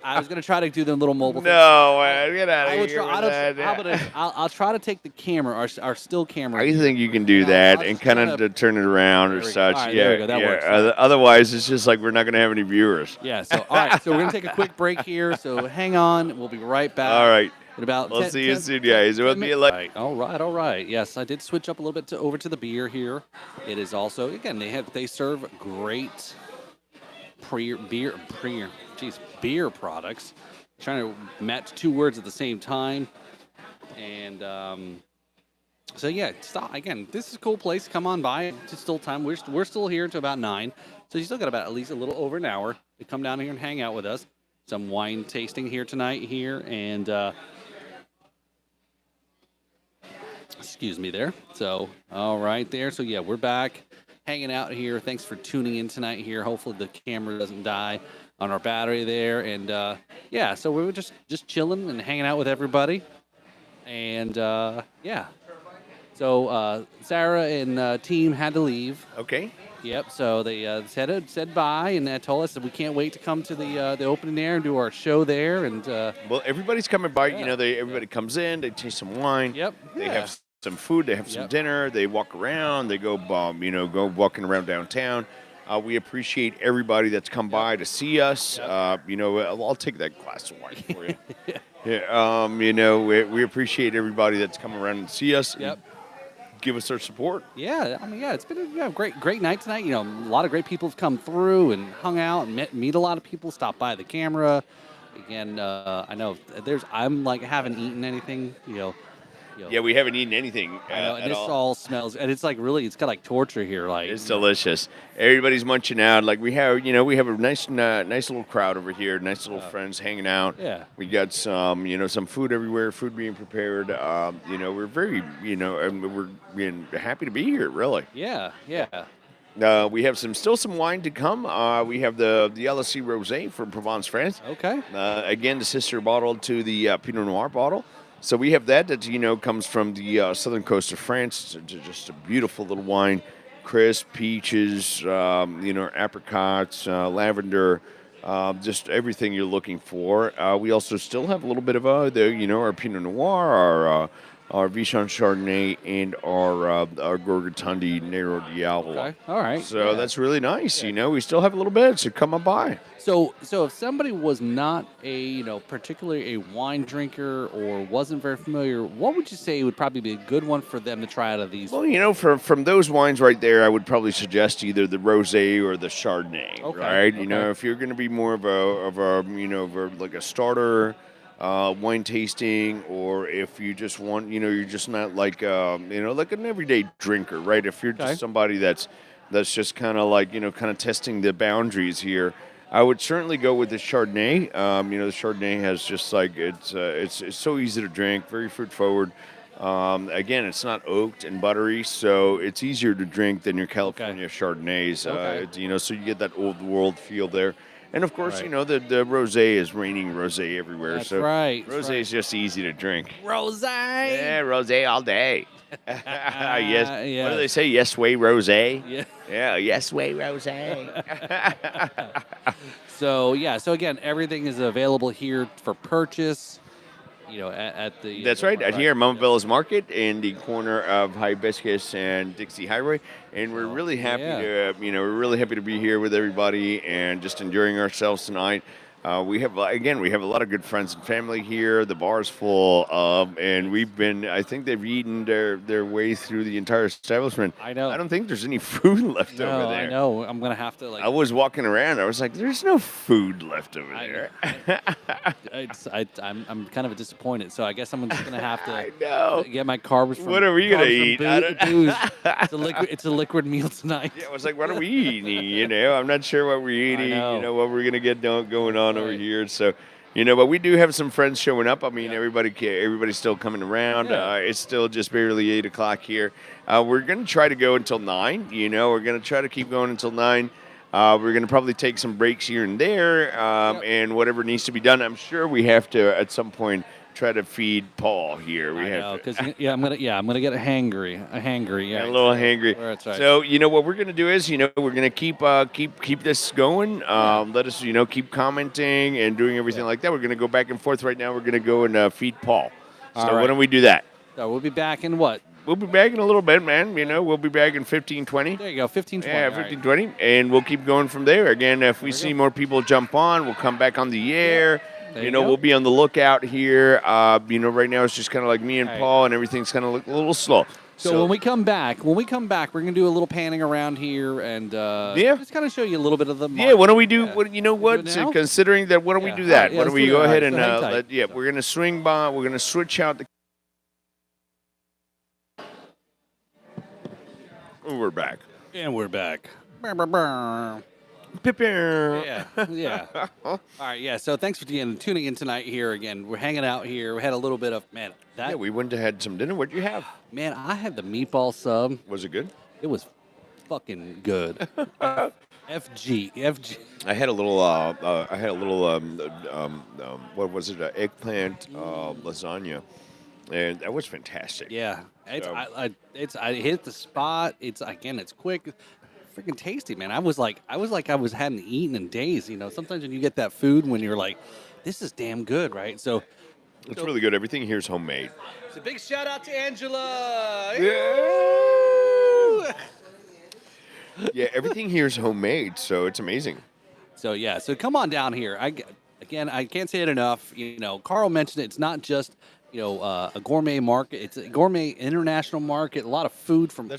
[SPEAKER 1] I was going to try to do the little mobile thing.
[SPEAKER 2] No, man, get out of
[SPEAKER 1] I will
[SPEAKER 2] here
[SPEAKER 1] try,
[SPEAKER 2] with that.
[SPEAKER 1] how about this? I'll try to take the camera, our still camera.
[SPEAKER 2] I think you can do that and kind of turn it around or
[SPEAKER 1] There we go.
[SPEAKER 2] such.
[SPEAKER 1] All right,
[SPEAKER 2] yeah,
[SPEAKER 1] there we go. That
[SPEAKER 2] yeah.
[SPEAKER 1] works. All right.
[SPEAKER 2] Otherwise, it's just like we're not going to have any viewers.
[SPEAKER 1] Yeah. So all right. So we're going to take a quick break here. So hang on. We'll be right back.
[SPEAKER 2] All right.
[SPEAKER 1] In about
[SPEAKER 2] We'll
[SPEAKER 1] 10
[SPEAKER 2] see you
[SPEAKER 1] 10
[SPEAKER 2] soon, guys. It will
[SPEAKER 1] 10
[SPEAKER 2] be
[SPEAKER 1] minutes. All right. All right. Yes, I did switch up a little bit over to the beer here. It is also again they serve great beer products. Trying to match two words at the same time, and so yeah, stop again. This is a cool place. Come on by. It's still time. We're still here until about 9, so you still got about at least a little over an hour to come down here and hang out with us. Some wine tasting here tonight and excuse me there. So all right there. So yeah, we're back hanging out here. Thanks for tuning in tonight here. Hopefully the camera doesn't die on our battery there, and yeah, so we were just chilling and hanging out with everybody, and yeah, so Sarah and team had to leave.
[SPEAKER 2] Okay.
[SPEAKER 1] Yep. So they said bye and told us that we can't wait to come to the opening there and do our show there, and
[SPEAKER 2] well, everybody's coming by. You know, everybody comes in, they taste some wine.
[SPEAKER 1] Yep.
[SPEAKER 2] They have some food, they have some dinner, they walk around, they go go walking around downtown. We appreciate everybody that's come by to see us. You know, I'll take that glass of wine for you. Yeah. You know, we appreciate everybody that's come around and see us.
[SPEAKER 1] Yep.
[SPEAKER 2] Give us their support.
[SPEAKER 1] Yeah, I mean, yeah, it's been a great night tonight. You know, a lot of great people have come through and hung out and meet a lot of people, stopped by the camera. Again, I know I'm like haven't eaten anything, you know.
[SPEAKER 2] Yeah, we haven't eaten anything
[SPEAKER 1] I know, and
[SPEAKER 2] at
[SPEAKER 1] this all smells, and it's like really, it's got like torture here. Like
[SPEAKER 2] it's delicious. Everybody's munching out. Like we have a nice little crowd over here. Nice little friends hanging out.
[SPEAKER 1] Yeah.
[SPEAKER 2] We got some some food everywhere. Food being prepared. You know, we're very and we're being happy to be here. Really.
[SPEAKER 1] Yeah. Yeah.
[SPEAKER 2] We have still some wine to come. We have the LSC Rosé from Provence, France.
[SPEAKER 1] Okay.
[SPEAKER 2] Again, the sister bottle to the Pinot Noir bottle. So we have that comes from the southern coast of France. It's just a beautiful little wine, crisp peaches, apricots, lavender, just everything you're looking for. We also still have a little bit of our Pinot Noir, our Vichon Chardonnay, and our Gorgatandi Nero Diavolo.
[SPEAKER 1] Okay. All right.
[SPEAKER 2] So that's really nice. You know, we still have a little bit, so come on by.
[SPEAKER 1] So if somebody was not particularly a wine drinker or wasn't very familiar, what would you say would probably be a good one for them to try out of these?
[SPEAKER 2] Well, from those wines right there, I would probably suggest either the Rosé or the Chardonnay.
[SPEAKER 1] Okay.
[SPEAKER 2] Right?
[SPEAKER 1] Okay.
[SPEAKER 2] You know, if you're going to be more of a starter wine tasting, or if you just want, you're just not like like an everyday drinker, right? If you're just somebody that's just kind of testing the boundaries here, I would certainly go with the Chardonnay. The Chardonnay has just it's so easy to drink, very fruit forward. Again, it's not oaked and buttery, so it's easier to drink than your California Chardonnays. So you get that old world feel there. And of course, the rosé is reigning rosé everywhere.
[SPEAKER 1] That's
[SPEAKER 2] so
[SPEAKER 1] right.
[SPEAKER 2] Rosé is just easy to drink.
[SPEAKER 1] Rosé.
[SPEAKER 2] Yeah, rosé all day. Yes.
[SPEAKER 1] Yeah.
[SPEAKER 2] What do they say? Yes way rosé.
[SPEAKER 1] Yeah.
[SPEAKER 2] Yeah. Yes way rosé.
[SPEAKER 1] So again, everything is available here for purchase. At the.
[SPEAKER 2] That's right. At here, Mama Bella's Market in the corner of Hibiscus and Dixie Highway, and we're really happy to be here with everybody and just enjoying ourselves tonight. We have a lot of good friends and family here. The bar's full, and I think they've eaten their way through the entire establishment.
[SPEAKER 1] I know.
[SPEAKER 2] I don't think there's any food left over there.
[SPEAKER 1] I know. I'm gonna have to
[SPEAKER 2] I was walking around. I was like, "There's no food left over there."
[SPEAKER 1] I'm kind of disappointed. So I guess I'm just gonna have to
[SPEAKER 2] I know.
[SPEAKER 1] get my carbs from.
[SPEAKER 2] What are we gonna
[SPEAKER 1] carbs from
[SPEAKER 2] eat?
[SPEAKER 1] booze. It's a liquid meal tonight.
[SPEAKER 2] Yeah, I was like, "What are we eating?" I'm not sure what we're eating. What we're gonna get going on over here. So, but we do have some friends showing up. I mean, everybody's still coming around.
[SPEAKER 1] Yeah.
[SPEAKER 2] It's still just barely 8 o'clock here. We're going to try to go until 9. We're going to try to keep going until 9. We're going to probably take some breaks here and there, and whatever needs to be done. I'm sure we have to, at some point, try to feed Paul here.
[SPEAKER 1] I know, because I'm gonna get a hangry. Yeah,
[SPEAKER 2] a little hangry.
[SPEAKER 1] That's right.
[SPEAKER 2] So what we're gonna do is we're gonna keep this going. Let us keep commenting and doing everything like that. We're gonna go back and forth right now. We're gonna go and feed Paul. So
[SPEAKER 1] All right.
[SPEAKER 2] why don't we do that?
[SPEAKER 1] So we'll be back in what?
[SPEAKER 2] We'll be back in a little bit, man. We'll be back in 15, 20.
[SPEAKER 1] There you go, 15, 20.
[SPEAKER 2] Yeah, 15, 20. And we'll keep going from there. Again, if we see more people jump on, we'll come back on the air.
[SPEAKER 1] There you go.
[SPEAKER 2] We'll be on the lookout here. Right now it's just kind of like me and Paul, and everything's kind of a little slow.
[SPEAKER 1] So when we come back, we're gonna do a little panning around here and just kind of show you a little bit of the market.
[SPEAKER 2] Yeah, why don't we do?
[SPEAKER 1] now?
[SPEAKER 2] Considering that, why don't we do that?
[SPEAKER 1] Yeah,
[SPEAKER 2] Why
[SPEAKER 1] let's
[SPEAKER 2] don't we
[SPEAKER 1] do
[SPEAKER 2] go
[SPEAKER 1] that.
[SPEAKER 2] ahead
[SPEAKER 1] All right,
[SPEAKER 2] and
[SPEAKER 1] so hang tight.
[SPEAKER 2] we're gonna swing by. We're gonna switch out the. Oh, we're back.
[SPEAKER 1] And we're back. Brr, brr, brr.
[SPEAKER 2] Yeah.
[SPEAKER 1] All right, yeah. So thanks for tuning in tonight here again. We're hanging out here. We had a little bit of
[SPEAKER 2] we went and had some dinner. What'd you have?
[SPEAKER 1] Man, I had the meatball sub.
[SPEAKER 2] Was it good?
[SPEAKER 1] It was fucking good. FG.
[SPEAKER 2] I had a little. What was it? Eggplant lasagna, and that was fantastic.
[SPEAKER 1] Yeah,
[SPEAKER 2] So-
[SPEAKER 1] I hit the spot. It's quick, freaking tasty, man. I was like I hadn't eaten in days. Sometimes when you get that food when you're like, this is damn good, right? So
[SPEAKER 2] It's really good. Everything here is homemade.
[SPEAKER 1] it's a big shout out to Angela.
[SPEAKER 2] Yeah, everything here is homemade, so it's amazing.
[SPEAKER 1] So come on down here. I can't say it enough. Carl mentioned it. It's not just a gourmet market. It's a gourmet international market. A lot of food from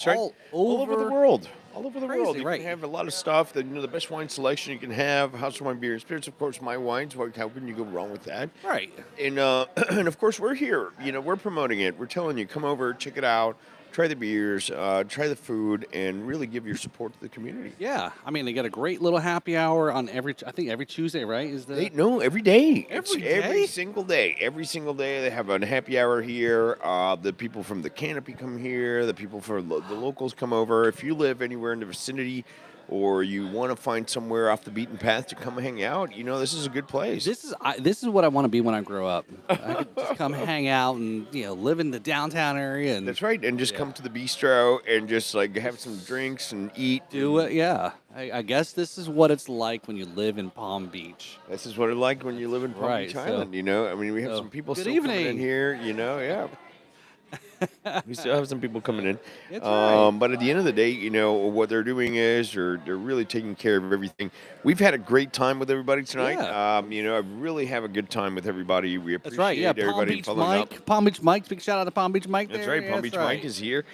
[SPEAKER 1] all
[SPEAKER 2] over the world. All over the
[SPEAKER 1] Crazy,
[SPEAKER 2] world. You
[SPEAKER 1] right.
[SPEAKER 2] can have a lot of stuff. The best wine selection you can have. House of Wine, Beer, and Spirits. Of course, my wines. How can you go wrong with that?
[SPEAKER 1] Right.
[SPEAKER 2] And and of course, we're here. We're promoting it. We're telling you, come over, check it out. Try the beers, try the food, and really give your support to the community.
[SPEAKER 1] Yeah, I mean they got a great little happy hour on every Tuesday, right?
[SPEAKER 2] No, every day.
[SPEAKER 1] Every
[SPEAKER 2] Every single day. Every single day they have a happy hour here. The people from the Canopy come here. The people from the locals come over. If you live anywhere in the vicinity, or you want to find somewhere off the beaten path to come hang out, this is a good place.
[SPEAKER 1] This is what I want to be when I grow up. I could just come hang out and live in the downtown area. And
[SPEAKER 2] That's right, and just come to the bistro and just have some drinks and eat.
[SPEAKER 1] Do it, yeah. I guess this is what it's like when you live in Palm Beach.
[SPEAKER 2] This is what it's like when you live in Palm Beach Island. We have some people still coming in here. Yeah. We still have some people coming in.
[SPEAKER 1] That's right.
[SPEAKER 2] But at the end of the day, what they're doing is they're really taking care of everything. We've had a great time with everybody tonight.
[SPEAKER 1] Yeah.
[SPEAKER 2] I really have a good time with everybody. We appreciate
[SPEAKER 1] That's right, yeah. Palm
[SPEAKER 2] everybody
[SPEAKER 1] Beach
[SPEAKER 2] following
[SPEAKER 1] Mike.
[SPEAKER 2] up.
[SPEAKER 1] Palm Beach Mike. Big shout out to Palm Beach Mike.
[SPEAKER 2] That's
[SPEAKER 1] there.
[SPEAKER 2] right. Palm Beach Mike is here.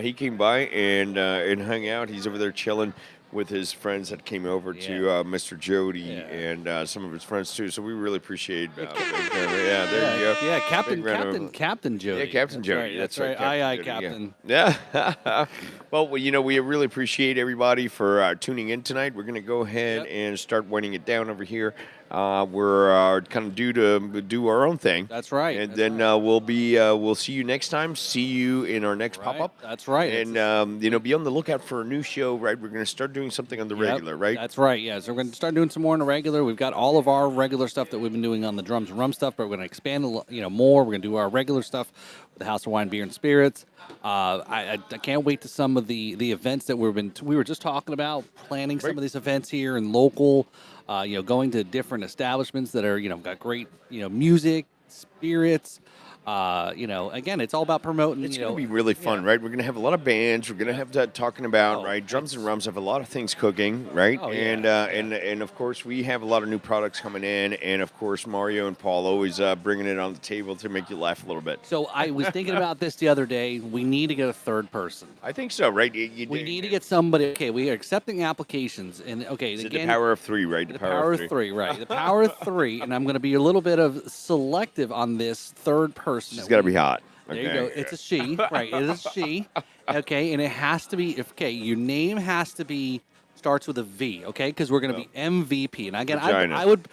[SPEAKER 2] He came by and hung out. He's over there chilling with his friends that came over to Mr. Jody and some of his friends too. So we really appreciate. There you go.
[SPEAKER 1] Yeah,
[SPEAKER 2] Big round of-
[SPEAKER 1] Captain Jody.
[SPEAKER 2] Yeah, Captain Jody.
[SPEAKER 1] Right,
[SPEAKER 2] That's
[SPEAKER 1] right.
[SPEAKER 2] right.
[SPEAKER 1] Aye,
[SPEAKER 2] Captain
[SPEAKER 1] Captain.
[SPEAKER 2] Jody, yeah. Well, we really appreciate everybody for tuning in tonight. We're going to go ahead and start winding it down over here. We're kind of due to do our own thing.
[SPEAKER 1] That's right.
[SPEAKER 2] And then we'll see you next time. See you in our next pop-up.
[SPEAKER 1] That's right.
[SPEAKER 2] And be on the lookout for a new show. Right, we're going to start doing something on the regular. Right.
[SPEAKER 1] That's right. Yeah. So we're going to start doing some more on the regular. We've got all of our regular stuff that we've been doing on the Drums and Rum stuff, but we're going to expand more. We're going to do our regular stuff with the House of Wine, Beer, and Spirits. I can't wait to some of the events that we were just talking about, planning some of these events here and local. Going to different establishments that are got great music, spirits. Again, it's all about promoting.
[SPEAKER 2] It's going to be really fun, right? We're going to have a lot of bands. We're going to have that talking about, right? Drums and Rums have a lot of things cooking, right?
[SPEAKER 1] Oh,
[SPEAKER 2] and of course, we have a lot of new products coming in. And of course, Mario and Paul always bringing it on the table to make you laugh a little bit.
[SPEAKER 1] So I was thinking about this the other day. We need to get a third person.
[SPEAKER 2] I think so, right?
[SPEAKER 1] We need to get somebody. Okay, we are accepting applications, and
[SPEAKER 2] It's
[SPEAKER 1] again,
[SPEAKER 2] the power of three, right?
[SPEAKER 1] The power of three, right? The power of three, and I'm going to be a little bit of selective on this third person.
[SPEAKER 2] She's got to be hot.
[SPEAKER 1] There you go. It's a she, right? It is a she. Okay, and it has to be. Your name has to be starts with a V. Okay, because we're going to be MVP. And again, I would.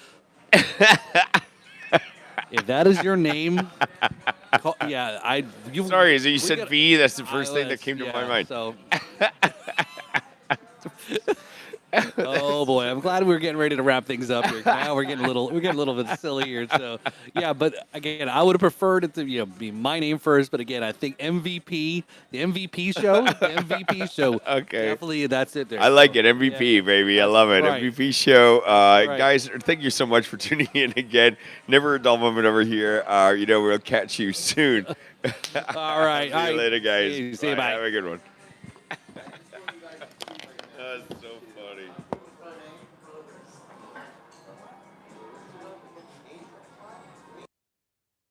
[SPEAKER 1] If that is your name,
[SPEAKER 2] Sorry, you said V. That's the first thing that came to my mind.
[SPEAKER 1] So. Oh boy, I'm glad we're getting ready to wrap things up here. Now we're getting a little bit silly here. So yeah, but again, I would have preferred it to be my name first. But again, I think MVP, the MVP show,
[SPEAKER 2] Okay.
[SPEAKER 1] definitely that's it there.
[SPEAKER 2] I like
[SPEAKER 1] So,
[SPEAKER 2] it. MVP, baby. I love it.
[SPEAKER 1] right.
[SPEAKER 2] MVP show.
[SPEAKER 1] Right.
[SPEAKER 2] Guys, thank you so much for tuning in again. Never a dull moment over here. We'll catch you soon.
[SPEAKER 1] All right.
[SPEAKER 2] See you later, guys.
[SPEAKER 1] See you.
[SPEAKER 2] Bye.
[SPEAKER 1] Bye.
[SPEAKER 2] Have a good one.